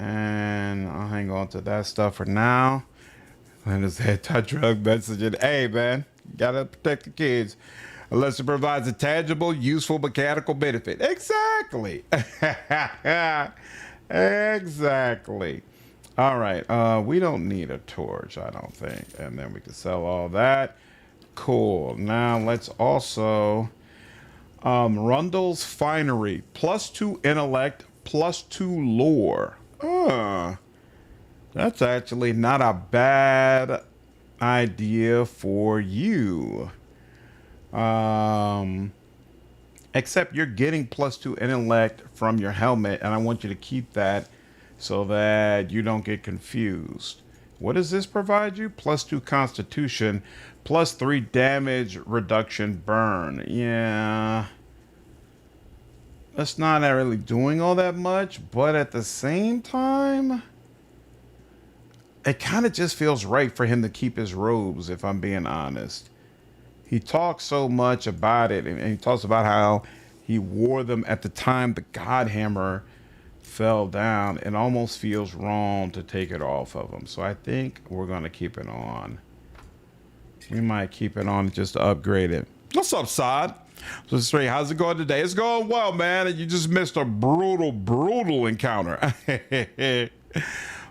I'll hang on to that stuff for now. And it's that touch drug messaging. Hey man, gotta protect the kids. Unless it provides a tangible, useful mechanical benefit. Exactly. Exactly. All right. We don't need a torch, I don't think. And then we can sell all that. Cool. Now let's also Rundle's Finery. +2 intellect, +2 lore. That's actually not a bad idea for you. Except you're getting +2 intellect from your helmet, and I want you to keep that so that you don't get confused. What does this provide you? +2 constitution, +3 damage reduction burn. Yeah, that's not really doing all that much, but at the same time, it kind of just feels right for him to keep his robes, if I'm being honest. He talks so much about it, and he talks about how he wore them at the time the Godhammer fell down. It almost feels wrong to take it off of him. So I think we're going to keep it on. We might keep it on just to upgrade it. What's up, Sod? So straight, how's it going today? It's going well, man. And you just missed a brutal encounter.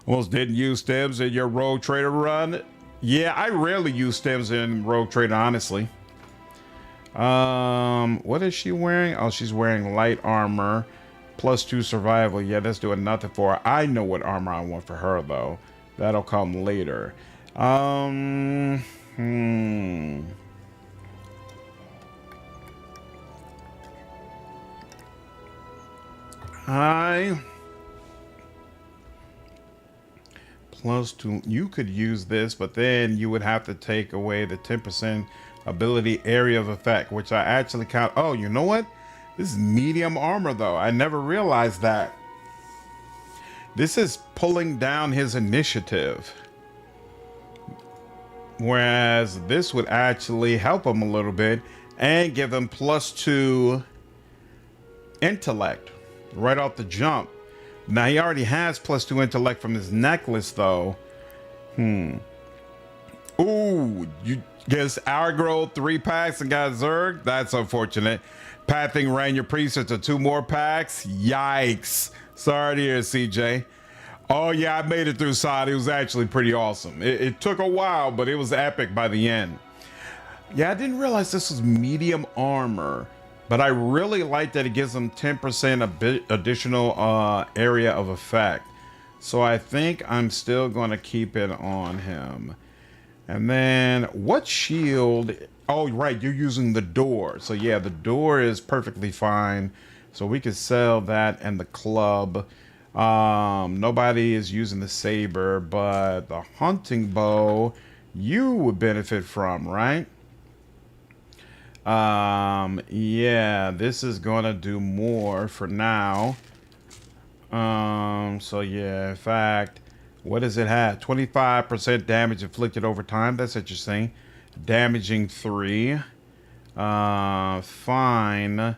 Almost didn't use stems in your Rogue Trader run. Yeah, I rarely use stems in Rogue Trader, honestly. What is she wearing? Oh, she's wearing light armor, +2 survival. Yeah, that's doing nothing for her. I know what armor I want for her, though. That'll come later. I +2. You could use this, but then you would have to take away the 10% ability area of effect, which I actually count. Oh, you know what? This is medium armor, though. I never realized that. This is pulling down his initiative. Whereas this would actually help him a little bit and give him +2 intellect right off the jump. Now, he already has +2 intellect from his necklace, though. Ooh, you guess Argro 3 packs and got Zerg? That's unfortunate. Pathing ran your preset to 2 more packs? Yikes. Sorry to hear, CJ. Oh, yeah, I made it through Sod. It was actually pretty awesome. It took a while, but it was epic by the end. Yeah, I didn't realize this was medium armor. But I really like that it gives them 10% a bit additional area of effect. So I think I'm still going to keep it on him. And then what shield? Oh, right. You're using the door. So yeah, the door is perfectly fine. So we could sell that and the club. Nobody is using the saber, but the hunting bow you would benefit from, right? Yeah, this is gonna do more for now. So yeah, in fact, what does it have? 25% damage inflicted over time. That's interesting. Damaging 3. Fine.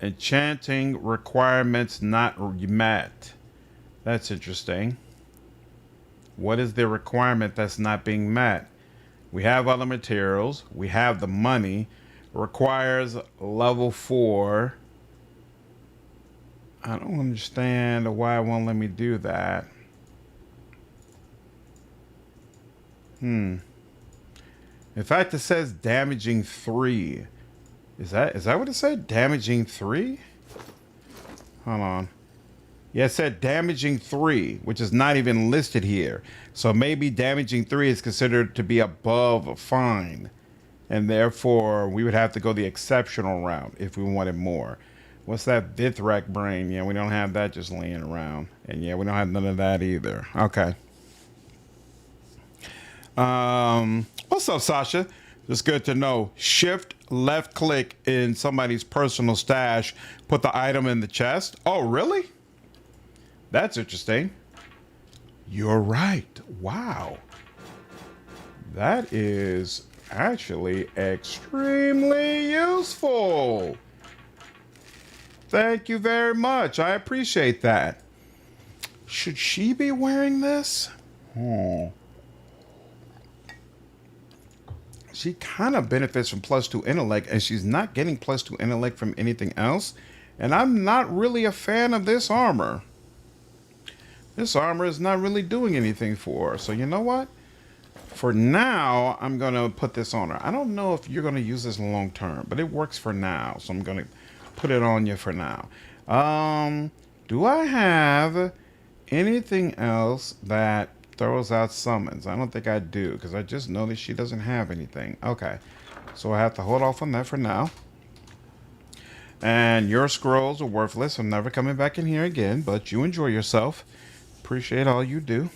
Enchanting requirements not met. That's interesting. What is the requirement that's not being met? We have other materials. We have the money. Requires level 4. I don't understand why it won't let me do that. In fact, it says damaging 3. Is that what it said? Damaging 3? Hold on. Yeah, it said damaging 3, which is not even listed here. So maybe damaging 3 is considered to be above a fine. And therefore, we would have to go the exceptional route if we wanted more. What's that Vithrak brain? Yeah, we don't have that just laying around. And yeah, we don't have none of that either. Okay. What's up, Sasha? Just good to know. Shift left click in somebody's personal stash. Put the item in the chest. Oh, really? That's interesting. You're right. Wow. That is actually extremely useful. Thank you very much. I appreciate that. Should she be wearing this? She kind of benefits from +2 intellect, and she's not getting +2 intellect from anything else. And I'm not really a fan of this armor. This armor is not really doing anything for her. So you know what? For now, I'm going to put this on her. I don't know if you're going to use this long term, but it works for now. So I'm going to put it on you for now. Do I have anything else that throws out summons? I don't think I do, because I just noticed she doesn't have anything. Okay. So I have to hold off on that for now. And your scrolls are worthless. I'm never coming back in here again, but you enjoy yourself. Appreciate all you do.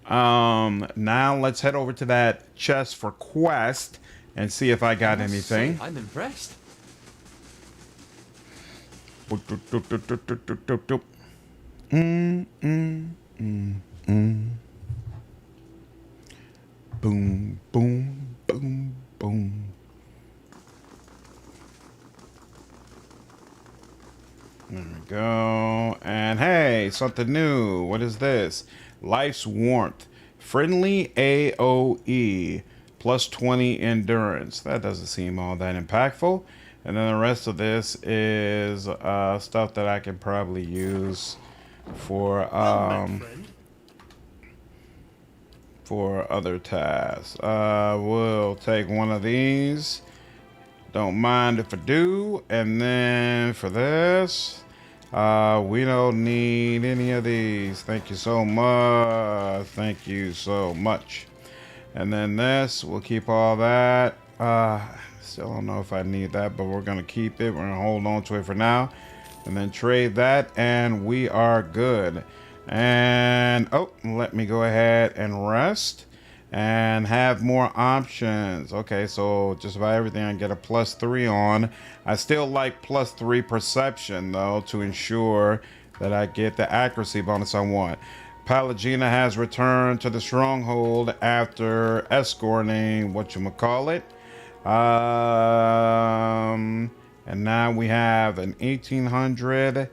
Now let's head over to that chest for quest and see if I got anything. I'm impressed. Boom, boom, boom, boom. There we go. And hey, something new. What is this? Life's Warmth. Friendly AOE. +20 endurance. That doesn't seem all that impactful. And then the rest of this is stuff that I can probably use for other tasks. We'll take one of these. Don't mind if I do. And then for this, we don't need any of these. Thank you so much. Thank you so much. And then this, we'll keep all that. Still don't know if I need that, but we're going to keep it. We're going to hold on to it for now. And then trade that, and we are good. And, oh, let me go ahead and rest. And have more options. Okay, so just about everything I get a +3 on. I still like +3 perception, though, to ensure that I get the accuracy bonus I want. Palagina has returned to the stronghold after escorting whatchamacallit. And now we have an 1800,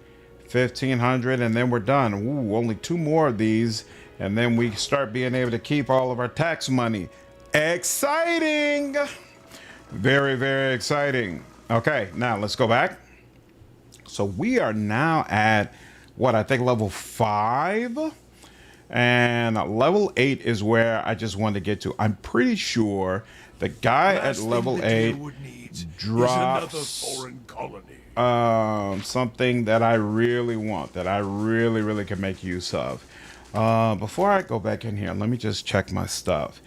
1500, and then we're done. Ooh, only 2 more of these. And then we start being able to keep all of our tax money. Exciting! Very, very exciting. Okay, now let's go back. So we are now at, what, I think level 5? And level 8 is where I just wanted to get to. I'm pretty sure the guy at level 8 is another drops foreign colony. something that I really want, that I really can make use of. Before I go back in here, let me just check my stuff.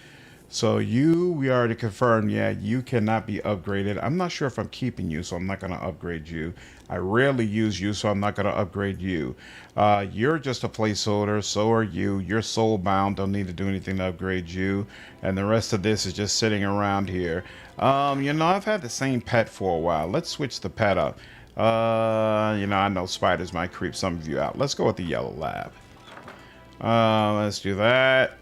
So we already confirmed, yeah, you cannot be upgraded. I'm not sure if I'm keeping you, so I'm not going to upgrade you. I rarely use you, so I'm not going to upgrade you. You're just a placeholder, so are you. You're soulbound, don't need to do anything to upgrade you. And the rest of this is just sitting around here. You know, I've had the same pet for a while. Let's switch the pet up. You know, I know spiders might creep some of you out. Let's go with the yellow lab. Let's do that.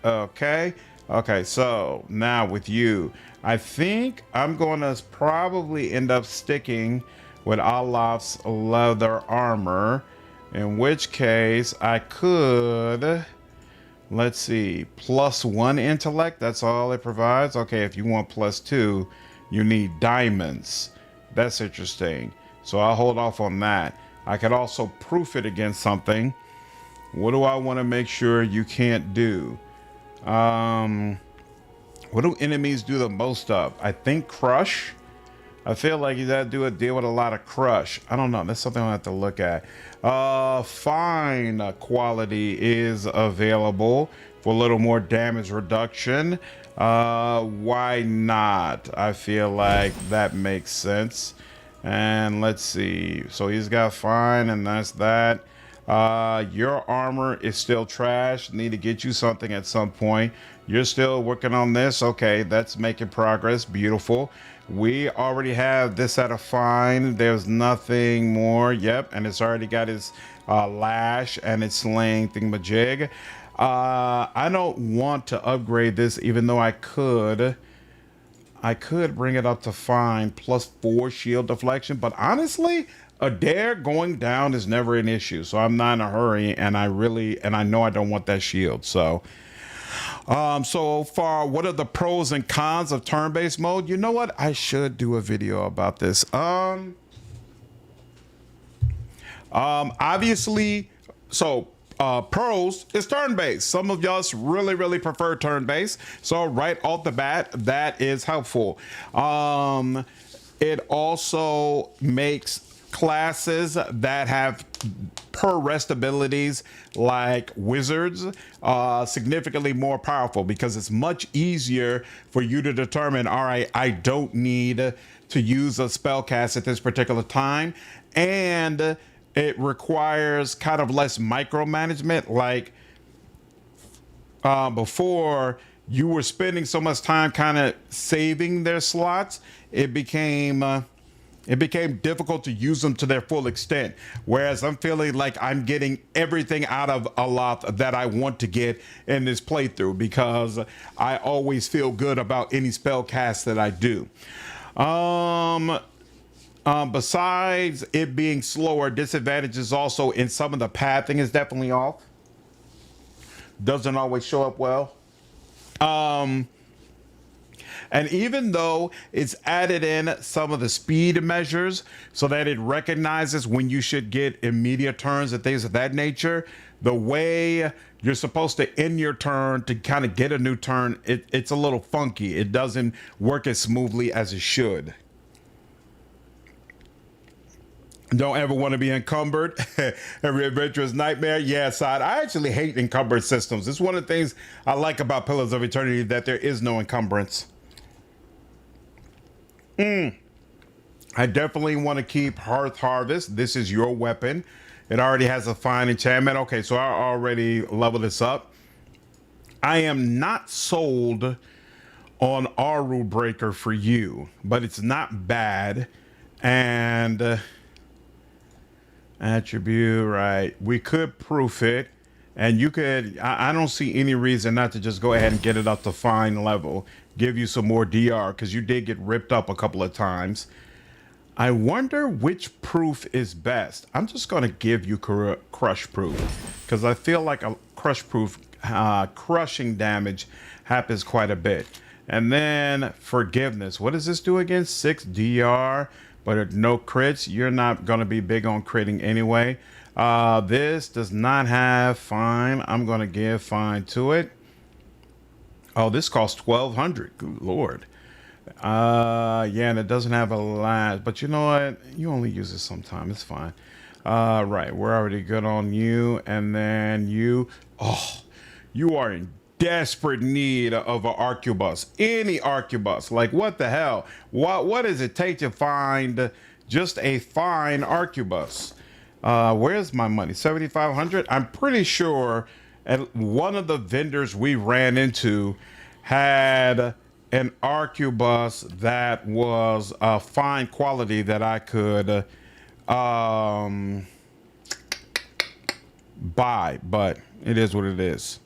Okay, so now with you, I think I'm going to probably end up sticking with Aloth's leather armor, in which case I could, let's see, +1 intellect, that's all it provides. Okay, if you want +2, you need diamonds. That's interesting. So I'll hold off on that. I could also proof it against something. What do I want to make sure you can't do? What do enemies do the most of? I think crush. I feel like you gotta deal with a lot of crush. I don't know. That's something I'll have to look at. Fine quality is available for a little more damage reduction. Why not? I feel like that makes sense. And let's see. So he's got fine, and that's that. Your armor is still trash. Need to get you something at some point. You're still working on this. Okay, that's making progress. Beautiful. We already have this at a fine. There's nothing more. Yep, and it's already got its lash and its slaying thingamajig. I don't want to upgrade this, even though I could. I could bring it up to fine +4 shield deflection, but honestly, a dare going down is never an issue, so I'm not in a hurry, and I know I don't want that shield. So so far, what are the pros and cons of turn-based mode? You know what? I should do a video about this. Obviously, so pros is turn-based. Some of y'all really prefer turn-based, so right off the bat, that is helpful. It also makes classes that have per rest abilities like wizards significantly more powerful, because it's much easier for you to determine, all right, I don't need to use a spell cast at this particular time, and it requires kind of less micromanagement. Like before, you were spending so much time kind of saving their slots, it became difficult to use them to their full extent. Whereas I'm feeling like I'm getting everything out of Aloth that I want to get in this playthrough, because I always feel good about any spell cast that I do. Besides it being slower, disadvantages also in some of the pathing is definitely off. Doesn't always show up well. And even though it's added in some of the speed measures so that it recognizes when you should get immediate turns and things of that nature, the way you're supposed to end your turn to kind of get a new turn, it's a little funky. It doesn't work as smoothly as it should. Don't ever want to be encumbered. Every adventurer's nightmare. Yeah, side. I actually hate encumbered systems. It's one of the things I like about Pillars of Eternity, that there is no encumbrance. I definitely want to keep Hearth Harvest. This is your weapon. It already has a fine enchantment. Okay, so I already leveled this up. I am not sold on Aru Breaker for you, but it's not bad. And attribute, right? We could proof it, and you could. I don't see any reason not to just go ahead and get it up to fine level. Give you some more DR, because you did get ripped up a couple of times. I wonder which proof is best. I'm just going to give you crush proof, because I feel like a crush proof crushing damage happens quite a bit. And then forgiveness. What does this do again? 6 DR, but no crits. You're not going to be big on critting anyway. This does not have fine. I'm going to give fine to it. Oh, this costs 1,200. Good Lord. Yeah, and it doesn't have a last, but you know what? You only use it sometime. It's fine. Right, we're already good on you, and then you. Oh, you are in desperate need of an arquebus. Any arquebus. Like, what the hell? What does it take to find just a fine arquebus? Where's my money? 7,500. I'm pretty sure at one of the vendors we ran into had an arquebus that was fine quality that I could buy, but it is what it is.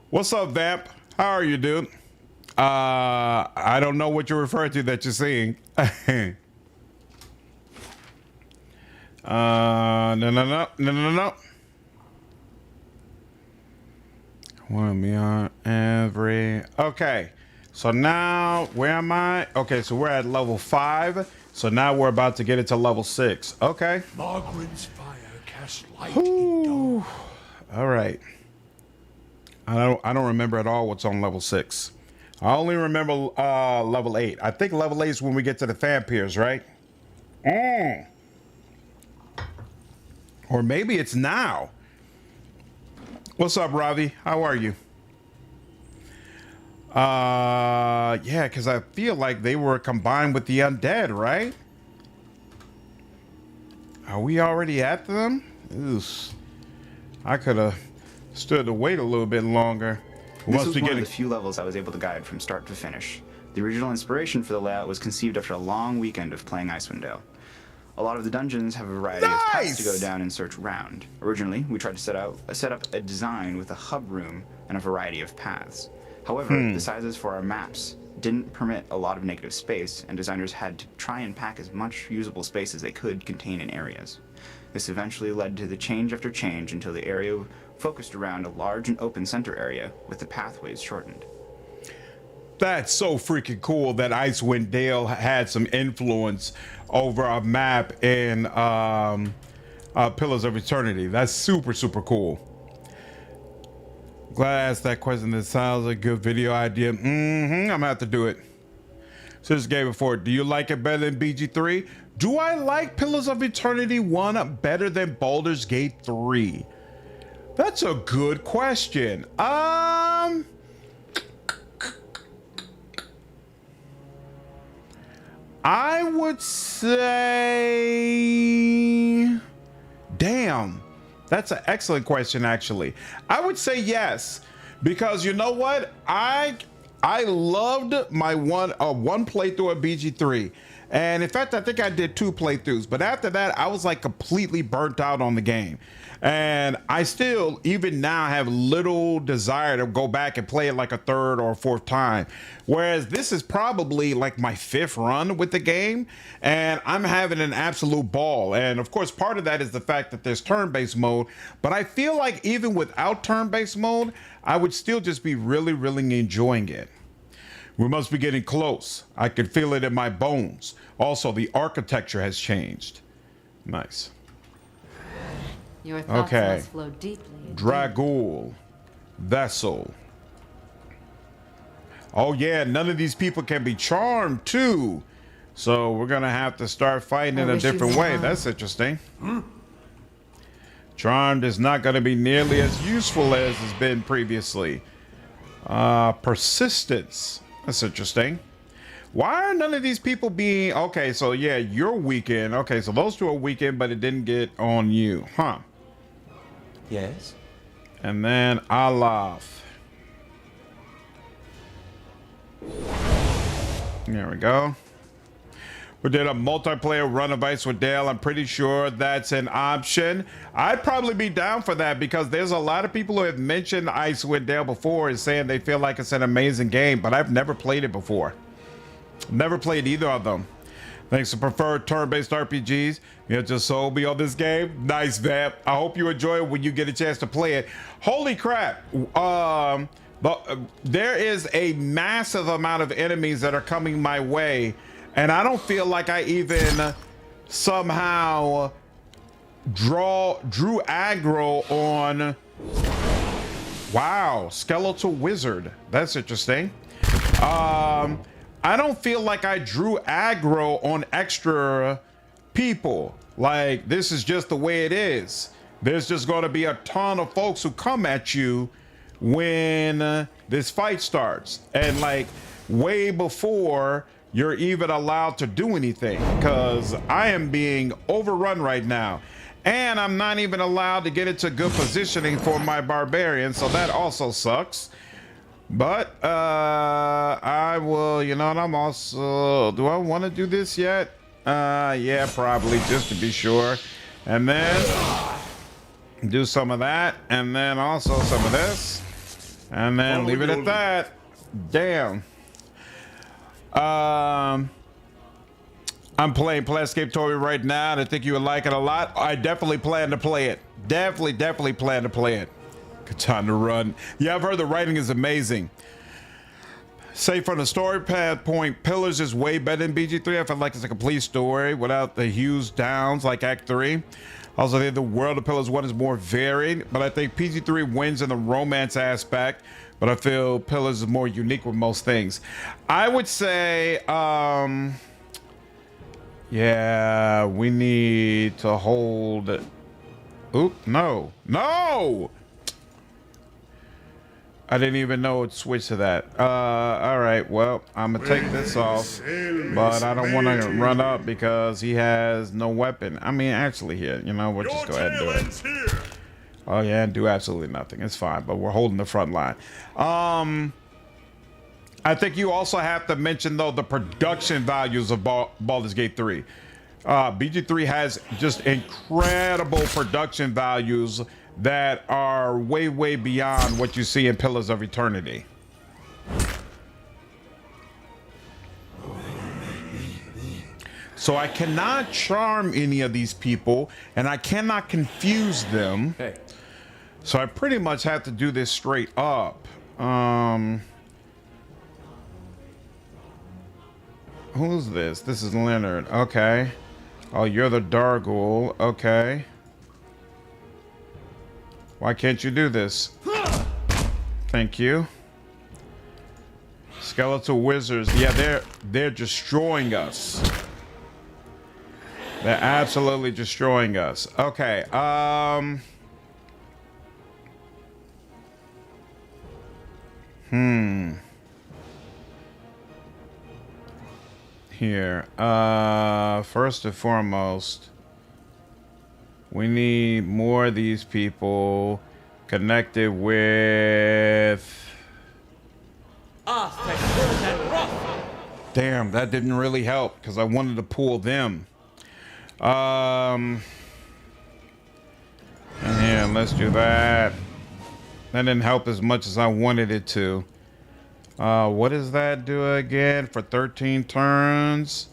What's up, Vamp? How are you, dude? I don't know what you're referring to that you're seeing. No. One beyond every. Okay, so now where am I? Okay, so we're at level 5. So now we're about to get into level 6. Okay. Margaret's fire casts light Ooh. in All right. I don't remember at all what's on level 6. I only remember level 8. I think level 8 is when we get to the vampires, right? Or maybe it's now. What's up, Ravi? How are you? Yeah, because I feel like they were combined with the undead, right? Are we already at them? Oof. I could have stood to wait a little bit longer. This was one of the few levels I was able to guide from start to finish. The original inspiration for the layout was conceived after a long weekend of playing Icewind Dale. A lot of the dungeons have a variety of paths to go down and search around. Originally, we tried to set up a design with a hub room and a variety of paths. However, the sizes for our maps didn't permit a lot of negative space, and designers had to try and pack as much usable space as they could contain in areas. This eventually led to the change after change until the area focused around a large and open center area with the pathways shortened. That's so freaking cool that Icewind Dale had some influence over a map in Pillars of Eternity. That's super, super cool. Glad I asked that question. This sounds like a good video idea. I'm gonna have to do it. So this game before, do you like it better than BG3? Do I like Pillars of Eternity 1 better than Baldur's Gate 3? That's a good question. I would say, damn, that's an excellent question, actually. I would say yes, because you know what? I loved my one playthrough of BG3. And in fact, I think I did 2 playthroughs, but after that, I was like completely burnt out on the game. And I still, even now, have little desire to go back and play it like a 3rd or 4th time. Whereas this is probably like my 5th run with the game, and I'm having an absolute ball. And of course, part of that is the fact that there's turn-based mode, but I feel like even without turn-based mode, I would still just be really, really enjoying it. We must be getting close. I can feel it in my bones. Also, the architecture has changed. Nice. Your thoughts must flow deeply. Dragul. Vessel. Oh yeah, none of these people can be charmed too. So we're gonna have to start fighting in a different way. That's interesting. Charmed is not gonna be nearly as useful as it's been previously. Persistence. That's interesting. Why are none of these people being... Okay, so yeah, you're weakened. Okay, so those 2 are weakened, but it didn't get on you. Huh. Yes? And then Aloth. There we go. We did a multiplayer run of Icewind Dale. I'm pretty sure that's an option. I'd probably be down for that because there's a lot of people who have mentioned Icewind Dale before and saying they feel like it's an amazing game, but I've never played it before. Never played either of them. Thanks to preferred turn-based RPGs. You have just sold me on this game. Nice, Vamp. I hope you enjoy it when you get a chance to play it. Holy crap. There is a massive amount of enemies that are coming my way, and I don't feel like I even somehow drew aggro on... Wow, skeletal wizard. That's interesting. I don't feel like I drew aggro on extra people. Like, this is just the way it is. There's just going to be a ton of folks who come at you when this fight starts. And like way before you're even allowed to do anything, because I am being overrun right now. And I'm not even allowed to get into good positioning for my Barbarian, so that also sucks. But I will, you know what, I'm also, do I want to do this yet? Yeah, probably, just to be sure. And then do some of that, and then also some of this, and then leave it at that. Damn. I'm playing Planescape Torment right now, and I think you would like it a lot. I definitely plan to play it. Definitely plan to play it. Good time to run. Yeah, I've heard the writing is amazing. Say from the story path point, Pillars is way better than BG3. I feel like it's a complete story without the huge downs like Act 3. Also, I think the world of Pillars 1 is more varied, but I think PG3 wins in the romance aspect, but I feel Pillars is more unique with most things. I would say, yeah, we need to hold. Oop, no. I didn't even know it switched to that. All right, well, I'm gonna take this off, but I don't want to run up because he has no weapon. I mean, actually, here, you know, we'll just go ahead and do it. Oh yeah, and do absolutely nothing. It's fine, but we're holding the front line. I think you also have to mention though the production values of Baldur's Gate 3. BG3 has just incredible production values that are way beyond what you see in Pillars of Eternity. So I cannot charm any of these people, and I cannot confuse them. Hey. So I pretty much have to do this straight up. Who's this? This is Leonard. Okay. Oh, you're the Dargul. Okay. Why can't you do this? Thank you. Skeletal wizards. Yeah, they're destroying us. They're absolutely destroying us. Okay. Here. First and foremost, we need more of these people connected with... Damn, that didn't really help because I wanted to pull them. And here, let's do that. That didn't help as much as I wanted it to. What does that do again for 13 turns?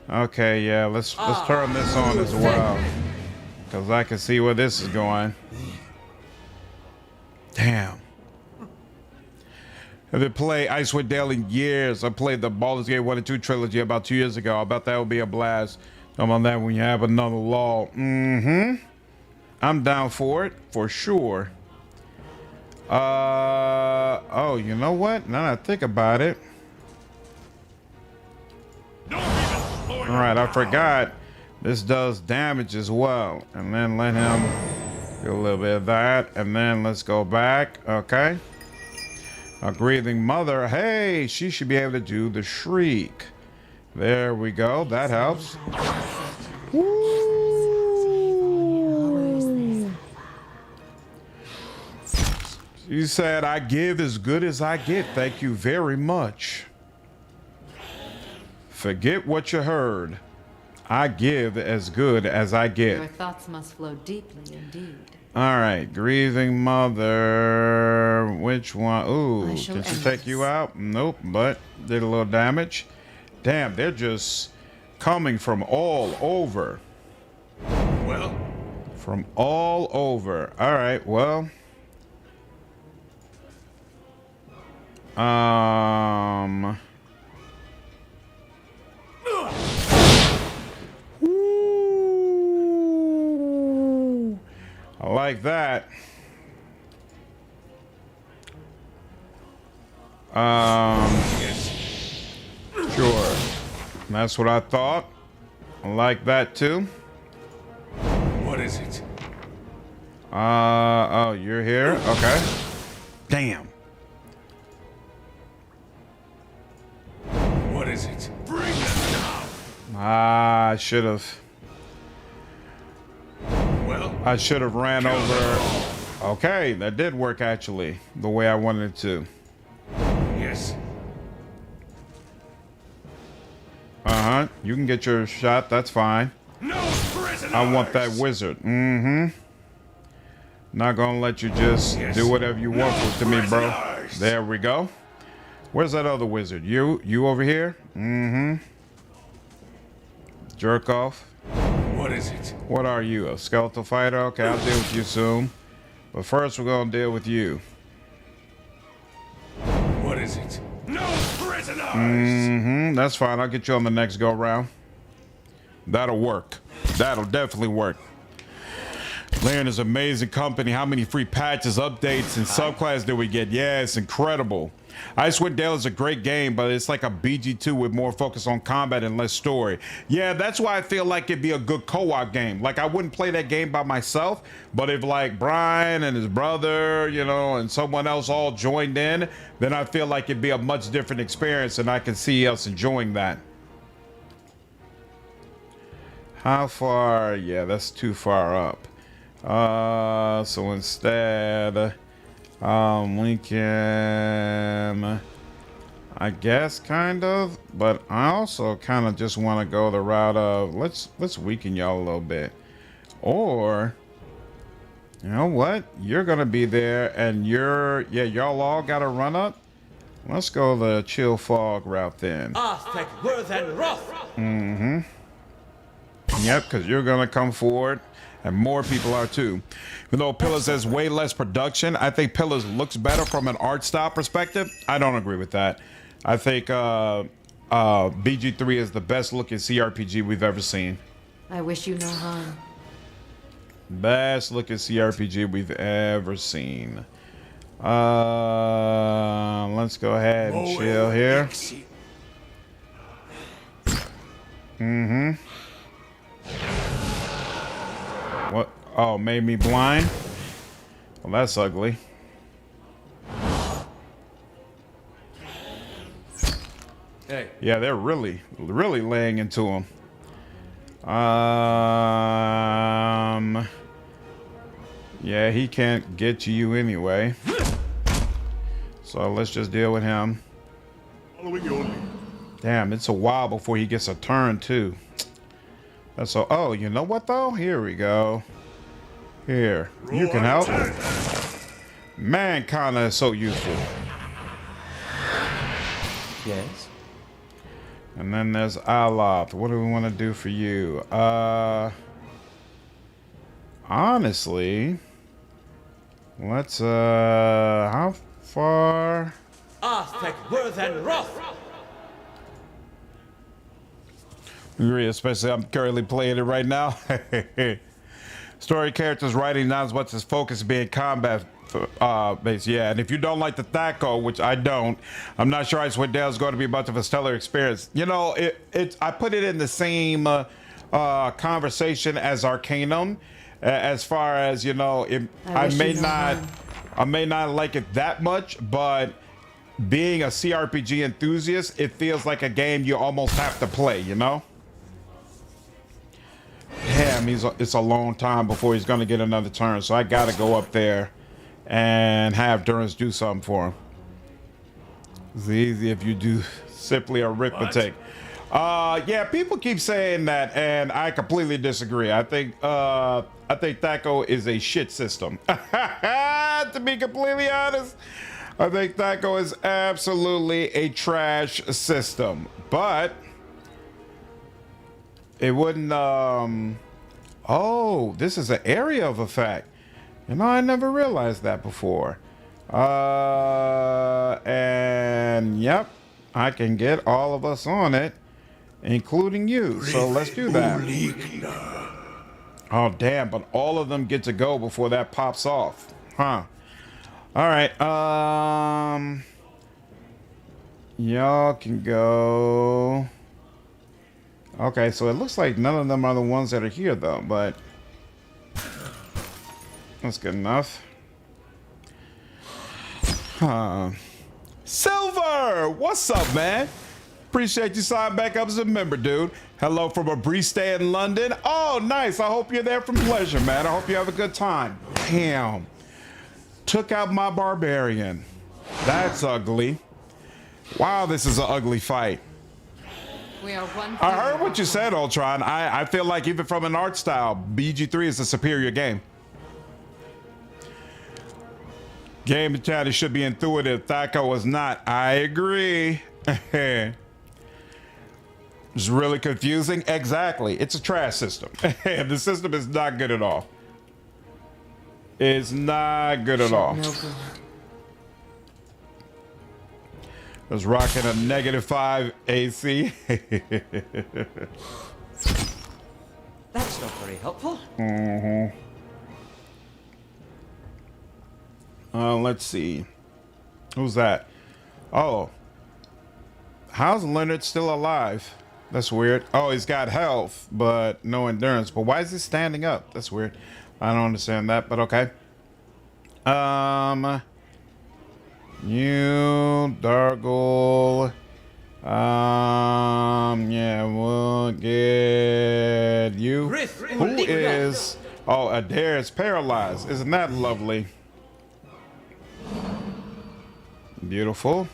Okay, yeah, let's turn this on as well, because I can see where this is going. Damn. I've been playing Icewind Dale in years. I played the Baldur's Gate 1 and 2 trilogy about 2 years ago. I bet that would be a blast. Come on, that when you have another law. I'm down for it, for sure. Oh, you know what? Now that I think about it. All right, I forgot. This does damage as well. And then let him do a little bit of that. And then let's go back. Okay. A Grieving Mother. Hey, she should be able to do the Shriek. There we go. That helps. Woo! You said, I give as good as I get. Thank you very much. Forget what you heard. I give as good as I get. Your thoughts must flow deeply indeed. All right, Grieving Mother. Which one? Ooh, did she take you out? Nope, but did a little damage. Damn, they're just coming from all over. Well, from all over. All right, well. Ooh, I like that. Sure. That's what I thought. I like that too. What is it? Oh, you're here? Okay. Damn. What is it? Bring them down! I should have. Well, I should have ran over. Okay, that did work actually, the way I wanted it to. yes. Uh-huh. You can get your shot, that's fine. No prisoners! I want that wizard. Mm-hmm. Not gonna let you just do whatever you want to me, bro. prisoners. There we go. Where's that other wizard? You over here? Mm-hmm. Jerk off. What is it? What are you, a skeletal fighter? Okay, I'll deal with you soon. But first we're gonna deal with you. What is it? No prisoners! Mm-hmm. That's fine. I'll get you on the next go round. That'll work. That'll definitely work. Laren is amazing company. How many free patches, updates, and subclass did we get? Yeah, it's incredible. Icewind Dale is a great game, but it's like a BG2 with more focus on combat and less story. Yeah, that's why I feel like it'd be a good co-op game. Like, I wouldn't play that game by myself, but if like Brian and his brother, you know, and someone else all joined in, then I feel like it'd be a much different experience, and I can see us enjoying that. How far? Yeah, that's too far up. So instead, we can, I guess, kind of, but I also kind of just want to go the route of let's weaken y'all a little bit, or you know what, you're gonna be there, and y'all all gotta run up. Let's go the chill fog route then. Aztec worth and wrath. Mm-hmm. Yep, because you're gonna come forward. And more people are too. Even though Pillars has way less production, I think Pillars looks better from an art style perspective. I don't agree with that. I think BG3 is the best looking CRPG we've ever seen. I wish you no harm. Best looking CRPG we've ever seen. Let's go ahead and chill here. Mm-hmm. What? Oh, made me blind? Well, that's ugly. Hey. Yeah, they're really laying into him. Yeah, he can't get to you anyway. So let's just deal with him. Following your lead. Damn, it's a while before he gets a turn too. That's so. Oh, you know what though? Here we go. Here, you can help. Man, Kana is so useful. Yes. And then there's Aloth. What do we want to do for you? Honestly, let's how far? Aztec worth and wrath. Agree, especially I'm currently playing it right now. Story characters writing not as much as focus being combat based. Yeah, and if you don't like the THAC0, which I don't, I'm not sure Icewind Dale is going to be much of a stellar experience. You know, I put it in the same conversation as Arcanum, as far as, you know, I may not like it that much, but being a CRPG enthusiast, it feels like a game you almost have to play, you know? Damn, it's a long time before he's gonna get another turn, so I gotta go up there and have Durance do something for him. It's easy if you do simply arithmetic. Yeah, people keep saying that, and I completely disagree. I think THAC0 is a shit system. To be completely honest, I think THAC0 is absolutely a trash system, but it wouldn't, oh, this is an area of effect. You know, I never realized that before. And yep, I can get all of us on it, including you. So let's do that. Oh, damn, but all of them get to go before that pops off. Huh. All right, Y'all can go. Okay, so it looks like none of them are the ones that are here, though, but that's good enough. Silver! What's up, man? Appreciate you signing back up as a member, dude. Hello from a brief stay in London. Oh, nice. I hope you're there from pleasure, man. I hope you have a good time. Damn. Took out my Barbarian. That's ugly. Wow, this is an ugly fight. We are one. I heard what you said, Ultron. I feel like even from an art style, BG3 is a superior game. Game mechanics should be intuitive. Thaco was not. I agree. It's really confusing. Exactly. It's a trash system. The system is not good at all. It's not good at all. No good. I was rocking a -5 AC. That's not very helpful. Let's see. Who's that? Oh. How's Leonard still alive? That's weird. Oh, he's got health, but no endurance. But why is he standing up? That's weird. I don't understand that, but okay. You, Dargle. Yeah, we'll get you. Who is... Oh, Eder is paralyzed. Isn't that lovely? Beautiful.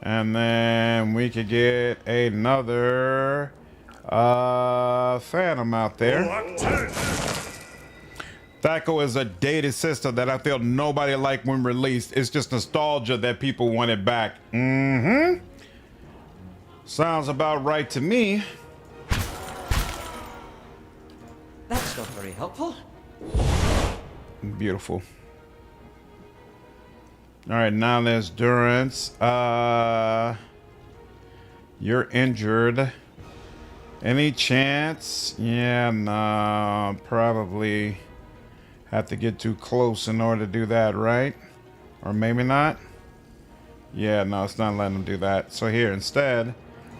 And then we could get another Phantom out there. Thaco is a dated system that I feel nobody liked when released. It's just nostalgia that people wanted back. Sounds about right to me. That's not very helpful. Beautiful. All right, now there's Durance. You're injured. Any chance? Yeah, no, probably have to get too close in order to do that, right? Or maybe not. Yeah, no, it's not letting him do that. So here, instead,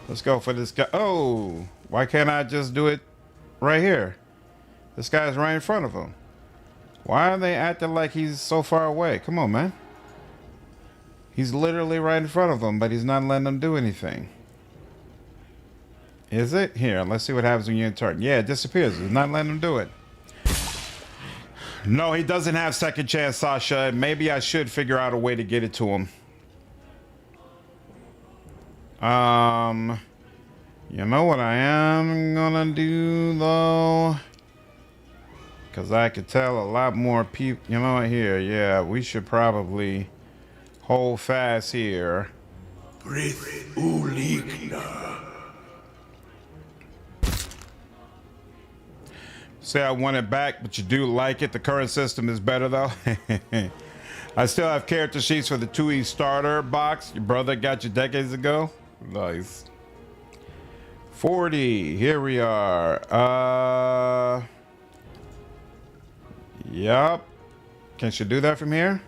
let's go for this guy. Oh, why can't I just do it right here? This guy's right in front of him. Why are they acting like he's so far away? Come on, man. He's literally right in front of them, but he's not letting them do anything. Is it? Here, let's see what happens when you turn. Yeah, it disappears. It's not letting them do it. No, he doesn't have second chance, Sasha. Maybe I should figure out a way to get it to him. You know what I am gonna do, though? Because I could tell a lot more people. You know what? Here, yeah, we should probably hold fast here. Say I want it back, but you do like it. The current system is better, though. I still have character sheets for the 2E starter box your brother got you decades ago. Nice. 40. Here we are. Yup. Can she do that from here?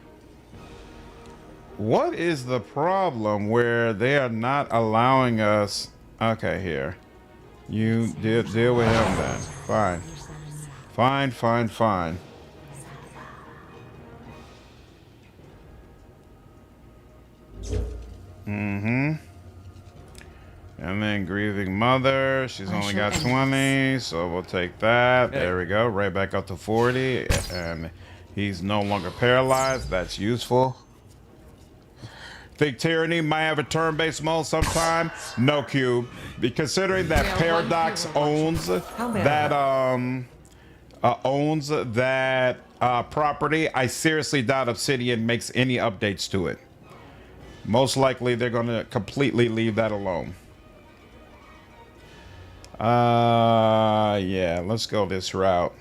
What is the problem where they are not allowing us? Okay, here. You deal with him then. Fine. Fine, fine, fine. And then Grieving Mother. She's only got 20, so we'll take that. There we go. Right back up to 40. And he's no longer paralyzed. That's useful. Think Tyranny might have a turn-based mode sometime. No, Cube. Considering that Paradox owns that property, I seriously doubt Obsidian makes any updates to it. Most likely they're going to completely leave that alone. Yeah, let's go this route.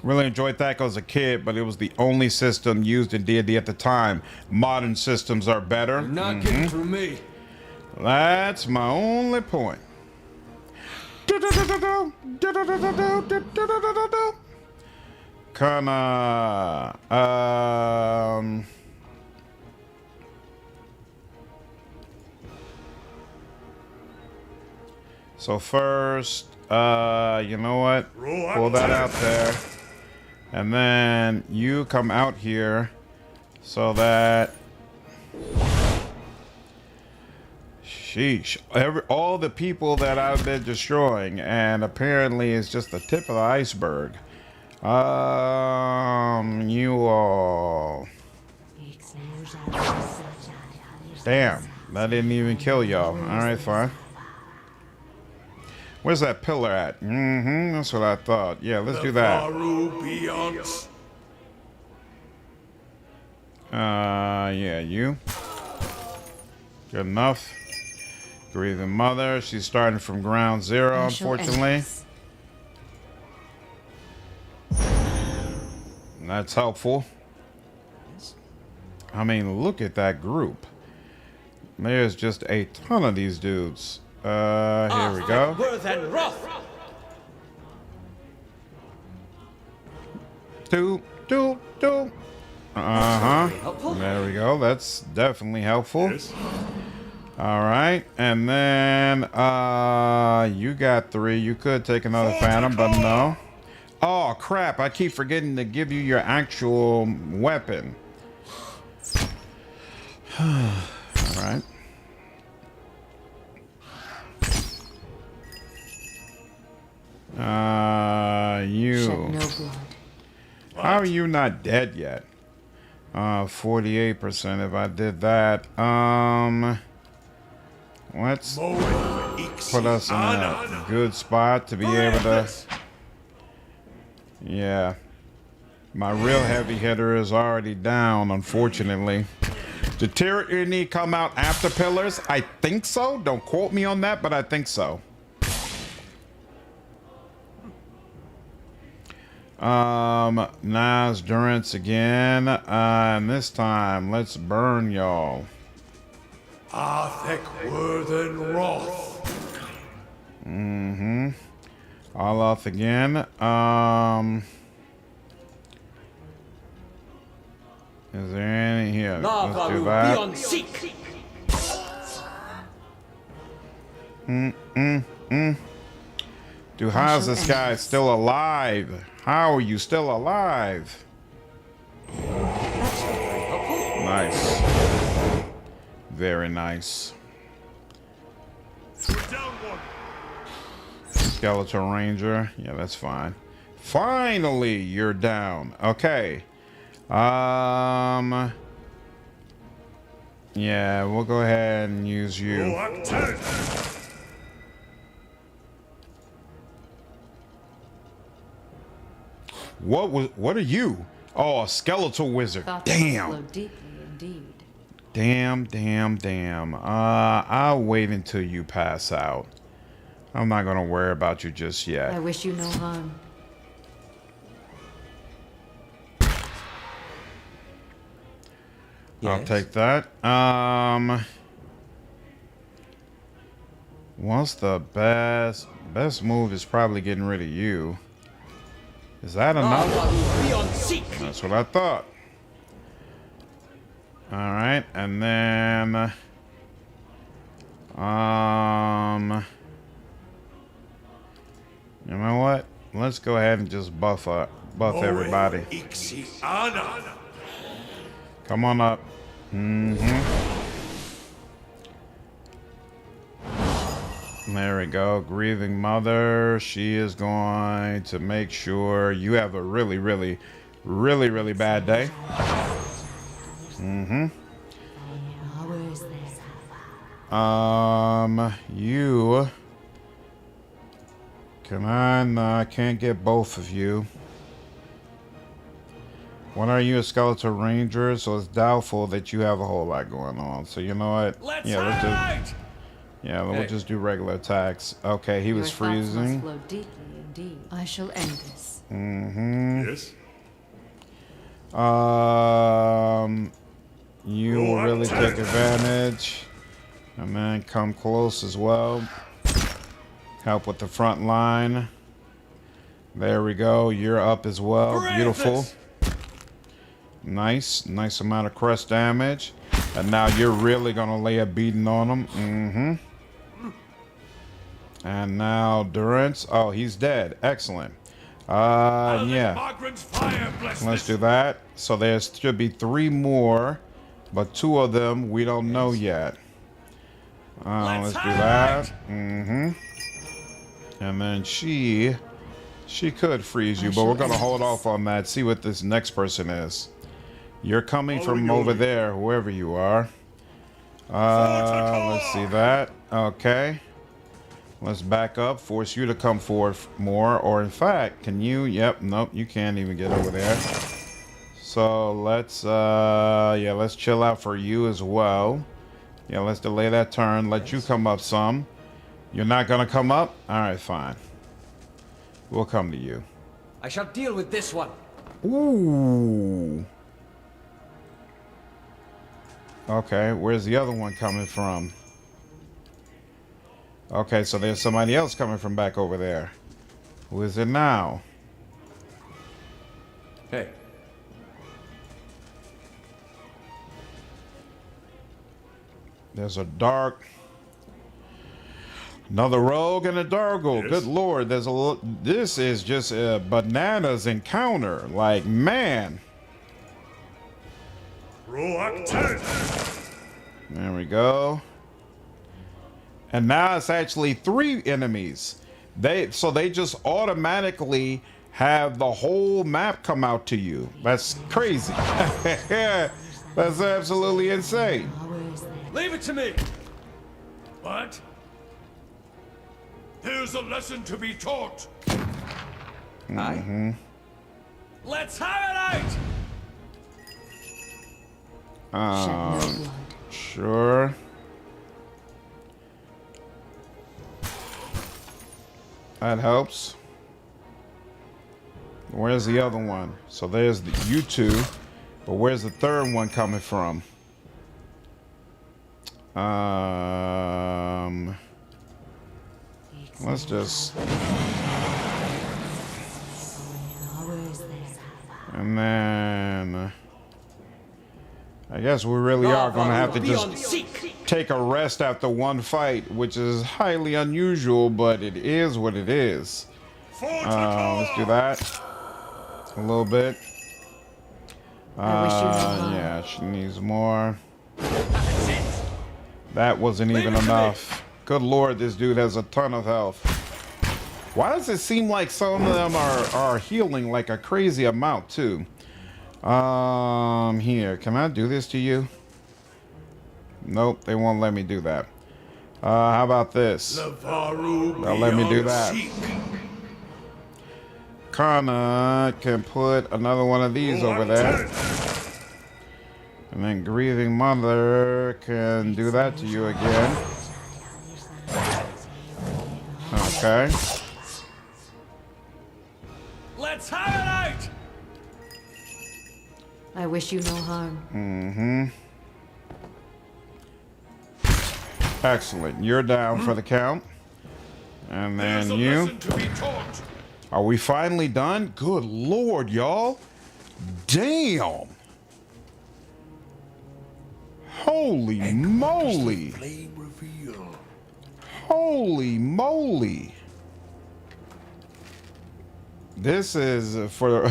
Really enjoyed Thaco as a kid, but it was the only system used in D&D at the time. Modern systems are better. Not getting through me. That's my only point. Kana. So first, you know what? Pull that out there. And then you come out here so that... Sheesh. All the people that I've been destroying, and apparently it's just the tip of the iceberg. You all... Damn, that didn't even kill y'all. Alright, fine. Where's that pillar at? That's what I thought. Yeah, let's do that. Yeah, you. Good enough. Grieving Mother. She's starting from ground zero, unfortunately. That's helpful. I mean, look at that group. There's just a ton of these dudes. Here we go. Two. There we go. That's definitely helpful. All right, and then you got 3. You could take another Phantom, but no. Oh crap! I keep forgetting to give you your actual weapon. All right. You. Shed no blood. How are you not dead yet? 48% if I did that. Let's put us in a good spot to be able to... Yeah. My real heavy hitter is already down, unfortunately. Did Tyranny come out after Pillars? I think so. Don't quote me on that, but I think so. Now it's Durance again. And this time, let's burn y'all. Arthek Worthen Roth. Aloth again. Is there any here? Let's do that. Dude, how's this guy still alive? How are you still alive? Nice. Very nice. Skeletal Ranger. Yeah, that's fine. Finally, you're down. Okay. Yeah, we'll go ahead and use you. What are you? Oh, a skeletal wizard. Damn. Damn. I'll wait until you pass out. I'm not gonna worry about you just yet. I wish you no harm. I'll take that. What's the best move is probably getting rid of you. Is that enough? That's what I thought. All right, and then you know what? Let's go ahead and just buff everybody. Come on up. There we go. Grieving Mother. She is going to make sure you have a really bad day. You. Come on. I can't get both of you. When are you a Skeletal Ranger? So it's doubtful that you have a whole lot going on. So you know what? We'll just do regular attacks. Okay, he was freezing. Flow deeply, indeed. I shall end this. Yes. You will really take advantage. And then come close as well. Help with the front line. There we go. You're up as well. Durance! Beautiful. Nice amount of crest damage. And now you're really gonna lay a beating on him. And now Durance. Oh, he's dead. Excellent. I'll let Yeah. Margaret's fire bless Let's this. do that. So there should be 3 more, but 2 of them we don't know yet. Let's do that. And then she could freeze you, but we're gonna hold off on that. See what this next person is. You're coming from over there, whoever you are. Let's see that. Okay. Let's back up. Force you to come forward more. Or in fact, can you? Yep. Nope. You can't even get over there. So let's let's chill out for you as well. Yeah, let's delay that turn. Let you come up some. You're not gonna come up? All right, fine. We'll come to you. I shall deal with this one. Ooh. Okay, where's the other one coming from? Okay, so there's somebody else coming from back over there. Who is it now? Hey. There's a dark... Another rogue and a Dargle. Good lord, there's a... This is just a bananas encounter. Like, man. Proactive. There we go. And now it's actually 3 enemies. They just automatically have the whole map come out to you. That's crazy. That's absolutely insane. Leave it to me. What? Here's a lesson to be taught. Aye. Let's have it out. Shed no blood. Sure. That helps. Where's the other one? So there's you 2, but where's the third one coming from? Let's just... And then... I guess we really are going to have to just take a rest after one fight, which is highly unusual, but it is what it is. Let's do that. A little bit. Yeah, she needs more. That wasn't even enough. Good lord, this dude has a ton of health. Why does it seem like some of them are healing like a crazy amount too? Here, can I do this to you? Nope, they won't let me do that. How about this? They'll let me do that. Kana can put another one of these over there. And then Grieving Mother can do that to you again. Okay. Let's have it out. I wish you no harm. Excellent. You're down for the count. And There's then a you. lesson to be taught. Are we finally done? Good lord, y'all. Damn. Holy moly. Flame reveal. Holy moly. This is for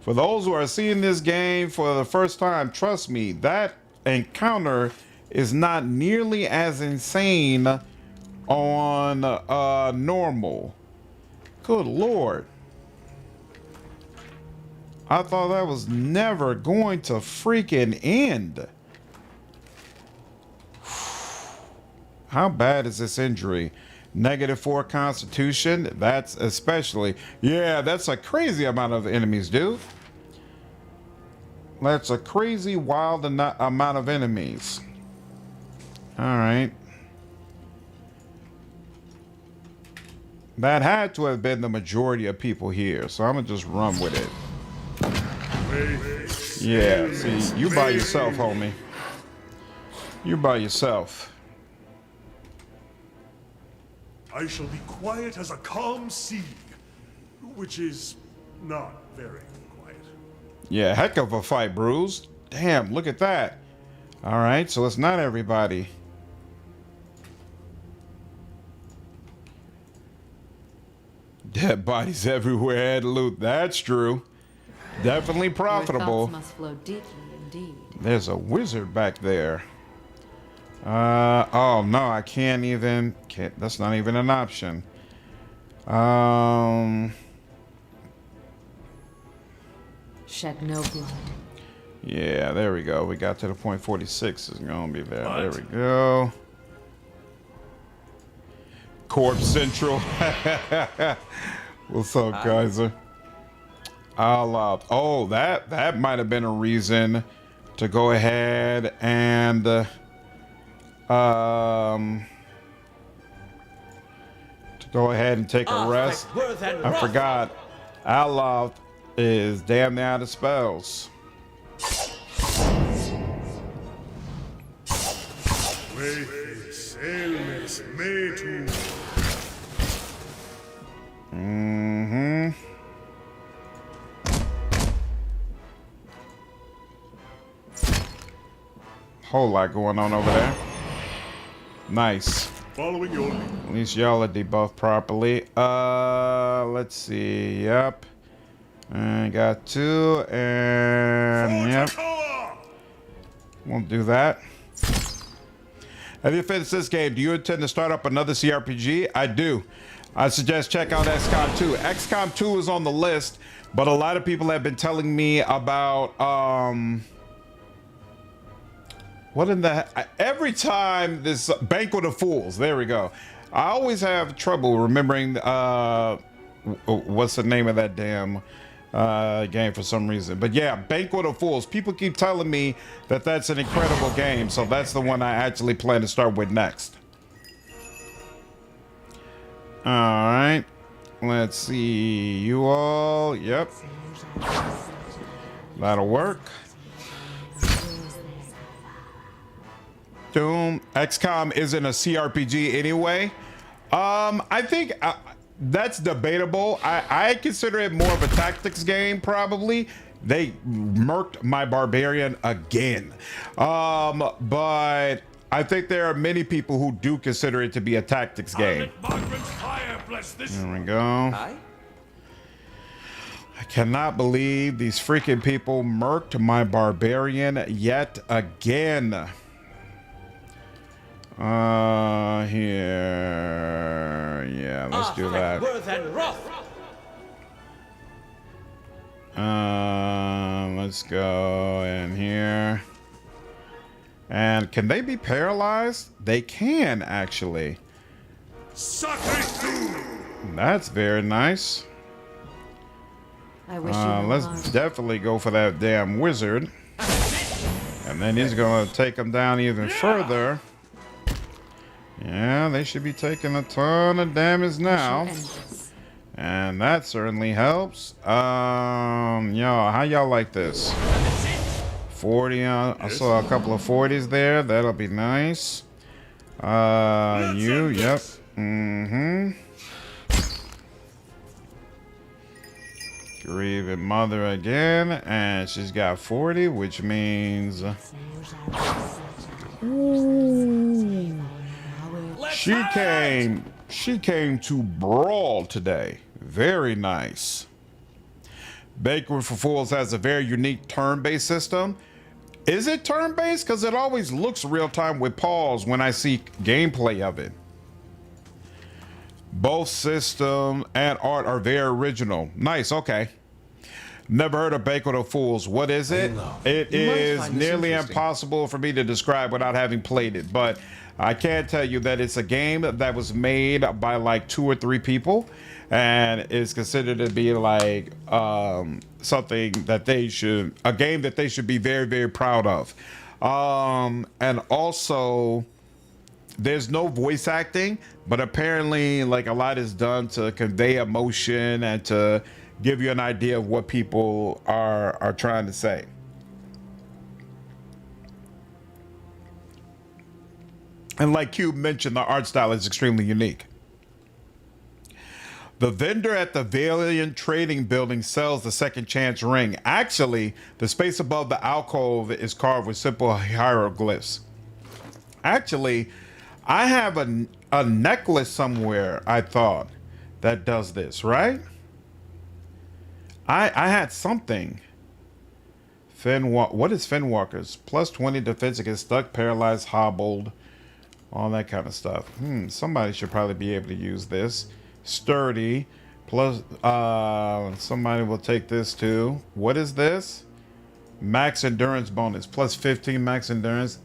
for those who are seeing this game for the first time, trust me, that encounter is not nearly as insane on normal. Good lord. I thought that was never going to freaking end. How bad is this injury? -4 constitution. That's especially... Yeah, that's a crazy amount of enemies, dude. That's a crazy, wild amount of enemies. Alright. That had to have been the majority of people here, so I'm gonna just run with it. Yeah, see, you by yourself, homie. You by yourself. I shall be quiet as a calm sea. which is not very quiet. Yeah, heck of a fight, Bruce. Damn, look at that. All right, so it's not everybody. Dead bodies everywhere at loot. That's true. Definitely profitable. Your thoughts must flow deeply indeed. There's a wizard back there. Oh no, I can't even. That's not even an option. Shed no blood. Yeah, there we go. We got to the point 46 is gonna be there. There we go. Corpse Central. What's up, Kaiser? Aloth. Oh, that might have been a reason to go ahead and to go ahead and take a rest. I forgot. Aloth is damn near out of spells. Mm-hmm. Whole lot going on over there. Nice. Following your lead. At least y'all are debuffed properly. Let's see. Yep. And got 2 and yep. Won't do that. Have you finished this game? Do you intend to start up another CRPG? I do. I suggest check out XCOM 2. XCOM 2 is on the list, but a lot of people have been telling me about what in the every time this Banquet of Fools. There we go. I always have trouble remembering what's the name of that damn game for some reason. But yeah, Banquet of Fools. People keep telling me that that's an incredible game, so that's the one I actually plan to start with next. All right, let's see you all. Yep, that'll work. Doom. XCOM isn't a CRPG anyway. I think that's debatable. I consider it more of a tactics game, probably. They murked my Barbarian again. But I think there are many people who do consider it to be a tactics game. There we go. I cannot believe these freaking people murked my Barbarian yet again. Here. Yeah, let's do that. Let's go in here. And can they be paralyzed? They can, actually. That's very nice. I wish let's definitely go for that damn wizard. And then he's gonna take him down even further. Yeah, they should be taking a ton of damage now. And that certainly helps. Y'all, how y'all like this? 40 I saw a couple of 40s there. That'll be nice. Yep. Mm-hmm. Grieving Mother again, and she's got 40, which means she came to brawl today. Very nice. Banquet for Fools has a very unique turn-based system. Is it turn-based? Because it always looks real-time with pause when I see gameplay of it. Both system and art are very original. Nice, okay. Never heard of Banquet of Fools. What is it? It is nearly impossible for me to describe without having played it, but I can tell you that it's a game that was made by like 2 or 3 people and is considered to be like something that a game that they should be very, very proud of. And also, there's no voice acting, but apparently like a lot is done to convey emotion and to give you an idea of what people are trying to say. And like Cube mentioned, the art style is extremely unique. The vendor at the Valiant Trading Building sells the second chance ring. Actually, the space above the alcove is carved with simple hieroglyphs. Actually, I have a necklace somewhere, I thought, that does this, right? I had something. What is Finwalkers? Plus 20 defense against stuck, paralyzed, hobbled, all that kind of stuff. Somebody should probably be able to use this. Sturdy. Plus, somebody will take this too. What is this? Max endurance bonus. Plus 15 max endurance.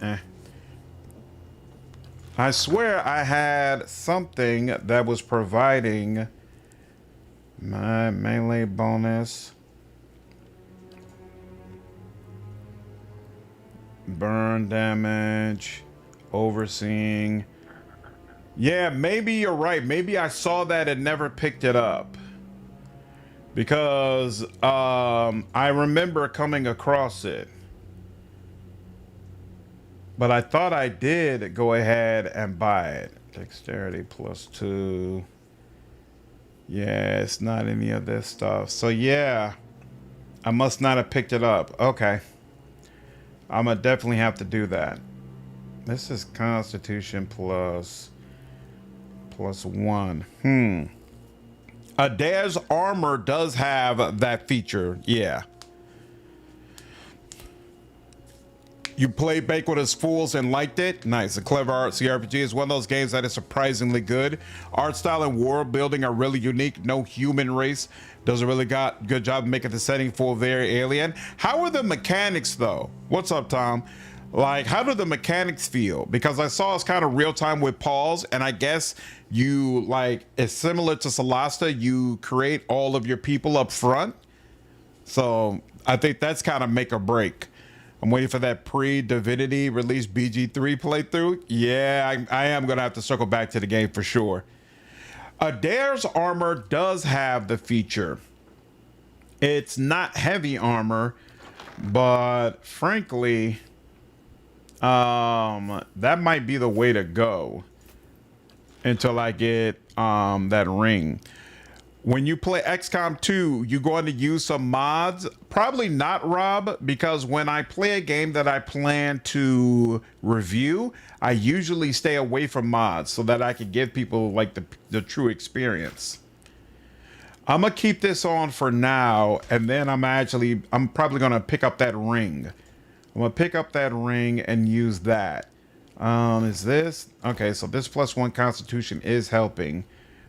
I swear I had something that was providing my melee bonus. Burn damage. Overseeing. Yeah, maybe you're right. Maybe I saw that and never picked it up. Because I remember coming across it. But I thought I did go ahead and buy it. Dexterity plus 2. Yeah, it's not any of this stuff. So yeah, I must not have picked it up. Okay. I'm gonna definitely have to do that. This is Constitution plus 1. Adair's armor does have that feature. Yeah. You played Banquet as Fools and liked it? Nice. A clever artsy RPG is one of those games that is surprisingly good. Art style and world building are really unique. No human race does a really good job of making the setting feel very alien. How are the mechanics though? What's up, Tom? Like, how do the mechanics feel? Because I saw it's kind of real time with pause, and I guess you, like, it's similar to Solasta. You create all of your people up front. So I think that's kind of make or break. I'm waiting for that pre-Divinity release BG3 playthrough. Yeah, I am going to have to circle back to the game for sure. Adair's armor does have the feature. It's not heavy armor, but frankly, that might be the way to go until I get that ring. When you play XCOM 2, you're going to use some mods. Probably not, Rob, because when I play a game that I plan to review, I usually stay away from mods so that I can give people like the true experience. I'm gonna keep this on for now, and then I'm probably gonna pick up that ring. I'm gonna pick up that ring and use that. Is this okay? So this plus 1 Constitution is helping.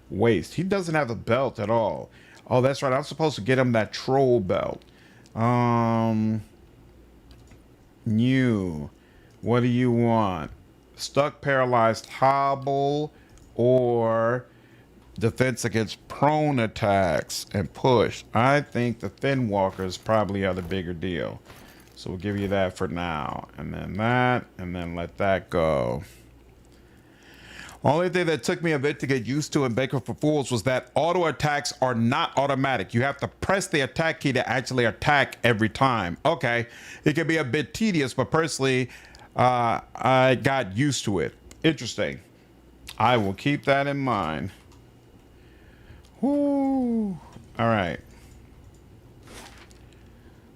Waste. He doesn't have a belt at all. Oh, that's right. I'm supposed to get him that troll belt. New. What do you want? Stuck, paralyzed, hobble, or defense against prone attacks and push. I think the Finwalkers probably are the bigger deal. So we'll give you that for now. And then that, and then let that go. Only thing that took me a bit to get used to in Banquet for Fools was that auto attacks are not automatic. You have to press the attack key to actually attack every time. Okay, it can be a bit tedious, but personally, I got used to it. Interesting. I will keep that in mind. Whoo. All right.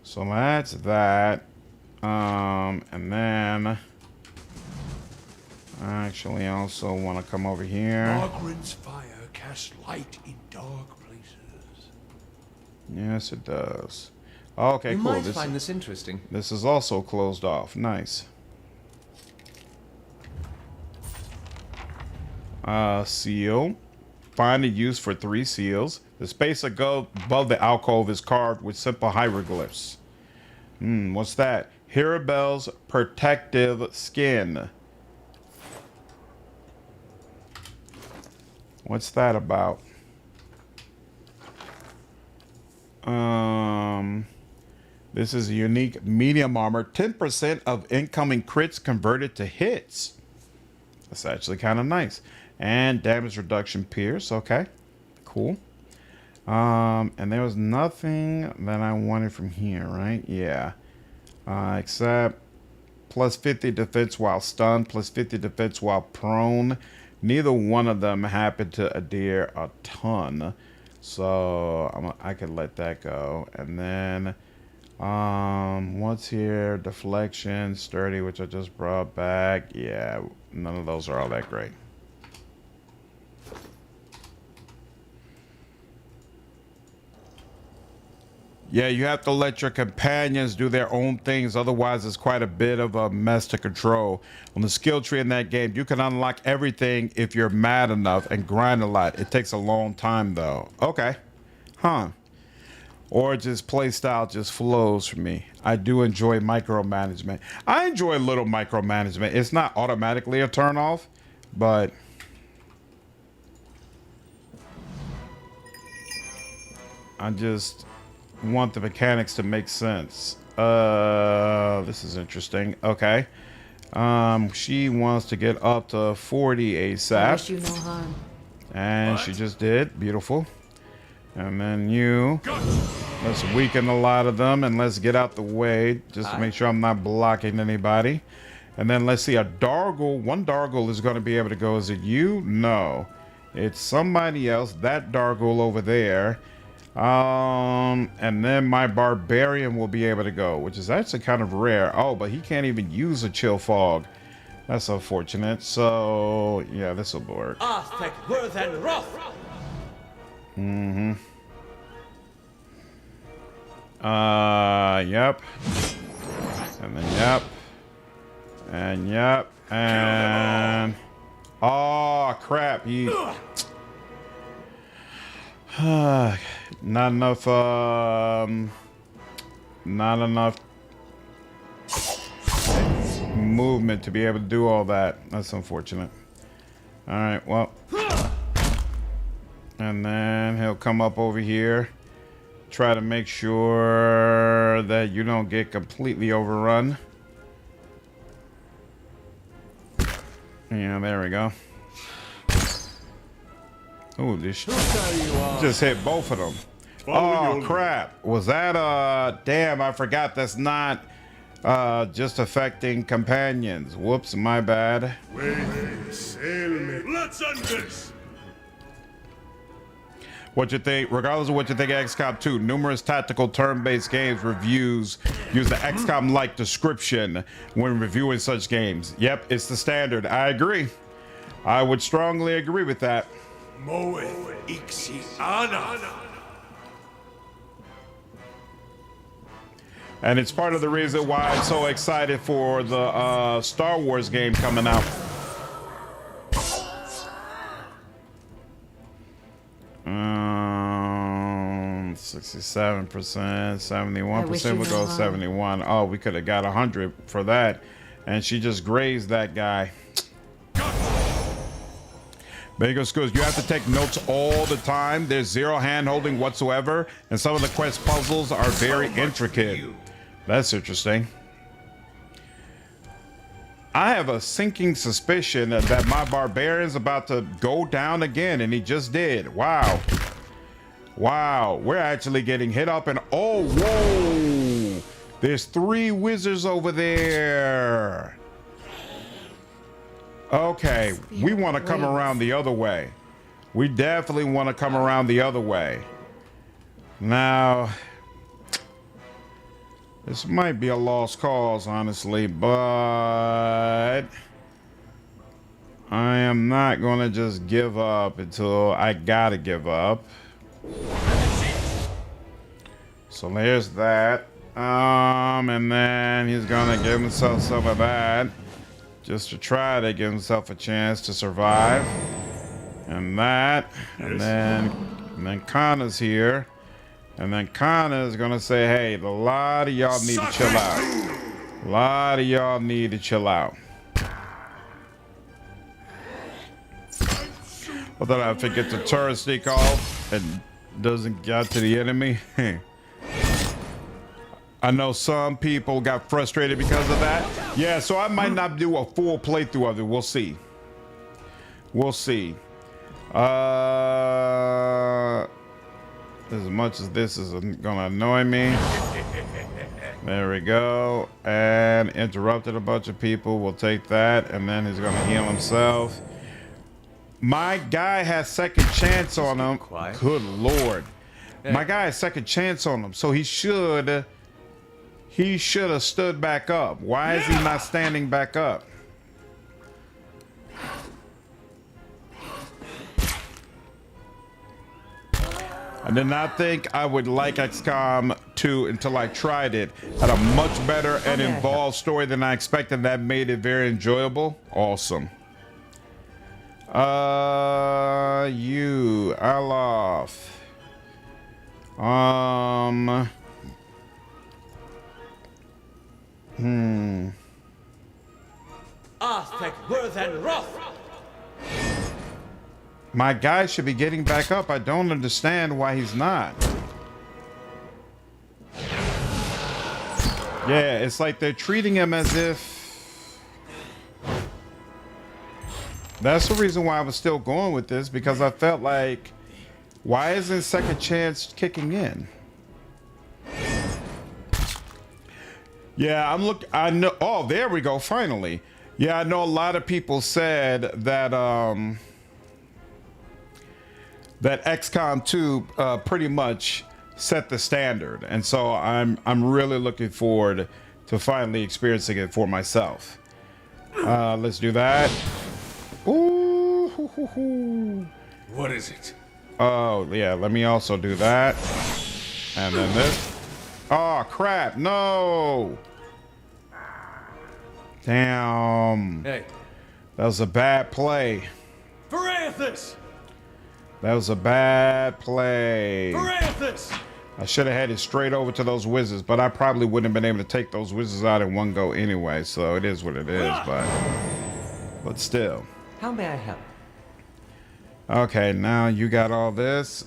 So that's that. And then I actually also want to come over here. Margaret's fire casts light in dark places. Yes, it does. Okay, You cool. might find this interesting. This is also closed off. Nice. Seal. Find a use for 3 seals. The space above the alcove is carved with simple hieroglyphs. What's that? Hirabel's protective skin. What's that about? This is a unique medium armor. 10% of incoming crits converted to hits. That's actually kind of nice. And damage reduction pierce. Okay, cool. And there was nothing that I wanted from here, right? Yeah. Except plus 50 defense while stunned, plus 50 defense while prone. Neither one of them happened to adhere a ton. So I could let that go. And then what's here? Deflection, sturdy, which I just brought back. Yeah, none of those are all that great. Yeah, you have to let your companions do their own things. Otherwise, it's quite a bit of a mess to control. On the skill tree in that game, you can unlock everything if you're mad enough and grind a lot. It takes a long time, though. Okay. Huh. Or just play style just flows for me. I do enjoy micromanagement. I enjoy a little micromanagement. It's not automatically a turn off, but... I just... want the mechanics to make sense. This is interesting. Okay. She wants to get up to 40 I ASAP. wish you no harm. And she just did. Beautiful. And then you. Let's weaken a lot of them and let's get out the way just to make sure I'm not blocking anybody. And then let's see, a Dargle. One Dargle is going to be able to go. Is it you? No. It's somebody else. That Dargle over there. And then my Barbarian will be able to go, which is actually kind of rare. Oh, but he can't even use a chill fog. That's unfortunate. So yeah, this will work. Mm-hmm. Yep. And then yep. And yep. And oh crap, he not enough movement to be able to do all that. That's unfortunate. All right, well, and then he'll come up over here, try to make sure that you don't get completely overrun. Yeah, there we go. Ooh, this just hit both of them. Oh crap! Was that damn, I forgot that's not just affecting companions. Whoops, my bad. Let's end this. What you think? Regardless of what you think of XCOM 2, numerous tactical turn-based games reviews use the XCOM-like description when reviewing such games. Yep, it's the standard. I agree. I would strongly agree with that. And it's part of the reason why I'm so excited for the Star Wars game coming out. 67%, 71%, we'll go 71. Oh, we could have got 100 for that. And she just grazed that guy. Bagel Schools, you have to take notes all the time. There's zero hand-holding whatsoever. And some of the quest puzzles are very intricate. That's interesting. I have a sinking suspicion that my Barbarian's about to go down again, and he just did. Wow. Wow, we're actually getting hit up and oh, whoa. There's 3 wizards over there. Okay, we want to come around the other way. We definitely want to come around the other way. Now, this might be a lost cause, honestly, but I am not going to just give up until I gotta give up. So there's that. And then he's going to give himself some of that just to try to give himself a chance to survive. And that. And then Kana's here. And then Kana is going to say, hey, a lot of y'all need to chill out. A lot of y'all need to chill out. I thought I'd forget to turret sneak off and doesn't get to the enemy. I know some people got frustrated because of that. Yeah, so I might not do a full playthrough of it. We'll see. We'll see. As much as this is gonna annoy me. There we go. And interrupted a bunch of people. We'll take that. And then he's gonna heal himself. My guy has second chance on him. quiet. Good lord. Hey. My guy has second chance on him, so he should have stood back up. Why is he not standing back up? I did not think I would like XCOM 2 until I tried it. Had a much better and involved story than I expected. That made it very enjoyable. Awesome. You, Aloth. Aztec, worth and wrath. My guy should be getting back up. I don't understand why he's not. Yeah, it's like they're treating him as if... That's the reason why I was still going with this, because I felt like, why isn't second chance kicking in? Yeah, I know. Oh, there we go. Finally. Yeah, I know a lot of people said that that XCOM 2 pretty much set the standard, and so I'm really looking forward to finally experiencing it for myself. Let's do that. Ooh, hoo, hoo, hoo. What is it? Oh yeah, let me also do that, and then this. Oh crap! No. Damn. Hey. That was a bad play. Varathis! That was a bad play. Varathis! I should have headed straight over to those wizards, but I probably wouldn't have been able to take those wizards out in one go anyway, so it is what it is, but still. How may I help? Okay, now you got all this.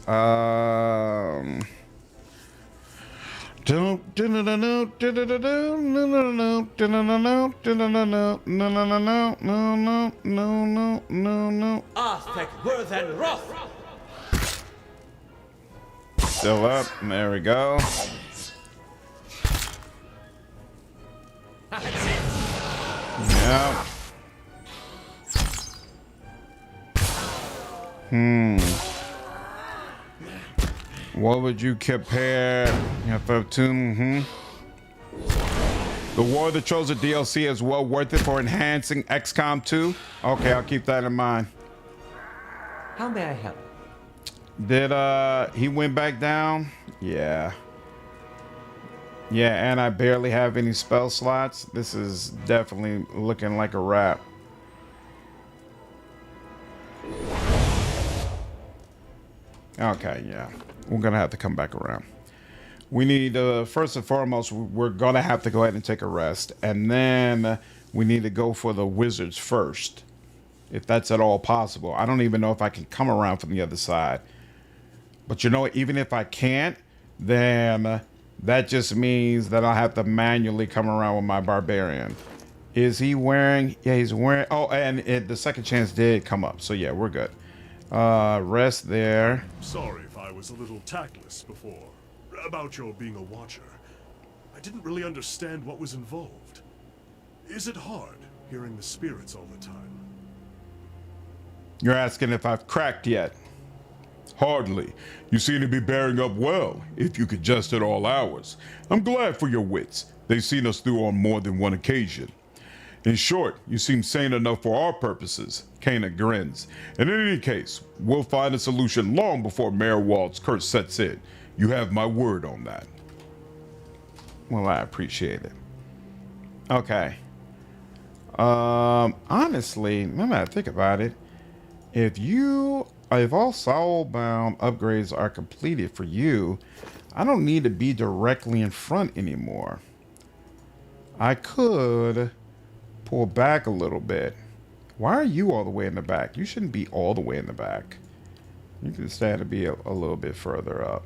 Aztec, worth and wrath! Still up. There we go. Yeah. What would you compare to? The War of the Chosen DLC is well worth it for enhancing XCOM 2. Okay, I'll keep that in mind. How may I help? Did he went back down? Yeah. Yeah, and I barely have any spell slots. This is definitely looking like a wrap. Okay, yeah. We're gonna have to come back around. We need, first and foremost, we're gonna have to go ahead and take a rest. And then we need to go for the wizards first. If that's at all possible. I don't even know if I can come around from the other side. But you know what? Even if I can't, then that just means that I'll have to manually come around with my barbarian. Is he wearing? Yeah, he's wearing. Oh, and the second chance did come up. So yeah, we're good. Rest there. Sorry if I was a little tactless before. About your being a watcher. I didn't really understand what was involved. Is it hard hearing the spirits all the time? You're asking if I've cracked yet? Hardly. You seem to be bearing up well, if you could just at all hours. I'm glad for your wits. They've seen us through on more than one occasion. In short, you seem sane enough for our purposes. Kana grins. And in any case, we'll find a solution long before Mayor Wald's curse sets in. You have my word on that. Well, I appreciate it. Okay. Honestly, now that I think about it, if all soulbound upgrades are completed for you, I don't need to be directly in front anymore. I could pull back a little bit. Why are you all the way in the back? You shouldn't be all the way in the back. You can stand to be a little bit further up.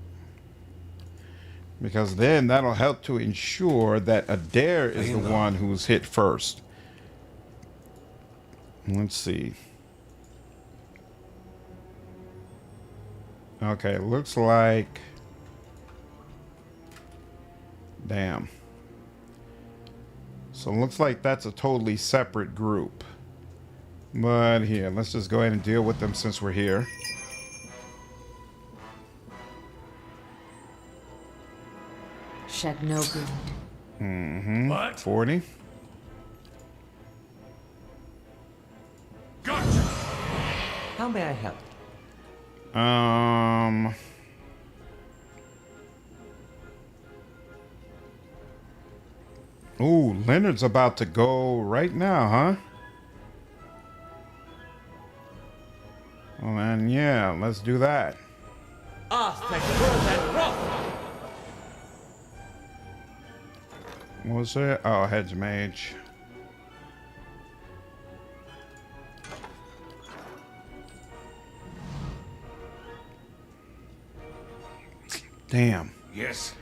Because then that'll help to ensure that Eder is the one who's hit first. Let's see. Okay, looks like... Damn. So it looks like that's a totally separate group. But here, let's just go ahead and deal with them since we're here. Shed no blood. Mm-hmm. What? 40. Gotcha! How may I help? Ooh, Leonard's about to go right now, huh? Well, then, yeah, let's do that. Aztec worth and rough! What was it? Oh, Hedge Mage. Damn. Yes.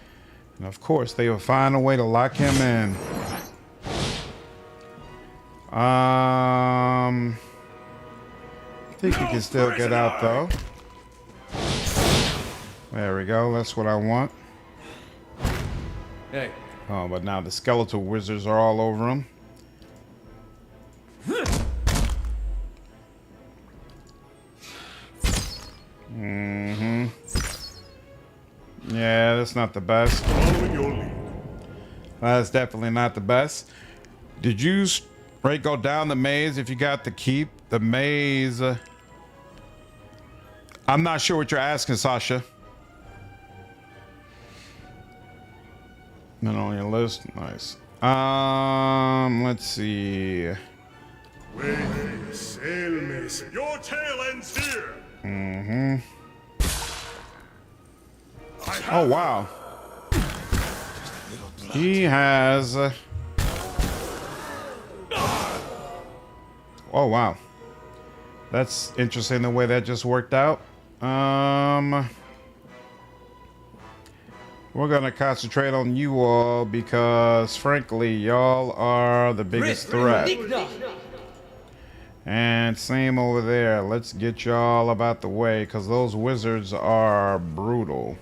And of course, they will find a way to lock him in. I think he can still get out, though. There we go. That's what I want. Hey, Oh, but now the skeletal wizards are all over him. Mm-hmm. Yeah, that's not the best. Following your lead. That's definitely not the best. Did you straight go down the maze if you got to keep the maze? I'm not sure what you're asking, Sasha. Not on your list. Nice. Let's see. Way sail, Mason. Your tail ends here. Mm-hmm. Oh, wow. He has... Oh, wow. That's interesting the way that just worked out. We're going to concentrate on you all because, frankly, y'all are the biggest threat. And same over there. Let's get y'all about the way because those wizards are brutal.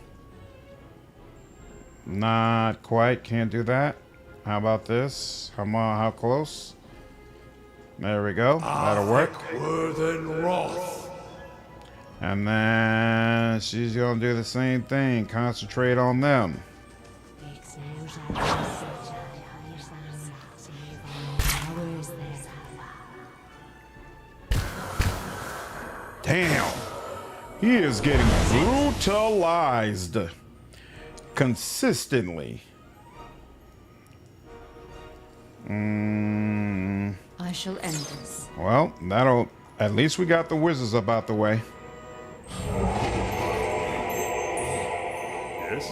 Not quite. Can't do that. How about this? How close? There we go. That'll work. Worth and wrath. And then she's gonna do the same thing. Concentrate on them. Damn. He is getting brutalized consistently. I shall end this. Well, that'll... At least we got the wizards up out the way. Yes.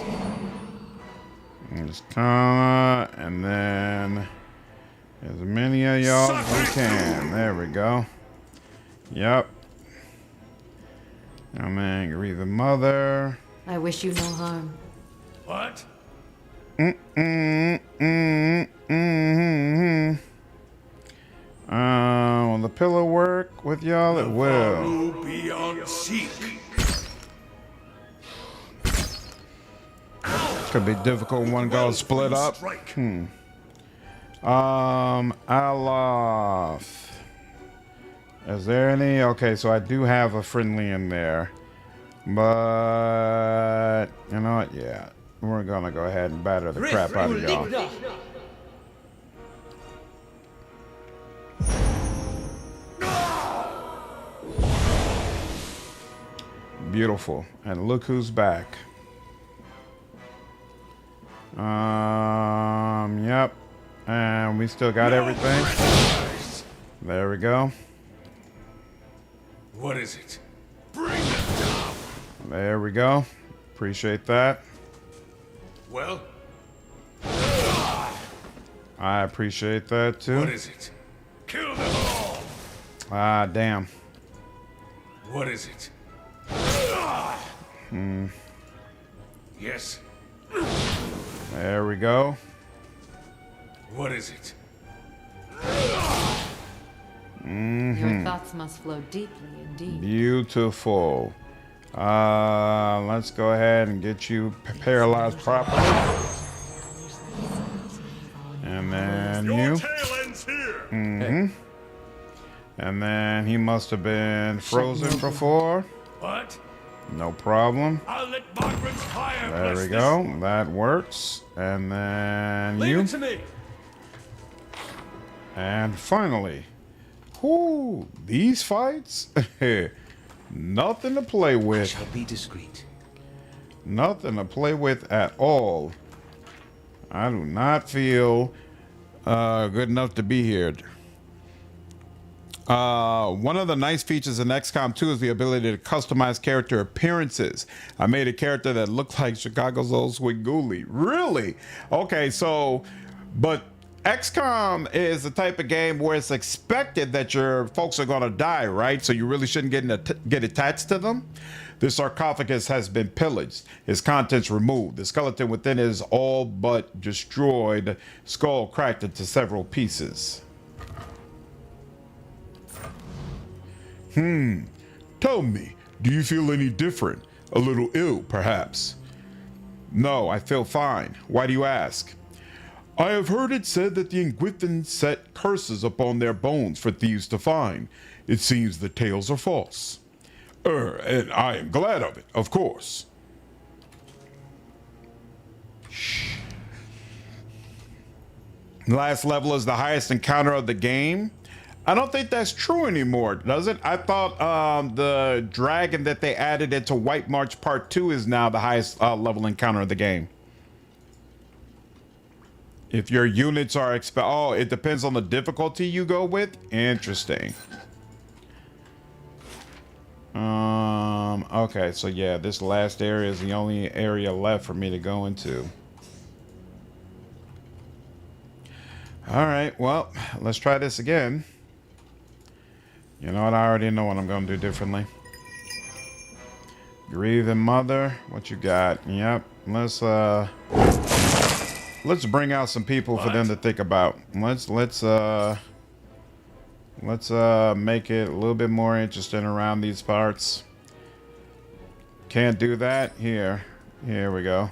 There's Kana, and then as many of y'all as we can. There we go. Yep. And then Grieving Mother. I wish you no harm. What? Will the pillow work with y'all? It will. Beyond seek. Could be difficult when one goes split up. Aloth. Is there any? Okay, so I do have a friendly in there. But, you know what? Yeah. We're gonna go ahead and batter the crap out of y'all. Beautiful. And look who's back. Yep. And we still got everything. There we go. What is it? Bring them down. There we go. Appreciate that. Well, I appreciate that too. what is it? Kill them all. Ah, damn. What is it? Yes. There we go. What is it? Your thoughts must flow deeply indeed. Beautiful. Let's go ahead and get you paralyzed properly. And then Your you. tail ends here. And then he must have been frozen before. What? No problem. I'll let Margaret's fire There bless we this. go. That works. And then Leave you. it to me. And finally. Whoo, these fights? Nothing to play I with. shall be discreet. Nothing to play with at all. I do not feel good enough to be here. One of the nice features in XCOM 2 is the ability to customize character appearances. I made a character that looked like Chicago's old Swingoolie. Really? Okay, so, but XCOM is the type of game where it's expected that your folks are going to die, right? So you really shouldn't get attached to them. This sarcophagus has been pillaged, its contents removed. The skeleton within is all but destroyed, skull cracked into several pieces. Tell me, do you feel any different? A little ill, perhaps? No, I feel fine. Why do you ask? I have heard it said that the Ingwithans set curses upon their bones for thieves to find. It seems the tales are false. And I am glad of it, of course. Shh. Last level is the highest encounter of the game. I don't think that's true anymore, does it? I thought the dragon that they added into White March Part 2 is now the highest level encounter of the game. If your units are oh, it depends on the difficulty you go with. Interesting. Okay, so yeah, this last area is the only area left for me to go into. All right, well, let's try this again. You know what? I already know what I'm going to do differently. Grieving Mother, what you got? Yep, let's bring out some people for them to think about. Let's make it a little bit more interesting around these parts. Can't do that. Here we go.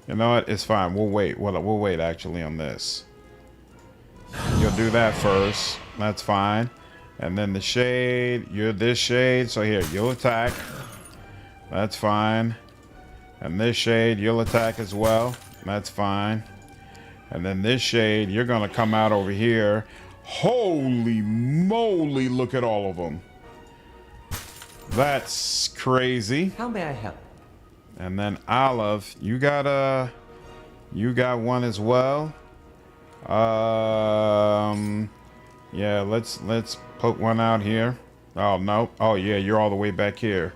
You know what? It's fine. We'll wait. We'll wait actually on this. You'll do that first. That's fine. And then the shade. You're this shade. So here, you'll attack. That's fine. And this shade, you'll attack as well. That's fine. And then this shade, you're gonna come out over here. Holy moly, look at all of them. That's crazy. How may I help? And then Aloth, you got one as well. Yeah, let's put one out here. Oh no. Oh yeah, you're all the way back here.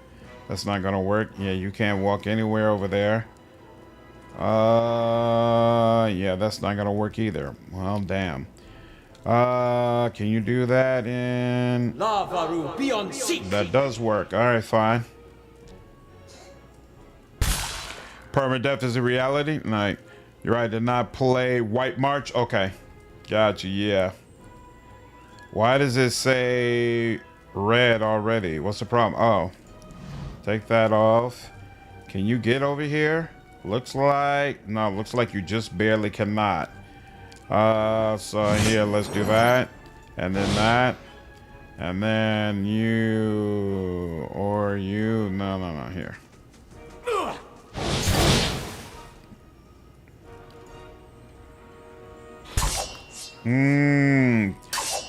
That's not gonna work. Yeah, you can't walk anywhere over there. Yeah, that's not gonna work either. Well, damn. Can you do that in... Lavaru, be on seat. That does work. All right, fine. Permadeath is a reality? No, you're right. Did not play White March? Okay. Gotcha, yeah. Why does it say red already? What's the problem? Oh. Take that off. Can you get over here? Looks like... No, looks like you just barely cannot. So here, let's do that. And then that. And then you... Or you... No, here.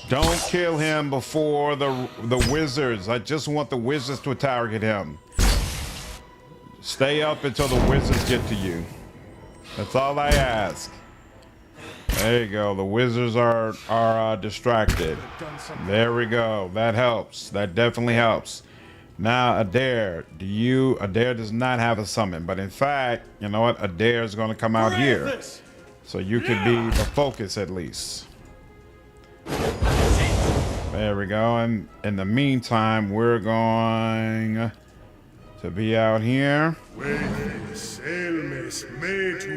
Don't kill him before the wizards. I just want the wizards to target him. Stay up until the wizards get to you. That's all I ask. There you go. The wizards are distracted. There we go. That helps. That definitely helps. Now, Eder, Eder does not have a summon, but in fact, you know what? Eder is going to come out here. So you could be the focus at least. There we go. And in the meantime, we're going to be out here.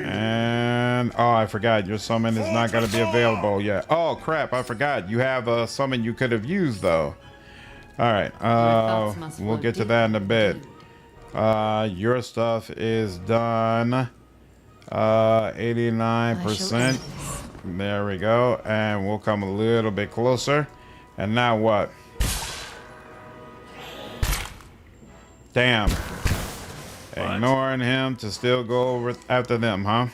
And oh, I forgot your summon is not going to be available yet. Oh crap, I forgot you have a summon you could have used though. All right, we'll get to that in a bit. Your stuff is done. 89%. There we go. And we'll come a little bit closer. And now what? Damn. Ignoring him to still go over after them, huh?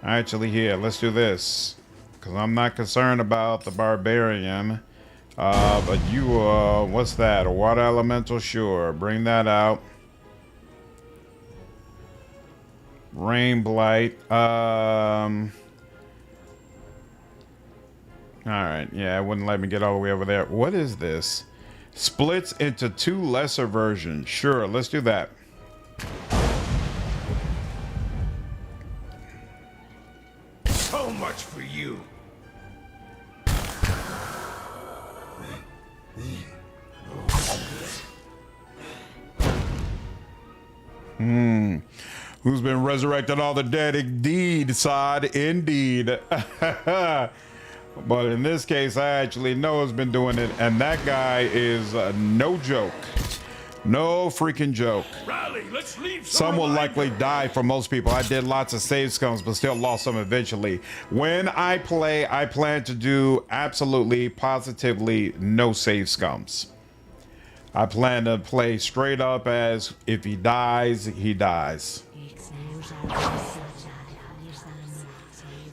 Actually, here, let's do this. Because I'm not concerned about the Barbarian. But you, what's that? A water elemental? Sure. Bring that out. Rain Blight. Alright, yeah, it wouldn't let me get all the way over there. What is this? Splits into 2 lesser versions. Sure, let's do that. So much for you. Who's been resurrected all the dead? Indeed, Sod, indeed. But in this case, I actually know has been doing it, and that guy is no joke. No freaking joke. Rally, let's leave Some will likely die for most people. I did lots of save scums, but still lost some eventually. When I play, I plan to do absolutely, positively no save scums. I plan to play straight up as if he dies, he dies.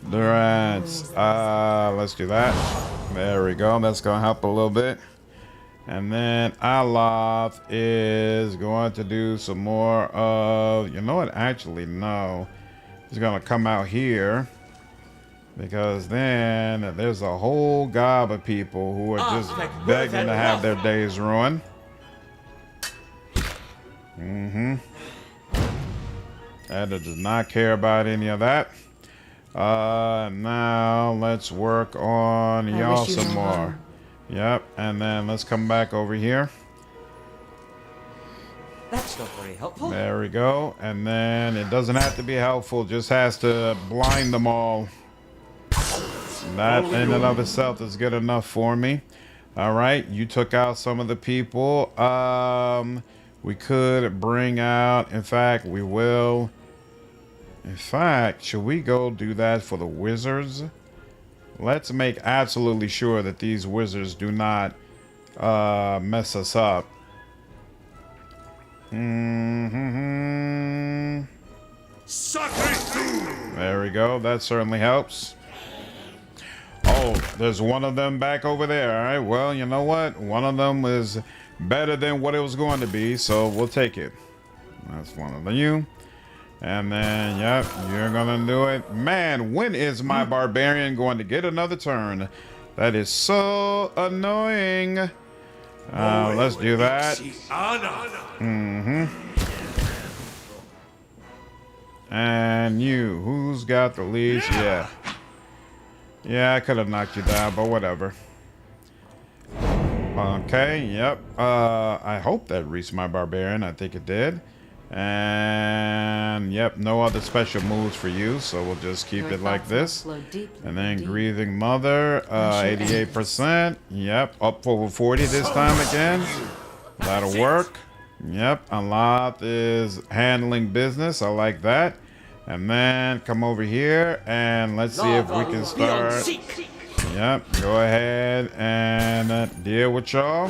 Durance. Let's do that. There we go. That's going to help a little bit. And then Aloth is going to do some more of... You know what? Actually, no. He's going to come out here. Because then there's a whole gob of people who are just begging to have their days ruined. Eder does not care about any of that. Now let's work on y'all some more. Yep, and then let's come back over here. That's not very helpful. There we go. And then it doesn't have to be helpful, just has to blind them all. That in and of itself is good enough for me. All right, you took out some of the people. We could bring out, in fact, we will. In fact, should we go do that for the wizards? Let's make absolutely sure that these wizards do not mess us up. There we go. That certainly helps. Oh, there's one of them back over there. All right. Well, you know what? One of them is better than what it was going to be, so we'll take it. That's one of you. And then, yep, you're gonna do it. Man, when is my Barbarian going to get another turn? That is so annoying. Let's do that. And you, who's got the least? Yeah. Yeah, I could have knocked you down, but whatever. Okay, yep. I hope that reached my Barbarian. I think it did. And yep, no other special moves for you, so we'll just keep it like this. And then Grieving Mother, 88%. Yep, up over 40 this time again. That'll work. Yep, Aloth is handling business. I like that. And then come over here and let's see if we can start. Yep, go ahead and deal with y'all.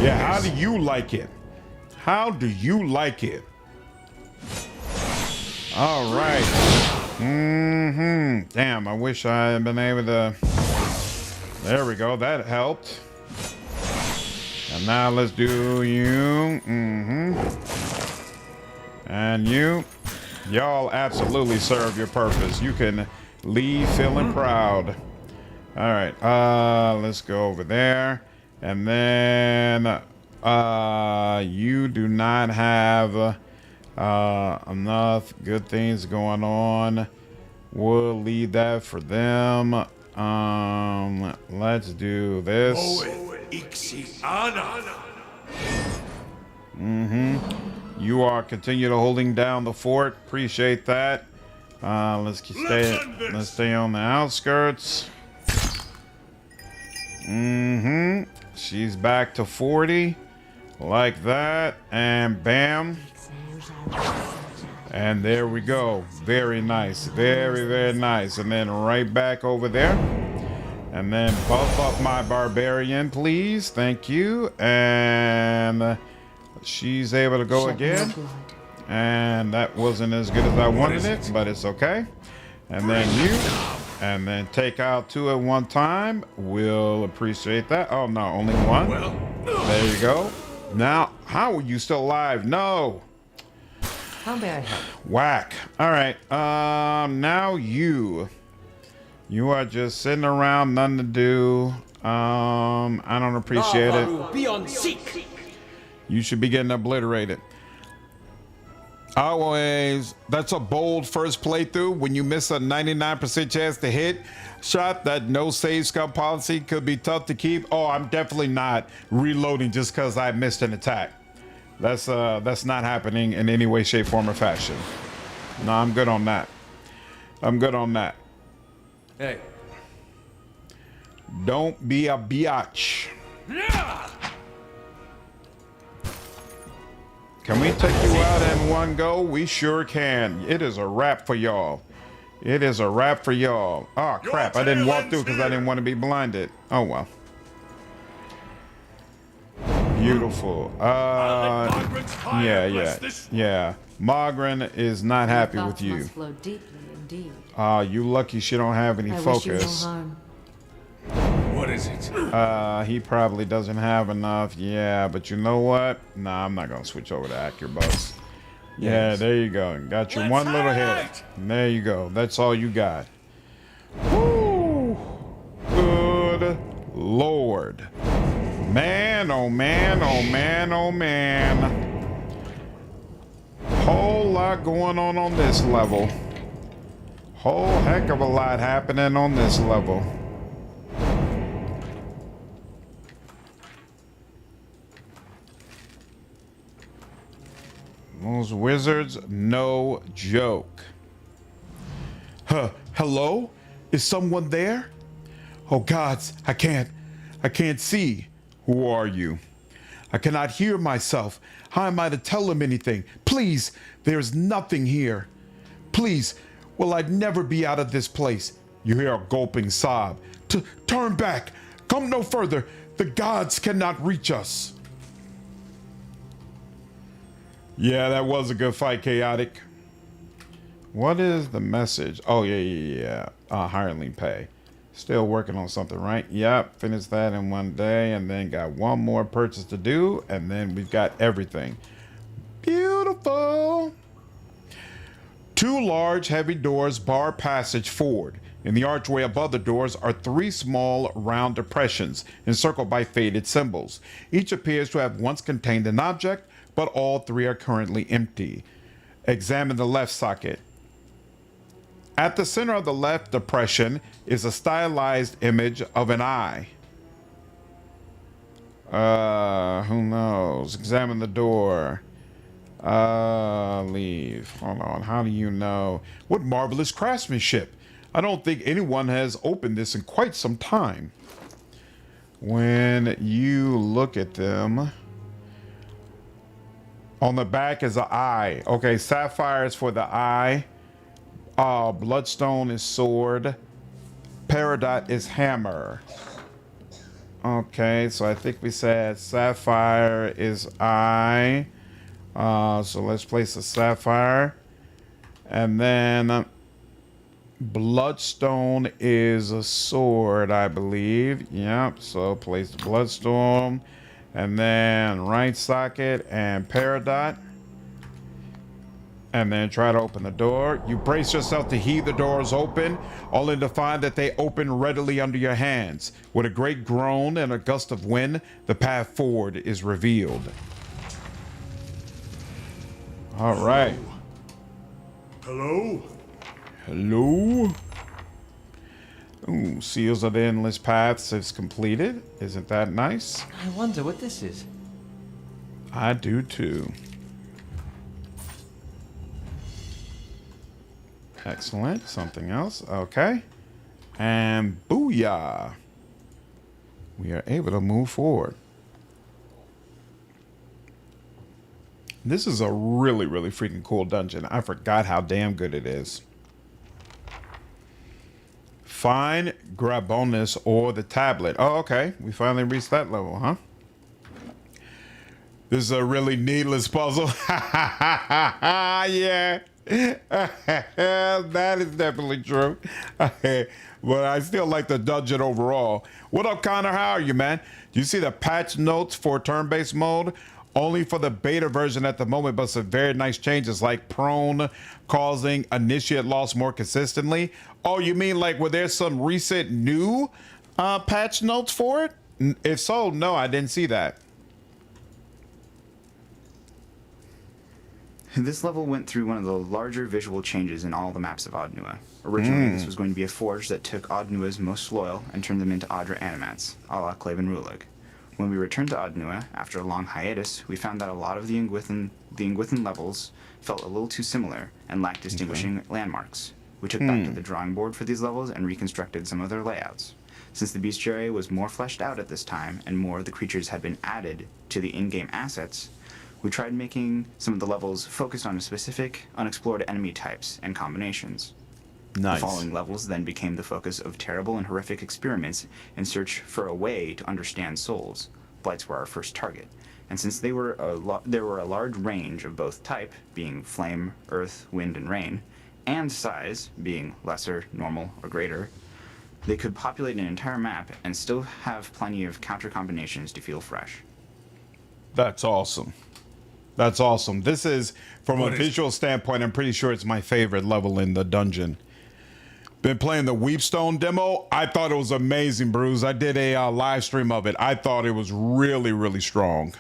Yeah, how do you like it? How do you like it? All right. Damn, I wish I had been able to. There we go. That helped. And now let's do you. And you. Y'all absolutely serve your purpose. You can leave feeling proud. All right. Let's go over there. And then you do not have enough good things going on. We'll leave that for them. Let's do this. You are continue to holding down the fort. Appreciate that. Let's stay on the outskirts. She's back to 40. Like that. And bam. And there we go. Very nice. Very, very nice. And then right back over there. And then buff up my Barbarian, please. Thank you. And she's able to go again. And that wasn't as good as I wanted it, but it's okay. And then you. And then take out 2 at one time. We'll appreciate that. Oh, no, only 1. There you go. Now, how are you still alive? No. How may I help? Whack. All right. Now you. You are just sitting around, nothing to do. I don't appreciate it. Be on seek. You should be getting obliterated. Always. That's a bold first playthrough when you miss a 99% chance to hit shot. That no save scum policy could be tough to keep. Oh, I'm definitely not reloading just because I missed an attack. That's not happening in any way, shape, form, or fashion. No, I'm good on that. I'm good on that. Hey. Don't be a biatch. Can we take you out in one go? We sure can. It is a wrap for y'all. It is a wrap for y'all. Oh, crap. I didn't walk through because I didn't want to be blinded. Oh, well. Beautiful. Yeah. Margaret is not happy with you. Must flow deeply indeed. You lucky she don't have any I wish you no focus. harm. What is it? He probably doesn't have enough. Yeah, but you know what? Nah, I'm not gonna switch over to Accurabus. Yeah, there you go. Got your one little hit. There you go. That's all you got. Woo! Good Lord. Man, oh man, oh man, oh man. Whole lot going on this level. Whole heck of a lot happening on this level. Those wizards, no joke. Hello? Is someone there? Oh gods, I can't see. Who are you? I cannot hear myself. How am I to tell them anything? Please, there's nothing here. Please, will I never be out of this place? You hear a gulping sob. Turn back. Come no further. The gods cannot reach us. Yeah, that was a good fight, Chaotic. What is the message? Oh, yeah. Hireling pay. Still working on something, right? Yep, finished that in one day, and then got one more purchase to do, and then we've got everything. Beautiful. 2 large, heavy doors bar passage forward. In the archway above the doors are 3 small, round depressions encircled by faded symbols. Each appears to have once contained an object, but all 3 are currently empty. Examine the left socket. At the center of the left depression is a stylized image of an eye. Who knows? Examine the door. Leave. Hold on. How do you know? What marvelous craftsmanship. I don't think anyone has opened this in quite some time. When you look at them, on the back is an eye. Okay, sapphire is for the eye. Bloodstone is sword. Peridot is hammer. Okay, so I think we said sapphire is eye. So let's place the sapphire. And then bloodstone is a sword, I believe. Yep, so place the bloodstone. And then right socket and Peridot. And then try to open the door. You brace yourself to heave the doors open, only to find that they open readily under your hands. With a great groan and a gust of wind, the path forward is revealed. All right. Hello? Hello? Ooh, Seals of the Endless Paths is completed. Isn't that nice? I wonder what this is. I do too. Excellent. Something else. Okay. And booyah. We are able to move forward. This is a really, really freaking cool dungeon. I forgot how damn good it is. Find Grabonus or the tablet. Oh, okay. We finally reached that level, huh? This is a really needless puzzle. Yeah. That is definitely true. But I still like the dungeon overall. What up, Connor? How are you, man? Do you see the patch notes for turn-based mode? Only for the beta version at the moment, but some very nice changes like prone, causing initiate loss more consistently. Oh, you mean like were there some recent new patch notes for it? If so, no, I didn't see that. This level went through one of the larger visual changes in all the maps of Oddnua. Originally, this was going to be a forge that took Oddnua's most loyal and turned them into Adra animats, a la Clave and Rulig. When we returned to Oddnua, after a long hiatus, we found that a lot of the Ingwithan levels felt a little too similar and lacked distinguishing landmarks. We took back to the drawing board for these levels and reconstructed some of their layouts. Since the bestiary was more fleshed out at this time and more of the creatures had been added to the in-game assets, we tried making some of the levels focused on specific, unexplored enemy types and combinations. Nice. The following levels then became the focus of terrible and horrific experiments in search for a way to understand souls. Blights were our first target, and since there were a large range of both type, being flame, earth, wind, and rain, and size, being lesser, normal, or greater, they could populate an entire map and still have plenty of counter combinations to feel fresh. That's awesome. That's awesome. This is, from a visual standpoint, I'm pretty sure it's my favorite level in the dungeon. Been playing the Weepstone demo. I thought it was amazing, Bruce. I did a live stream of it. I thought it was really, really strong.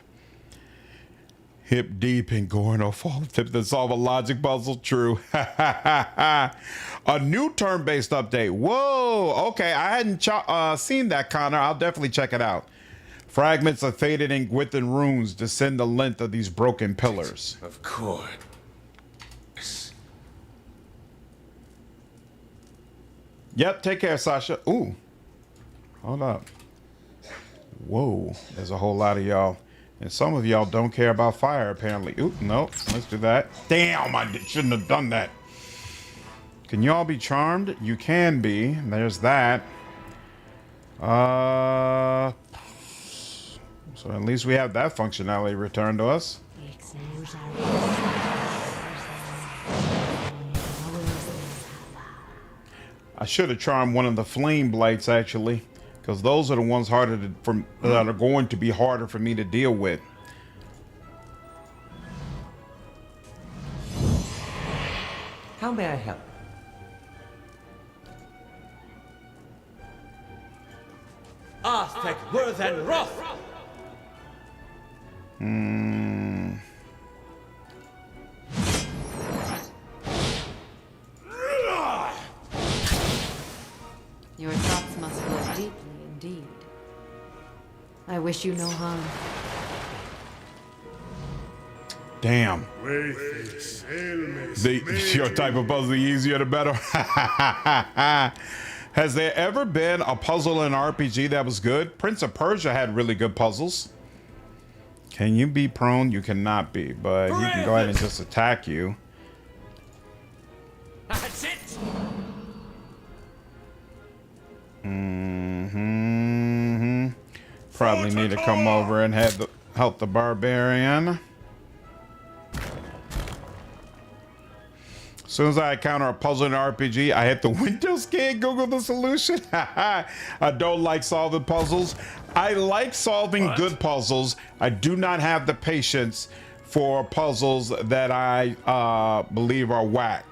Hip deep in Gorno fall tip to solve a logic puzzle. True. A new turn-based update. Whoa. Okay, I hadn't seen that, Connor. I'll definitely check it out. Fragments of faded Ingwithan runes descend the length of these broken pillars. Of course. Yep, take care, Sasha. Ooh. Hold up. Whoa, there's a whole lot of y'all. And some of y'all don't care about fire, apparently. Ooh, no, let's do that. Damn, I shouldn't have done that. Can y'all be charmed? You can be. There's that. So at least we have that functionality returned to us. I should have charmed one of the flame blights, actually, because those are the ones that are going to be harder for me to deal with. How may I help? Aztec worth and wrath! Your thoughts must flow deeply indeed. I wish you no harm. Damn. Your type of puzzle, the easier the better. Has there ever been a puzzle in RPG that was good? Prince of Persia had really good puzzles. Can you be prone? You cannot be, but he can go ahead and just attack you. That's it! Probably need to come over and help the Barbarian. As soon as I encounter a puzzle in an RPG, I hit the Windows key and Google the solution. I don't like solving puzzles. I like solving good puzzles. I do not have the patience for puzzles that I believe are whack.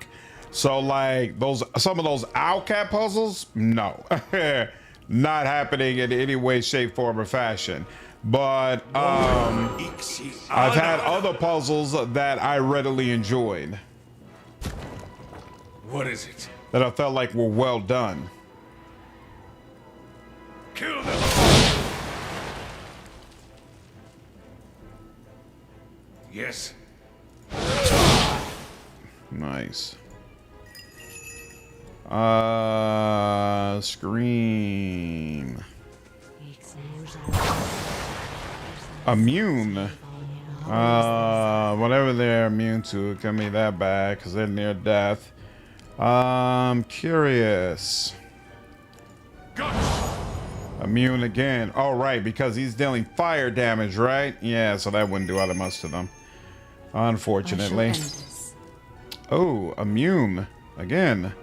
So like some of those Owlcat puzzles, no. Not happening in any way, shape, form, or fashion. But I've had other puzzles that I readily enjoyed. What is it? That I felt like were well done. Kill them! Yes. Nice. Scream. Immune. Whatever they're immune to, it can be that bad because they're near death. Curious. Immune again. All right, because he's dealing fire damage, right? Yeah, so that wouldn't do all that much to them. Unfortunately. Oh, immune again.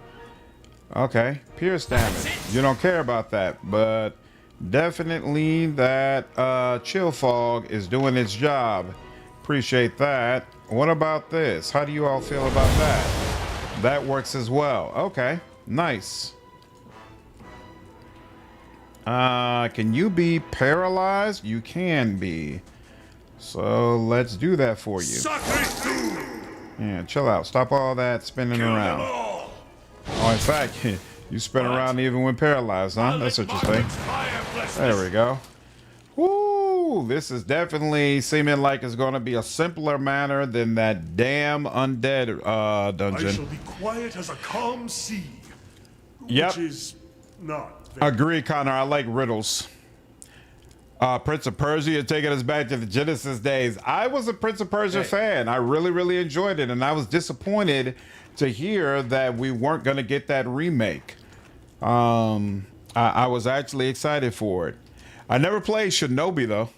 Okay, pierce damage. You don't care about that, but definitely that chill fog is doing its job. Appreciate that. What about this? How do you all feel about that? That works as well. Okay, nice. Can you be paralyzed? You can be. So let's do that for you. Yeah, chill out. Stop all that spinning around. Oh, in fact, you spin around even when paralyzed, huh? That's what you say. There we go. Woo! This is definitely seeming like it's going to be a simpler manner than that damn undead dungeon. I shall be quiet as a calm sea. Yep. Which is not. Agree, Connor. I like riddles. Prince of Persia, you're taking us back to the Genesis days. I was a Prince of Persia fan. I really, really enjoyed it, and I was disappointed to hear that we weren't going to get that remake. I was actually excited for it. I never played Shinobi, though.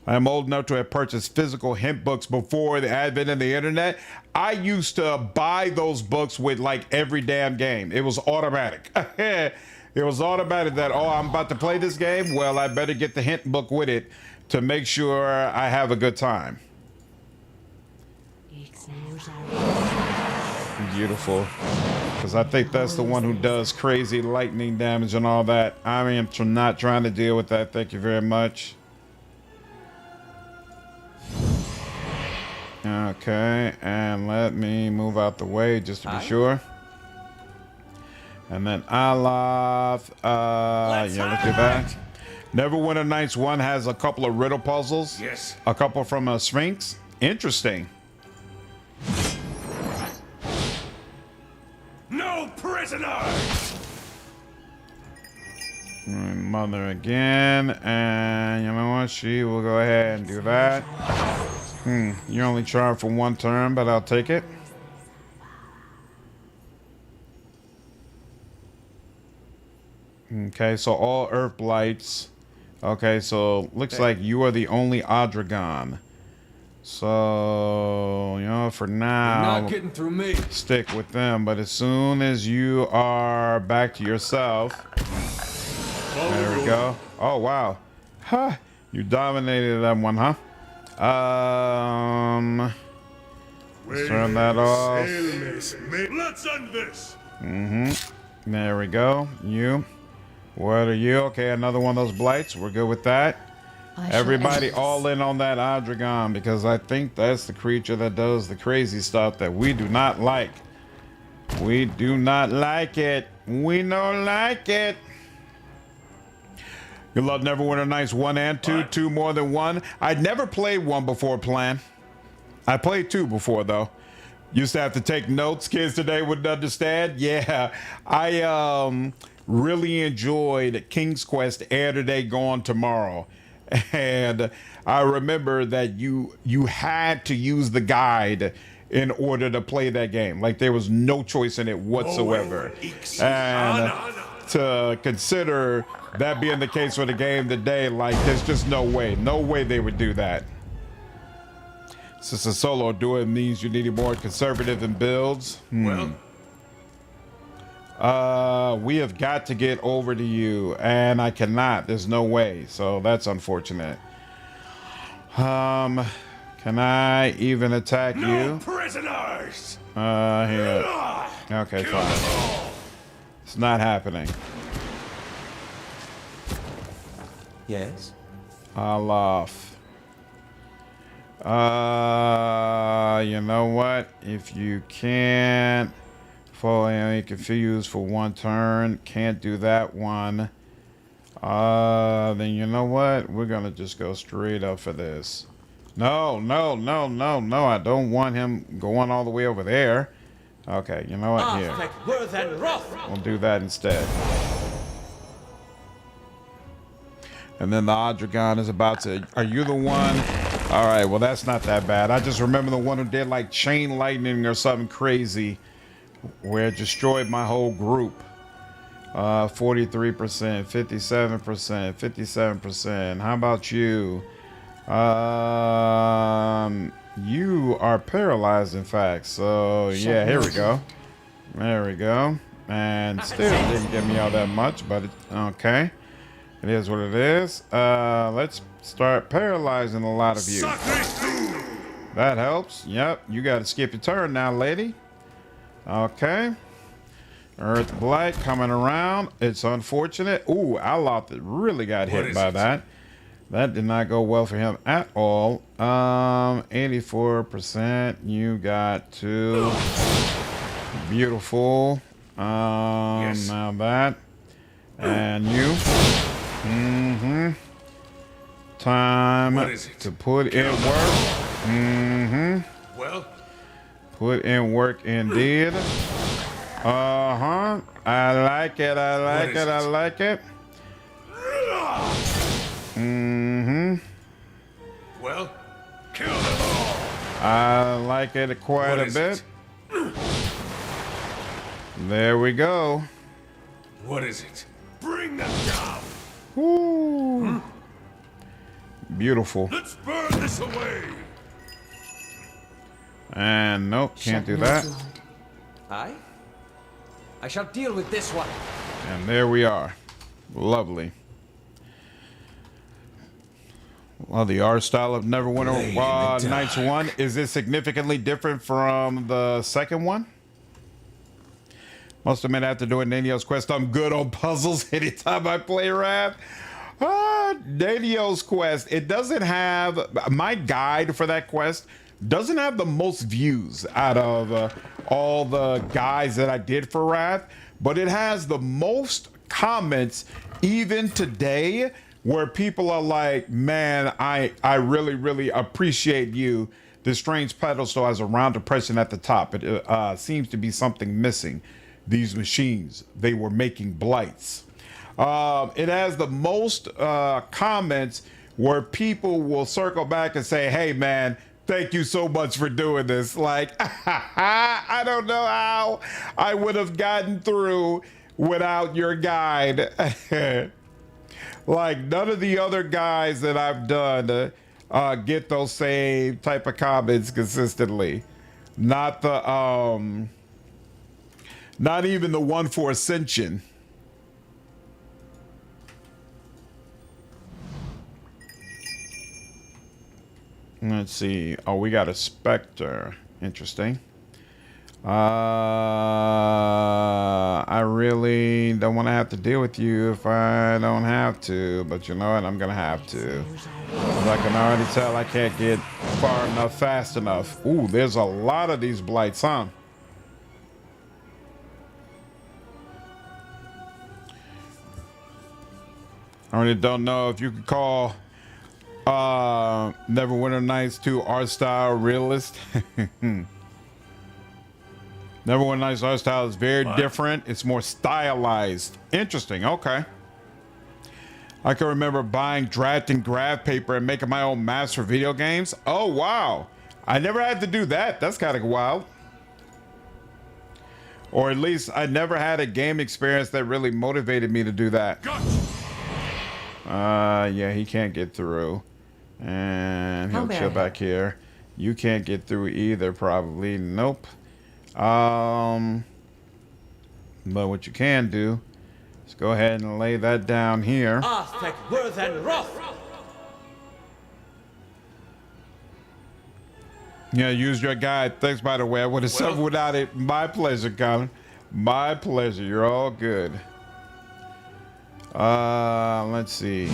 I am old enough to have purchased physical hint books before the advent of the internet. I used to buy those books with like every damn game. It was automatic. It was automatic that, oh, I'm about to play this game. Well, I better get the hint book with it to make sure I have a good time. Beautiful. Because I think that's the one who does crazy lightning damage and all that. I am not trying to deal with that. Thank you very much. Okay, and let me move out the way just to be sure. And then Aloth, yeah, let's do that. Neverwinter Nights 1 has a couple of riddle puzzles. Yes. A couple from a Sphinx. Interesting. No prisoners! Mother again, and you know what? She will go ahead and do that. You're only charged for one turn, but I'll take it. Okay, so all Earth Blights. Okay, so looks like you are the only Odragon. So, you know, for now, Not getting through me. stick with them. But as soon as you are back to yourself, there we go. Oh, wow. Huh. You dominated that one, huh? Let's turn that off. Let's end this. There we go. You. What are you? Okay, another one of those blights. We're good with that. Everybody all in on that Odragon because I think that's the creature that does the crazy stuff that we do not like. We do not like it. We don't like it. You love Neverwinter Nights 1 and 2, 2 more than 1. I'd never played 1 before Plan. I played 2 before though. Used to have to take notes. Kids today wouldn't understand. Yeah, I really enjoyed King's Quest Air Today, Gone Tomorrow. And I remember that you had to use the guide in order to play that game. Like there was no choice in it whatsoever. And to consider that being the case for the game today, like there's just no way they would do that. Since a solo duo means you need more conservative in builds. We have got to get over to you, and I cannot. There's no way. So that's unfortunate. Can I even attack you? Prisoners! Here. Okay, fine. It's not happening. Yes? Aloth. You know what? If you can't fully confused for one turn, can't do that one. Then you know what? We're gonna just go straight up for this. No. I don't want him going all the way over there. Okay, you know what? Here. We'll do that instead. And then the Odragon is about to... Are you the one? All right, well, that's not that bad. I just remember the one who did like chain lightning or something crazy where it destroyed my whole group. 43%, 57%, 57%. How about you? You are paralyzed, in fact. So yeah, here we go. There we go. And still didn't give me all that much, but okay. It is what it is. Let's start paralyzing a lot of you. That helps. Yep, you got to skip your turn now, lady. Okay. Earth Blight coming around. It's unfortunate. Ooh, Aloth really got hit by that. That did not go well for him at all. 84%. You got 2. Beautiful. Yes. Now that. And you. Mm-hmm. Time to put in work. Mm-hmm. Well, Put in work indeed. Uh-huh. I like it. I like it. I like it. Mm-hmm. well, kill them all. I like it quite a bit. There we go. What is it? Bring them down. Woo. Beautiful. Let's burn this away. And nope, can't do Shed no that. blood. I shall deal with this one. And there we are. Lovely. Well, the art style of Neverwinter Nights 1, is it significantly different from the second one? Must admit, after doing Daniel's quest, I'm good on puzzles anytime I play Wrath. Daniel's quest, it doesn't have, my guide for that quest doesn't have the most views out of all the guides that I did for Wrath, but it has the most comments even today, where people are like, man, I really, really appreciate you. This strange pedestal has a round depression at the top. It seems to be something missing. These machines, they were making blights. It has the most comments where people will circle back and say, hey, man, thank you so much for doing this. Like, I don't know how I would have gotten through without your guide. Like, none of the other guys that I've done get those same type of comments consistently. Not the, not even the one for Ascension. Let's see. Oh, we got a Spectre. Interesting. I really don't want to have to deal with you if I don't have to, but you know what? I'm gonna have to. I can already tell I can't get far enough fast enough. Ooh, there's a lot of these blights, huh? I really don't know if you could call Neverwinter Nights 2 art style realist. Neverwinter Nights art style is very different. It's more stylized. Interesting. Okay. I can remember buying drafting graph paper and making my own maps for video games. Oh, wow. I never had to do that. That's kind of wild. Or at least I never had a game experience that really motivated me to do that. Yeah, he can't get through. And he'll chill back here. You can't get through either, probably. Nope. But what you can do is go ahead and lay that down here. Yeah, use your guide. Thanks, by the way. I would have said without it. My pleasure, Colin. My pleasure. You're all good. Let's see.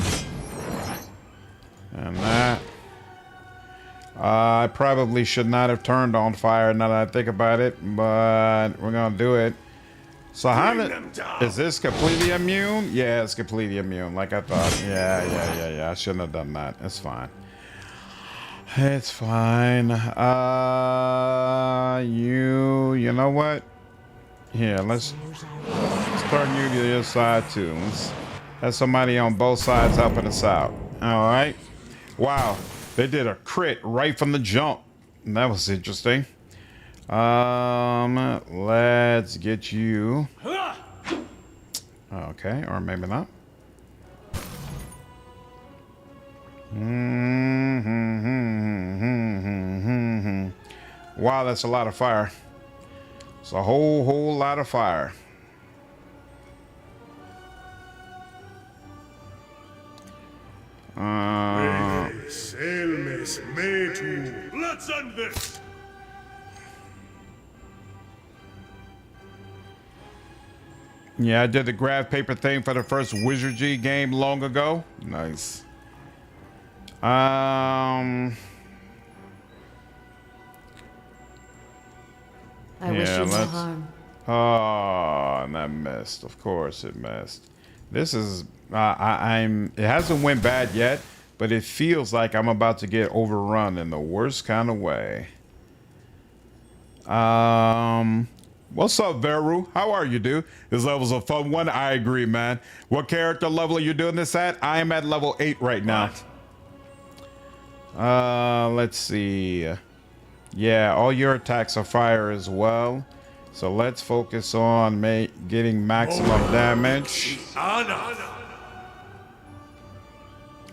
And that. I probably should not have turned on fire now that I think about it, but we're gonna do it. So how is this completely immune? Yeah, it's completely immune, like I thought. Yeah. I shouldn't have done that. It's fine. It's fine. You know what? Here, let's turn you to the other side too. Let's have somebody on both sides helping us out. All right. Wow. They did a crit right from the jump. That was interesting. Let's get you Okay, or maybe not. Wow, that's a lot of fire. It's a whole lot of fire. Let's end this. Yeah, I did the graph paper thing for the first Wizardry game long ago. Nice. I wish you no harm. Oh, and that missed. Of course it missed. This is it hasn't went bad yet, but it feels like I'm about to get overrun in the worst kind of way. What's up, Veru? How are you, dude? This level's a fun one. I agree, man. What character level are you doing this at? I am at level 8 right now. Let's see. Yeah, all your attacks are fire as well. So let's focus on getting maximum damage.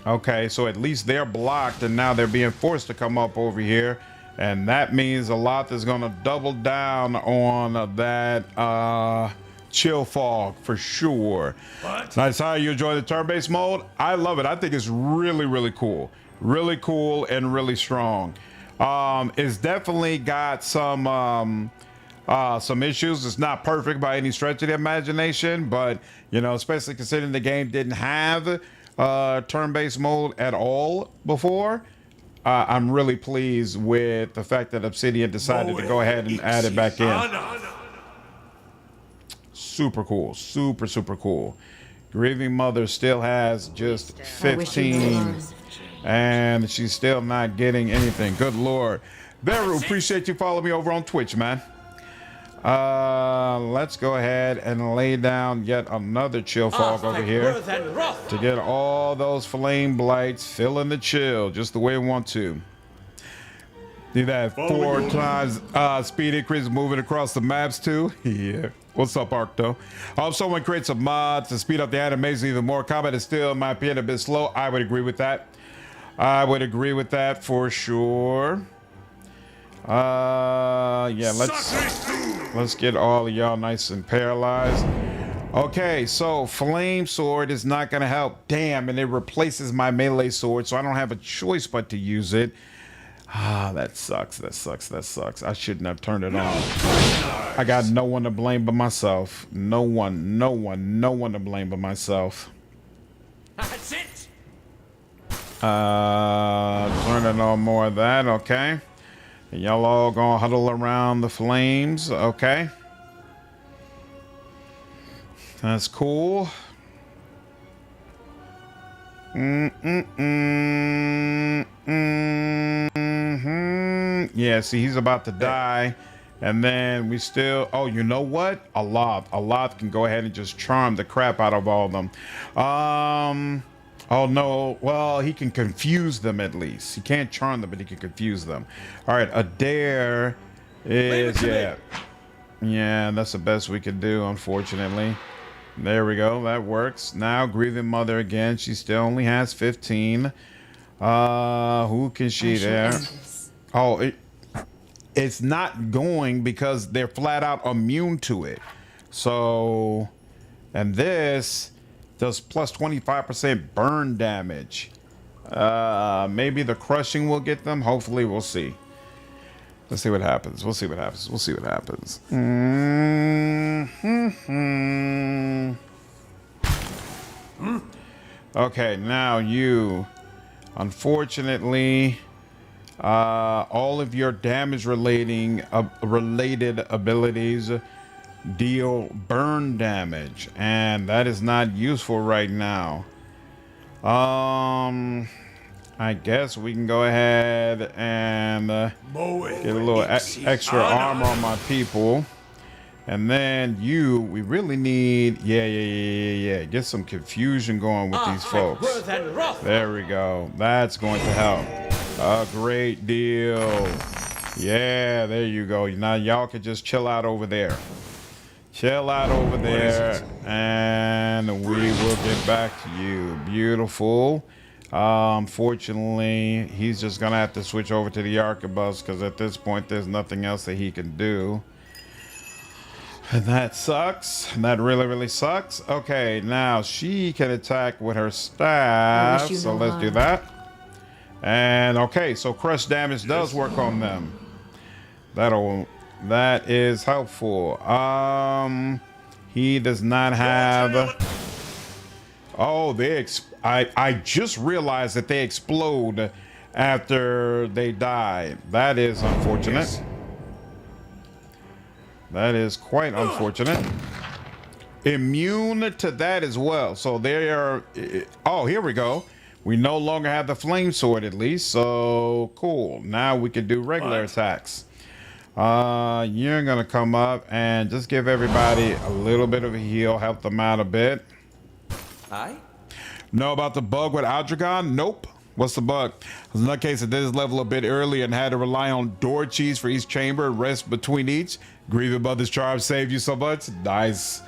Okay, so at least they're blocked and now they're being forced to come up over here. And that means Aloth is going to double down on that chill fog for sure. Nice. How you enjoy the turn-based mode? I love it. I think it's really cool. Really cool and really strong. It's definitely got some issues. It's not perfect by any stretch of the imagination, but you know, especially considering the game didn't have turn-based mode at all before. I'm really pleased with the fact that Obsidian decided to go ahead and add it back in. Super cool. Super cool. Grieving Mother still has just 15 and she's still not getting anything. Good Lord. Veru, appreciate you following me over on Twitch, man. Let's go ahead and lay down yet another chill fog over here to get all those flame blights filling the chill just the way we want to. See that 4 times speed increase moving across the maps too? Yeah. What's up, Arcto? Hope someone creates a mod to speed up the animation even more. Combat is still, in my opinion, a bit slow. I would agree with that. I would agree with that for sure. Yeah, let's get all of y'all nice and paralyzed. Okay, so flame sword is not gonna help. Damn, and it replaces my melee sword, so I don't have a choice but to use it. Ah, that sucks. I shouldn't have turned it on. I got no one to blame but myself. No one to blame but myself. That's it. Turning on more of that, okay. And y'all all gonna huddle around the flames, okay. That's cool. Yeah, see, he's about to die. And then we still, oh, you know what? Aloth can go ahead and just charm the crap out of all of them. Oh no, well, he can confuse them at least. He can't charm them, but he can confuse them. All right, Eder is, yeah, that's the best we can do, unfortunately. There we go, that works. Now Grieving Mother again, she still only has 15. Who can she there? Oh, it's not going because they're flat out immune to it. So, and this does plus 25% burn damage. Maybe the crushing will get them. Hopefully, we'll see. Let's see what happens. We'll see what happens. Okay, now you, unfortunately, all of your damage related abilities deal burn damage, and that is not useful right now. I guess we can go ahead and get a little extra armor on my people. And then we really need, get some confusion going with these folks. There we go. That's going to help a great deal. Yeah, there you go. Now y'all can just chill out over there. Chill out over there, and we will get back to you. Beautiful. Unfortunately, he's just gonna have to switch over to the arquebus because at this point, there's nothing else that he can do. And that sucks. That really, really sucks. Okay, now she can attack with her staff. So let's do that. And okay, so crush damage does work on them. That is helpful. He does not have. Oh, I just realized that they explode after they die. That is unfortunate. Yes. That is quite unfortunate. Immune to that as well. So they are. Oh, here we go. We no longer have the flame sword at least. So cool. Now we can do regular attacks. You're gonna come up and just give everybody a little bit of a heal, help them out a bit. Aye? Know about the bug with Aldragon? Nope. What's the bug? In that case, at this level a bit earlier and had to rely on door cheese for each chamber and rest between each. Grieving Mother's charm saved you so much. Nice.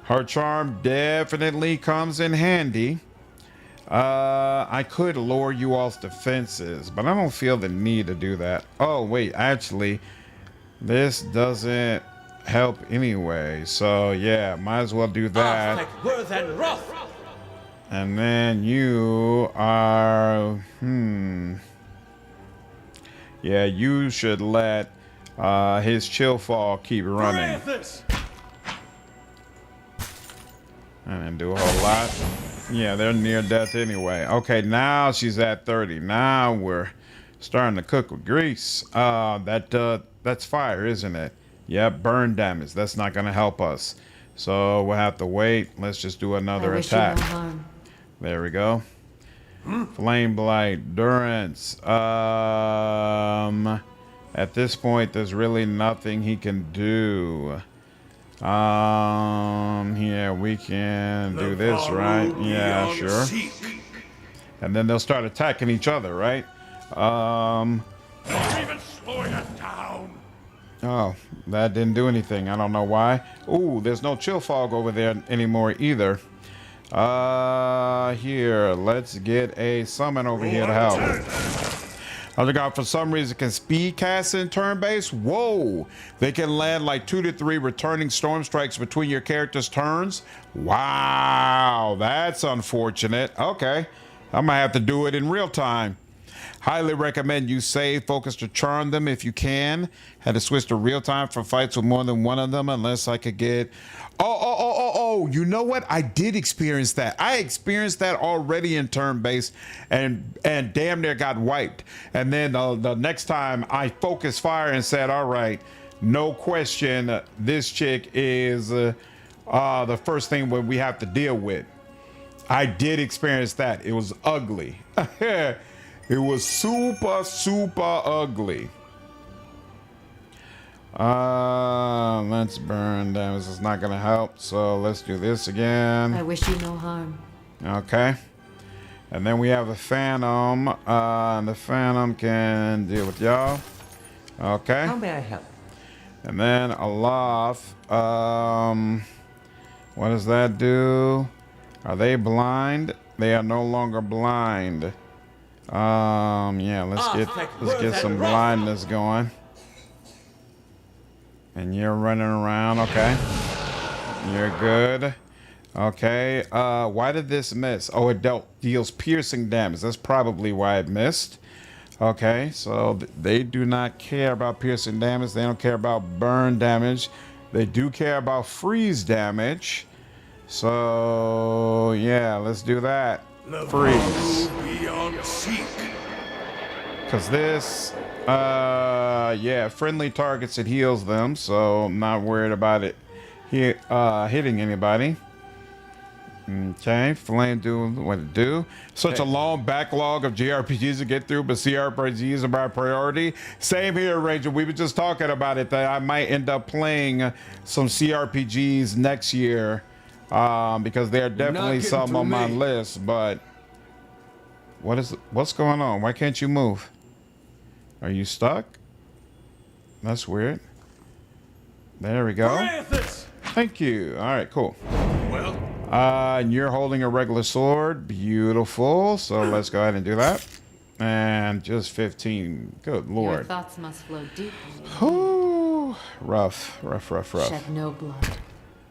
Her charm definitely comes in handy. I could lower you all's defenses, but I don't feel the need to do that. Oh, wait, actually, this doesn't help anyway. So, yeah, might as well do that. And then you are, yeah, you should let his chill fall keep running. And then do a whole lot. Yeah, they're near death anyway. Okay, now she's at 30. Now we're starting to cook with grease. That's fire, isn't it? Yeah, burn damage. That's not gonna help us. So we'll have to wait. Let's just do another attack. There we go. Flame Blight, Durance. At this point, there's really nothing he can do. Here we can do this, right? Yeah, sure. And then they'll start attacking each other, right? Even slowing us down. Oh, that didn't do anything. I don't know why. Ooh, there's no chill fog over there anymore either. Here, let's get a summon over here to help. Other guy for some reason can speed cast in turn base. Whoa, they can land like 2 to 3 returning storm strikes between your character's turns. Wow, that's unfortunate. Okay, I might have to do it in real time. Highly recommend you save focus to charm them if you can. Had to switch to real time for fights with more than one of them unless I could get. Oh, you know what? I did experience that. I experienced that already in turn based and damn near got wiped. And then the next time I focused fire and said, all right, no question, this chick is the first thing we have to deal with. I did experience that. It was ugly. It was super, super ugly. Let's burn damage. It's not gonna help, so let's do this again. I wish you no harm. Okay. And then we have a Phantom. And the Phantom can deal with y'all. Okay. How may I help? And then Aloth. What does that do? Are they blind? They are no longer blind. Yeah, let's get some blindness going. And you're running around, okay. You're good. Okay, why did this miss? Oh, it deals piercing damage. That's probably why it missed. Okay, so they do not care about piercing damage. They don't care about burn damage. They do care about freeze damage. So, yeah, let's do that. Freeze. Because this, yeah, friendly targets, it heals them, so I'm not worried about it hitting anybody. Okay, flame do what it do. Such a long backlog of JRPGs to get through, but CRPGs are my priority. Same here, Ranger. We were just talking about it, that I might end up playing some CRPGs next year, because they're definitely some on my list, but what's going on? Why can't you move? Are you stuck? That's weird. There we go. Thank you. All right, cool. Well, And you're holding a regular sword. Beautiful. So let's go ahead and do that. And just 15. Good Your lord. thoughts must flow deeply. Ooh, rough. Shed no blood.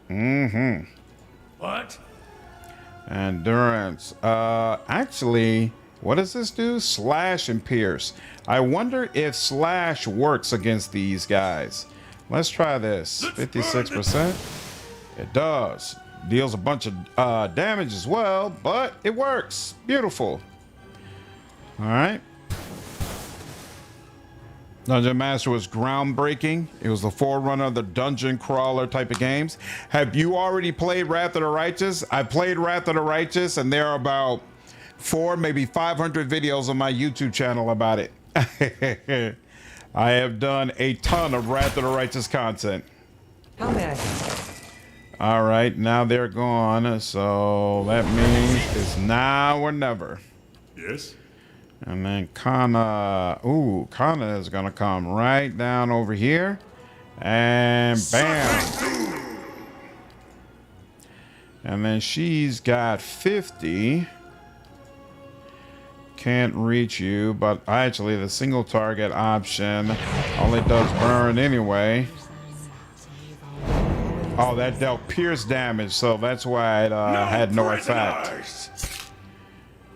Mm-hmm. what? And Durance. Actually, what does this do? Slash and pierce. I wonder if slash works against these guys. Let's try this. 56%. It does. Deals a bunch of damage as well, but it works. Beautiful. All right. Dungeon Master was groundbreaking. It was the forerunner of the dungeon crawler type of games. Have you already played Wrath of the Righteous? I played Wrath of the Righteous, and there are about 400, maybe 500 videos on my YouTube channel about it. I have done a ton of Wrath of the Righteous content. How may I? All right, now they're gone, so that means it's now or never. Yes? And then Kana, ooh, Kana is gonna come right down over here, and bam. And then she's got 50. Can't reach you, but actually the single target option only does burn anyway. Oh, that dealt pierce damage, so that's why it had no effect. prisoners!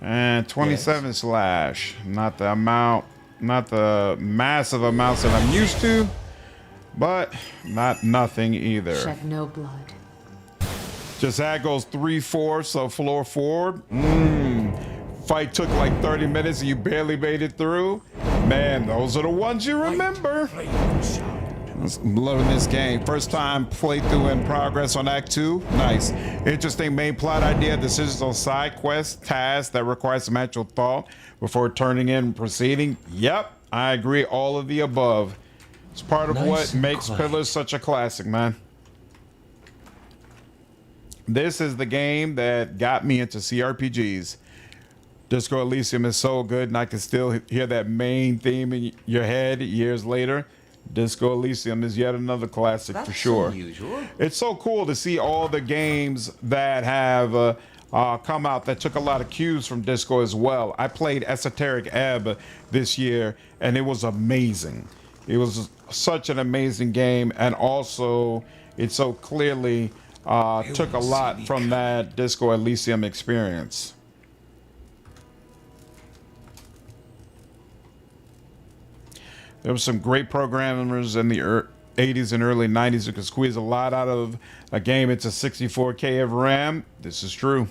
And 27 slash, not the amount, not the massive amounts that I'm used to, but not nothing either. Shed no blood. Just that goes 3-4, so floor forward. Fight took like 30 minutes and you barely made it through. Man, those are the ones you remember. I'm loving this game. First time playthrough in progress on Act 2. Nice. Interesting main plot idea. Decisions on side quests, tasks that require some actual thought before turning in and proceeding. Yep, I agree. All of the above. It's part of what makes Pillars such a classic, man. This is the game that got me into CRPGs. Disco Elysium is so good, and I can still hear that main theme in your head years later. Disco Elysium is yet another classic for sure. Unusual. It's so cool to see all the games that have come out that took a lot of cues from Disco as well. I played Esoteric Ebb this year, and it was amazing. It was such an amazing game, and also it so clearly took a lot from that Disco Elysium experience. There were some great programmers in the 80s and early 90s who could squeeze a lot out of a game into 64K of RAM. This is true.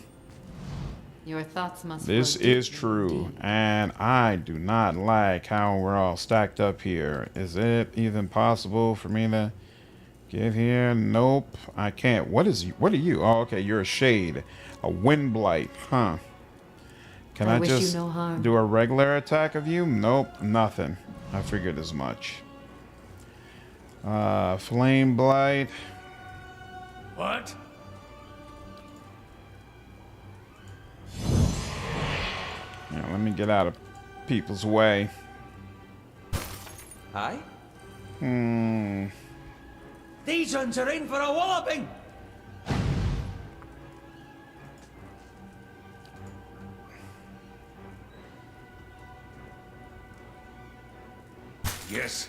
Your thoughts must This flow is deeply true. indeed. And I do not like how we're all stacked up here. Is it even possible for me to get here? Nope, I can't. What are you? Oh, okay, you're a shade. A wind blight, huh? Can I I wish you just no harm. do a regular attack of you? Nope, nothing. I figured as much. Flame blight. What? Yeah, let me get out of people's way. Aye? These ones are in for a walloping! Yes.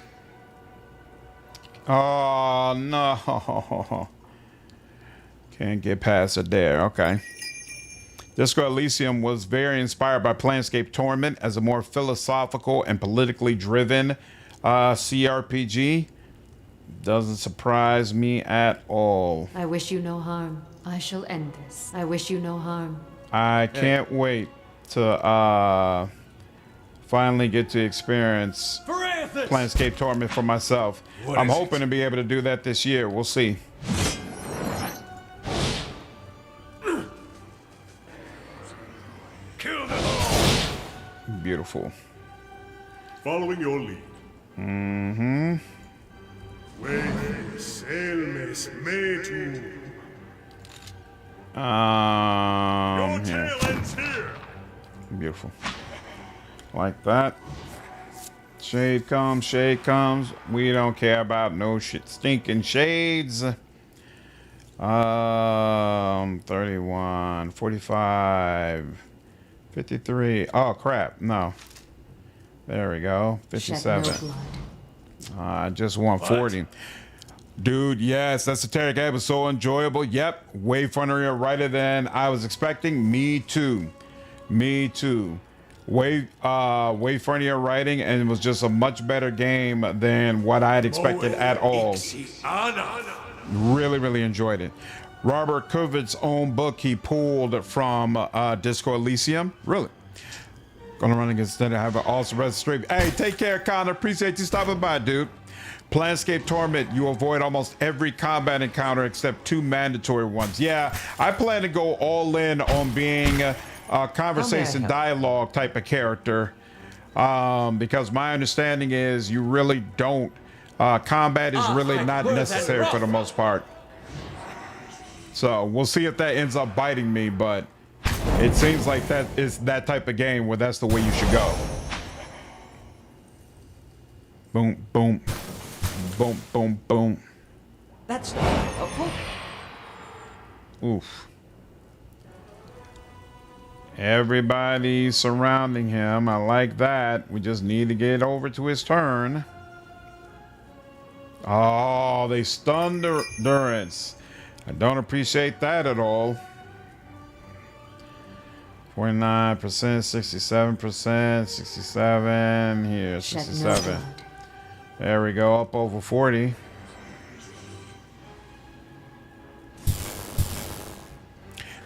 Oh no. Can't get past it there. Okay. Disco Elysium was very inspired by Planescape Torment as a more philosophical and politically driven CRPG. Doesn't surprise me at all. I wish you no harm. I shall end this. I wish you no harm. I can't wait to finally get to experience Planescape Torment for myself. What I'm is hoping it? to be able to do that this year. We'll see. Kill them all! Beautiful. Following your lead. Mm-hmm. Selmes metu. Your Here. tail ends here. Beautiful. Like that. Shade comes. We don't care about no shit. Stinking shades. 31, 45, 53. Oh, crap. No. There we go. 57. Shed no blood. Just 140. Dude, yes, that satiric ad was so enjoyable. Yep, way funnier, righter than I was expecting. Me too. Me too. Way funnier writing, and it was just a much better game than what I had expected at all. Really enjoyed it. Robert Kovich's own book he pulled from Disco Elysium. Really. Gonna run against that. Have an awesome rest of the stream. Hey, take care, Kana. Appreciate you stopping by, dude. Planescape Torment, you avoid almost every combat encounter except 2 mandatory ones. Yeah, I plan to go all in on being a conversation dialogue type of character, because my understanding is you really don't. Combat is really not necessary for the most part. So we'll see if that ends up biting me, but it seems like that is that type of game where that's the way you should go. Boom, boom. Boom, boom, boom. That's not helpful. Oof. Everybody surrounding him. I like that. We just need to get over to his turn. Oh, they stunned Durance. I don't appreciate that at all. 49%, 67%, 67. Here, 67. There we go, up over 40.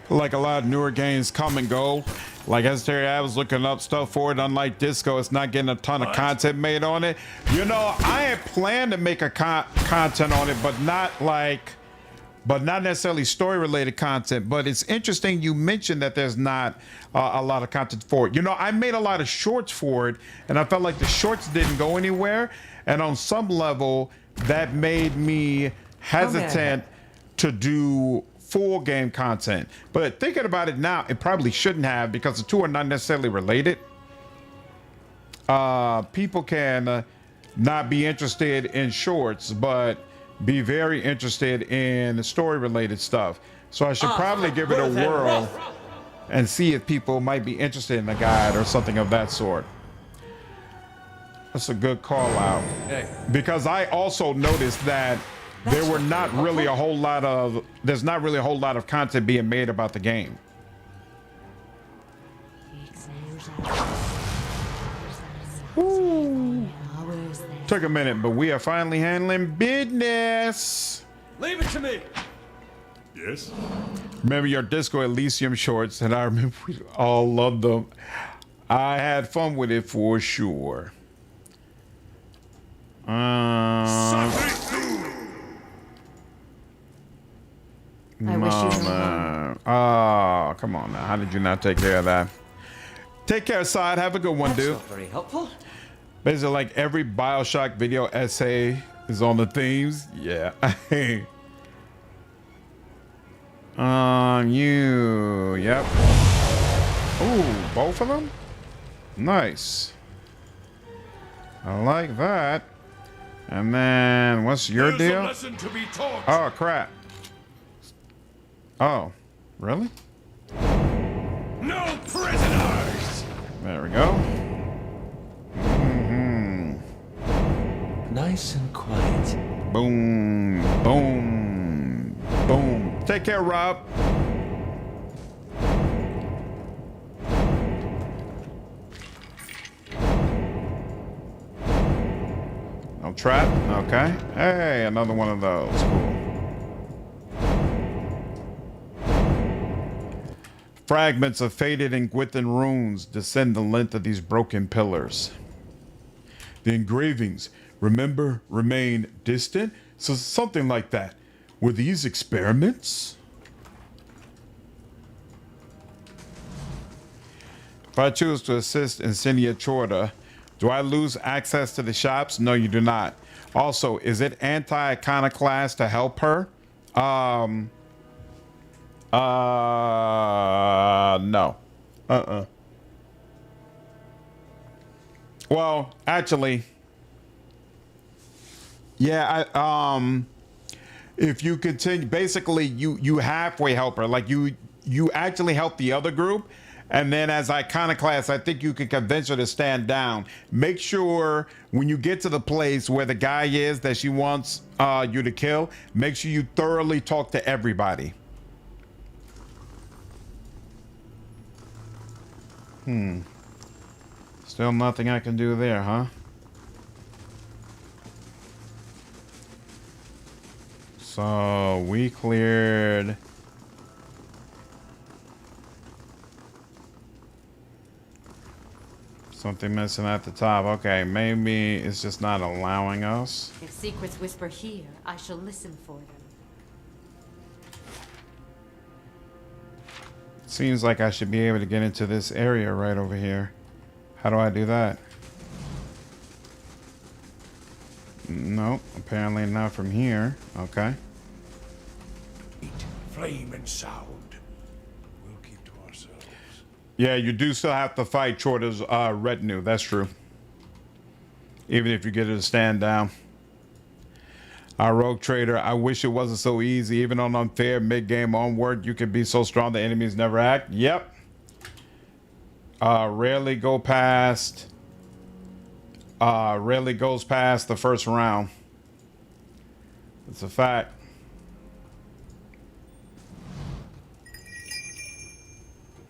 Like a lot of newer games come and go. Like Esoteric, I was looking up stuff for it. Unlike Disco, it's not getting a ton of content made on it. You know, I had planned to make a content on it, but not necessarily story-related content. But it's interesting you mentioned that there's not a lot of content for it. You know, I made a lot of shorts for it, and I felt like the shorts didn't go anywhere. And on some level, that made me hesitant to do full game content. But thinking about it now, it probably shouldn't have, because the two are not necessarily related. People can not be interested in shorts, but be very interested in story related stuff. So I should probably give it a whirl and see if people might be interested in a guide or something of that sort. That's a good call out. Because I also noticed that there's not really a whole lot of content being made about the game. Ooh. Took a minute, but we are finally handling business. Leave it to me. Yes? Remember your Disco Elysium shorts, and I remember we all loved them. I had fun with it for sure. I wish you were. Oh, come on now. How did you not take care of that? Take care, Side. Have a good one, dude. Not very helpful. Basically, like every Bioshock video essay is on the themes. Yeah. You. Yep. Ooh, both of them? Nice. I like that. And then, what's your There's deal? a lesson to be taught. Oh, crap. Oh, really? No prisoners. There we go. Nice and quiet. Boom, boom, boom. Take care, Rob. No trap. Okay. Hey, another one of those. Cool. Fragments of faded and Gwithan runes descend the length of these broken pillars. The engravings, remember, remain distant? So something like that. Were these experiments? If I choose to assist Insignia Chorda, do I lose access to the shops? No, you do not. Also, is it anti-iconoclast to help her? No. Well, actually, yeah, if you continue, basically you halfway help her, like you actually help the other group, and then as iconoclast, I think you can convince her to stand down. Make sure when you get to the place where the guy is that she wants you to kill, make sure you thoroughly talk to everybody. Still nothing I can do there, huh? So we cleared something missing at the top. Okay, maybe it's just not allowing us. If secrets whisper here, I shall listen for them. Seems like I should be able to get into this area right over here. How do I do that? Nope, apparently not from here. Okay. Flame and sound. We'll keep to ourselves. Yeah, you do still have to fight Chorda's retinue. That's true. Even if you get her to stand down. Our rogue trader, I wish it wasn't so easy. Even on unfair mid-game onward, you can be so strong the enemies never act. Yep. Rarely goes past the first round. It's a fact.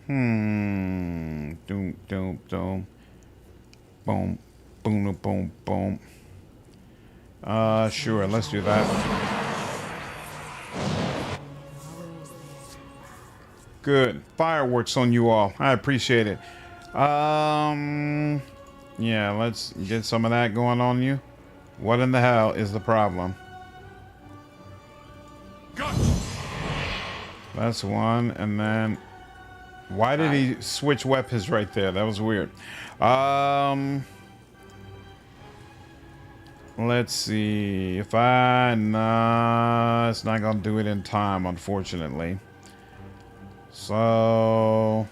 Doom, doom, doom. Boom, boom, boom, boom. Sure, let's do that. Good. Fireworks on you all. I appreciate it. Yeah, let's get some of that going on you. What in the hell is the problem? That's one, and then why did he switch weapons right there? That was weird. Let's see if nah, it's not gonna do it in time, unfortunately. So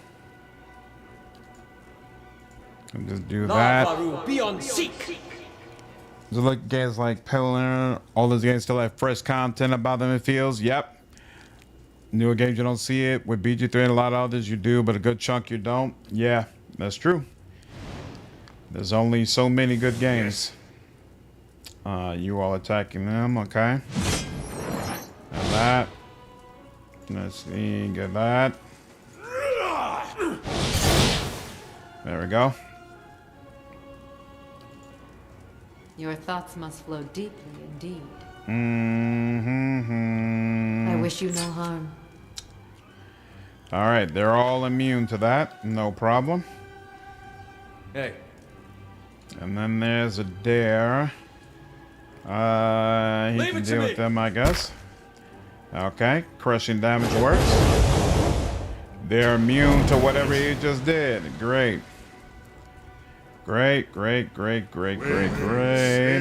I'll just do that. Be on seek. Does it look games like Pillar? All those games still have fresh content about them, it feels. Yep. Newer games you don't see it. With BG3 and a lot of others you do, but a good chunk you don't. Yeah, that's true. There's only so many good games. You all attacking them, okay. And that. Let's see, get that. There we go. Your thoughts must flow deeply indeed. Mm-hmm. I wish you no harm. All right, they're all immune to that. No problem. Hey. And then there's a dare. He can deal with them, I guess. Okay, crushing damage works. They're immune to whatever he just did. Great. Great, great, great, great, great, great.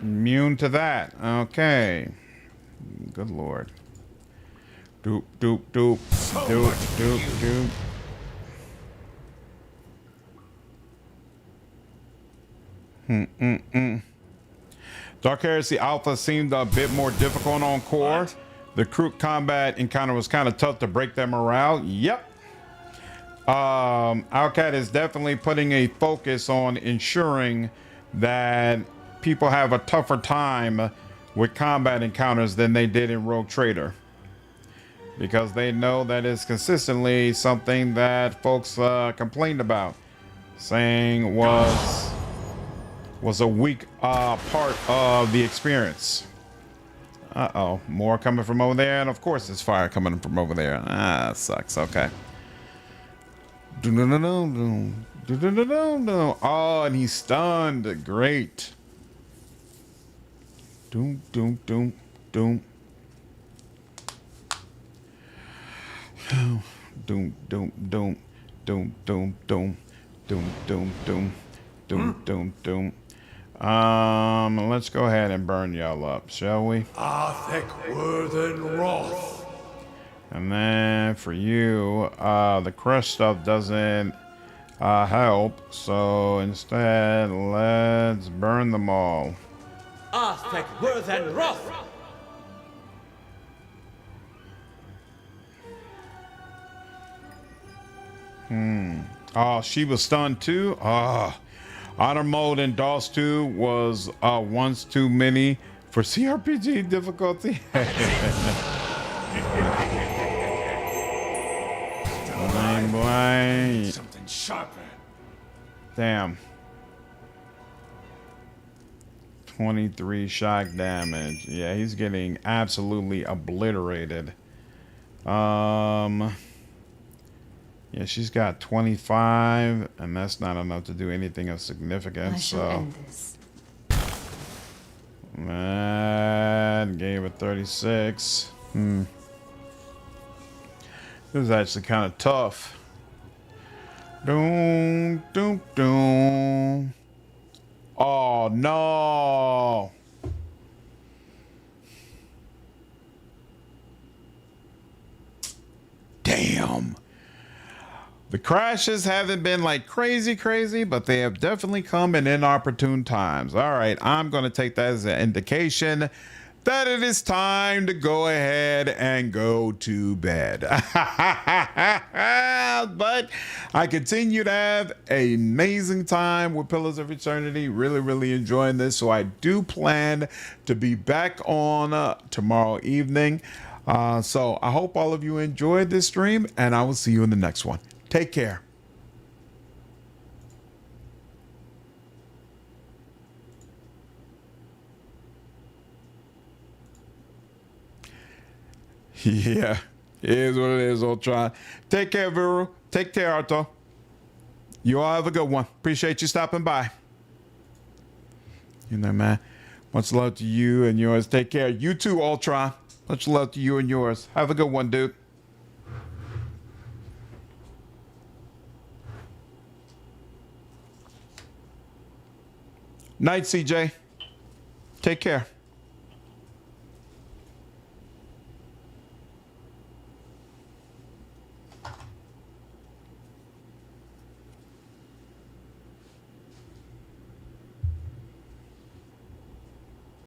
Immune to that. Okay. Good lord. Doop, doop, doop. Doop, doop, doop. Dark Heresy Alpha seemed a bit more difficult on core. The crew combat encounter was kind of tough to break their morale. Yep. Alcat is definitely putting a focus on ensuring that people have a tougher time with combat encounters than they did in Rogue Trader, because they know that it's consistently something that folks complained about, saying was a weak part of the experience. Uh-oh, more coming from over there, and of course there's fire coming from over there. Ah, sucks. Okay. Oh, and he's stunned. Great. Doom, doom, doom, doom. Doom, doom, doom, doom, doom, doom, doom, doom, doom, doom, doom, doom. Let's go ahead and burn y'all up, shall we? Arthek Worthen Wrath. And then for you, the crush stuff doesn't help, so instead let's burn them all. Arthek Worthen Roth! Oh, she was stunned too. Honor mode in DOS 2 was once too many for CRPG difficulty. Blang, blang. Something sharper. Damn. 23 shock damage. Yeah, he's getting absolutely obliterated. Yeah, she's got 25, and that's not enough to do anything of I significance. shall So, end this. man, gave it 36. It was actually kind of tough. Doom, doom, doom. Oh no. Damn. The crashes haven't been like crazy, but they have definitely come in inopportune times. All right, I'm going to take that as an indication that it is time to go ahead and go to bed. But I continue to have an amazing time with Pillars of Eternity. Really enjoying this. So I do plan to be back on tomorrow evening. So I hope all of you enjoyed this stream, and I will see you in the next one. Take care. Yeah, it is what it is, Ultron. Take care, Viru. Take care, Arto. You all have a good one. Appreciate you stopping by. You know, man. Much love to you and yours. Take care. You too, Ultron. Much love to you and yours. Have a good one, dude. Night, CJ. Take care.